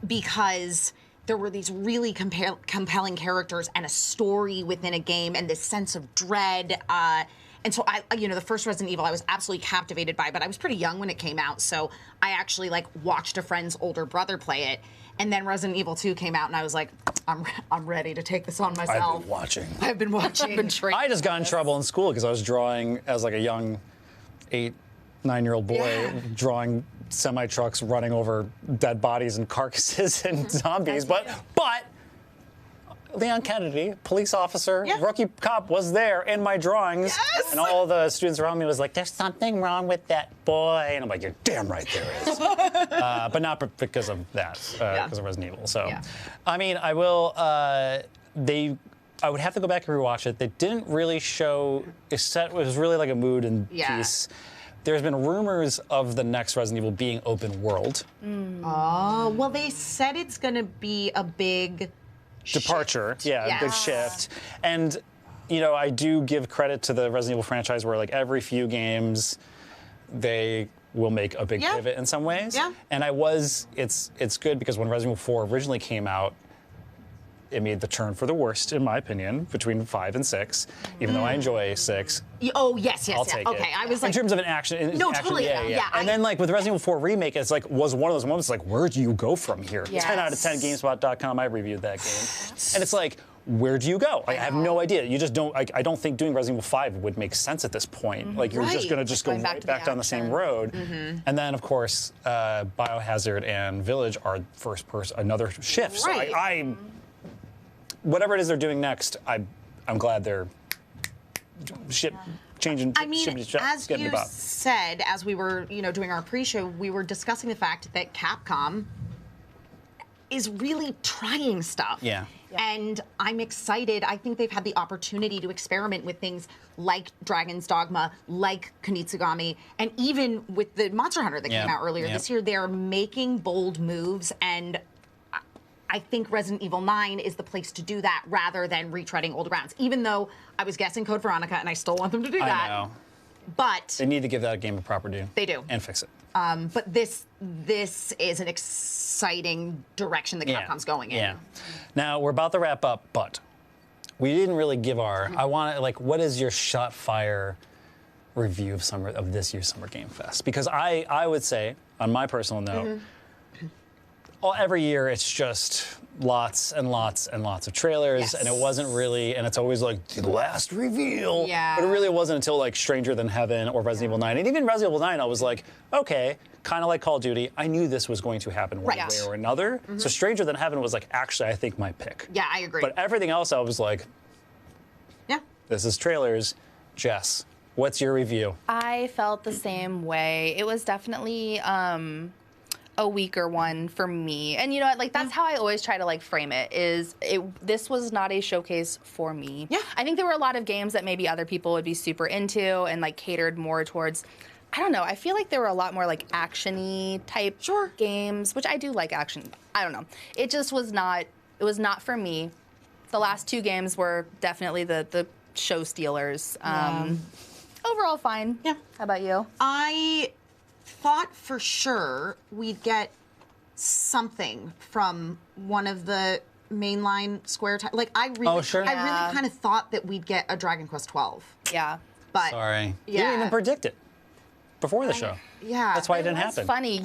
because there were these really compelling characters and a story within a game and this sense of dread. And so the first Resident Evil I was absolutely captivated by, but I was pretty young when it came out, so I actually like watched a friend's older brother play it. And then Resident Evil 2 came out, and I was like, I'm ready to take this on myself. I've been watching. I've been trained. I just got in trouble in school because I was drawing as like a young 8, 9-year-old boy, drawing semi-trucks running over dead bodies and carcasses and zombies. But Leon Kennedy, police officer, rookie cop, was there in my drawings. And all the students around me was like, there's something wrong with that boy. And I'm like, you're damn right there is. But not because of that, because of Resident Evil. So, I mean, I will, I would have to go back and rewatch it. They didn't really show, it was really like a mood and piece. There's been rumors of the next Resident Evil being open world. Oh, well, they said it's going to be a big departure. Yeah, a big shift. And, you know, I do give credit to the Resident Evil franchise where, like, every few games they will make a big pivot in some ways. Yeah. And it's good because when Resident Evil 4 originally came out, it made the turn for the worst, in my opinion, between 5 and 6. Even though I enjoy 6. Oh, yes. I'll take it. Okay, I was like, in terms of an action. totally. Yeah. And then, like, with Resident Evil 4 Remake, it's like, was one of those moments, like, where do you go from here? Yes. 10 out of 10, GameSpot.com, I reviewed that game. And it's like, where do you go? Like, I have no idea. You just don't, I don't think doing Resident Evil 5 would make sense at this point. Like, you're just going to go right back down the same road. And then, of course, Biohazard and Village are another shift. So I whatever it is they're doing next, I'm glad they're changing. I mean, as you about. said, as we were, doing our pre-show, we were discussing the fact that Capcom is really trying stuff. Yeah. And I'm excited. I think they've had the opportunity to experiment with things like Dragon's Dogma, like Kunitsugami, and even with the Monster Hunter that came out earlier this year, they're making bold moves, and I think Resident Evil 9 is the place to do that rather than retreading old grounds, even though I was guessing Code Veronica and I still want them to do that. I know. But they need to give that game a proper due. They do. And fix it. But this is an exciting direction that Capcom's going in. Yeah. Now, we're about to wrap up, but we didn't really give our, what is your shot fire review of this year's Summer Game Fest? Because I would say, on my personal note, every year it's just lots and lots and lots of trailers, and it wasn't really, and it's always like the last reveal. Yeah. But it really wasn't until like Stranger Than Heaven or Resident Evil 9. And even Resident Evil 9, I was like, okay, kind of like Call of Duty, I knew this was going to happen one way or another. So Stranger Than Heaven was like, actually, I think my pick. Yeah, I agree. But everything else, I was like, this is trailers. Jess, what's your review? I felt the same way. It was definitely a weaker one for me. And you know what, like that's how I always try to like frame it, this was not a showcase for me. Yeah. I think there were a lot of games that maybe other people would be super into and like catered more towards, I don't know, I feel like there were a lot more like action-y type games, which I do like action. I don't know. It just was not, it was not for me. The last two games were definitely the show stealers. Overall fine. Yeah. How about you? I thought for sure we'd get something from one of the mainline Square like I really kind of thought that we'd get a Dragon Quest 12. Yeah. But Sorry. yeah. You didn't even predict it before the show. Yeah. That's why it didn't It's happen. funny.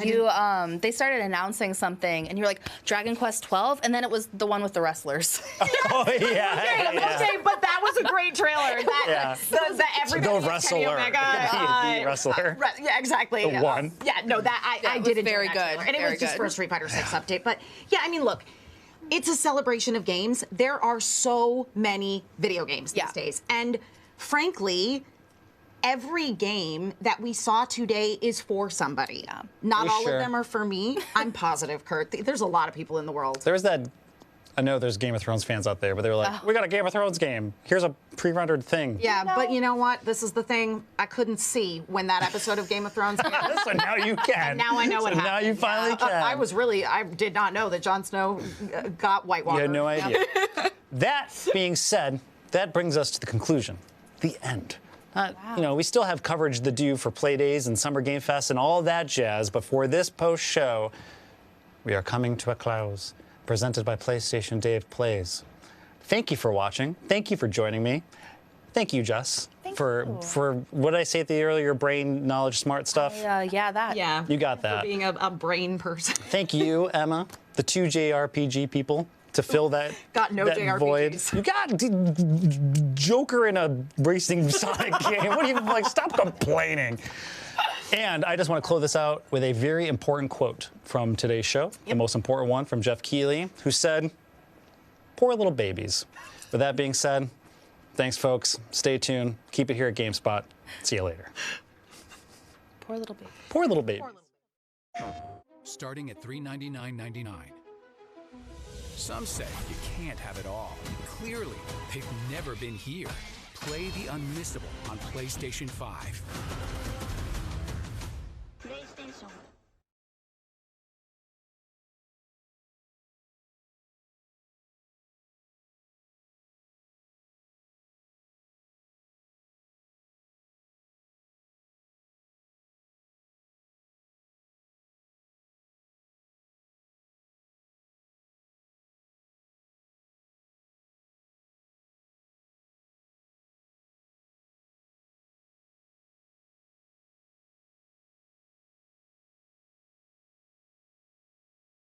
They started announcing something, and you were like, Dragon Quest 12, and then it was the one with the wrestlers. Oh, yeah. Okay, but that was a great trailer. That everybody The wrestler. The wrestler. Yeah, exactly. The one. Yeah, no, that I did enjoy very that good. trailer. And it Very was just good. for a Street Fighter 6 update. But yeah, I mean, look, it's a celebration of games. There are so many video games these days. And frankly, every game that we saw today is for somebody. Not all Sure. of them are for me. I'm positive, Kurt. There's a lot of people in the world. There's that. I know there's Game of Thrones fans out there, but they were like, we got a Game of Thrones game. Here's a pre-rendered thing. Yeah, but you know what? This is the thing. I couldn't see when that episode of Game of Thrones came. So now you can. And now I know what So happened. now you finally can. I did not know that Jon Snow got White Walker. You had no idea. That being said, that brings us to the conclusion, the end. You know, we still have coverage to do for Play Days and Summer Game Fest and all that jazz, but for this post-show, we are coming to a close. Presented by PlayStation Day of Plays. Thank you for watching. Thank you for joining me. Thank you, Jess, for what did I say at the earlier brain knowledge smart stuff? Yeah, that. Yeah. You got that. For being a brain person. Thank you, Emma, the two JRPG people, to fill that, Got no that JRPGs. void. You got Joker in a racing Sonic game. What do you like? Stop complaining. And I just want to close this out with a very important quote from today's show, the most important one from Geoff Keighley, who said, "Poor little babies." With that being said, thanks, folks. Stay tuned. Keep it here at GameSpot. See you later. Poor little baby. Poor little baby. Starting at $399.99. Some say you can't have it all. Clearly, they've never been here. Play the Unmissable on PlayStation 5.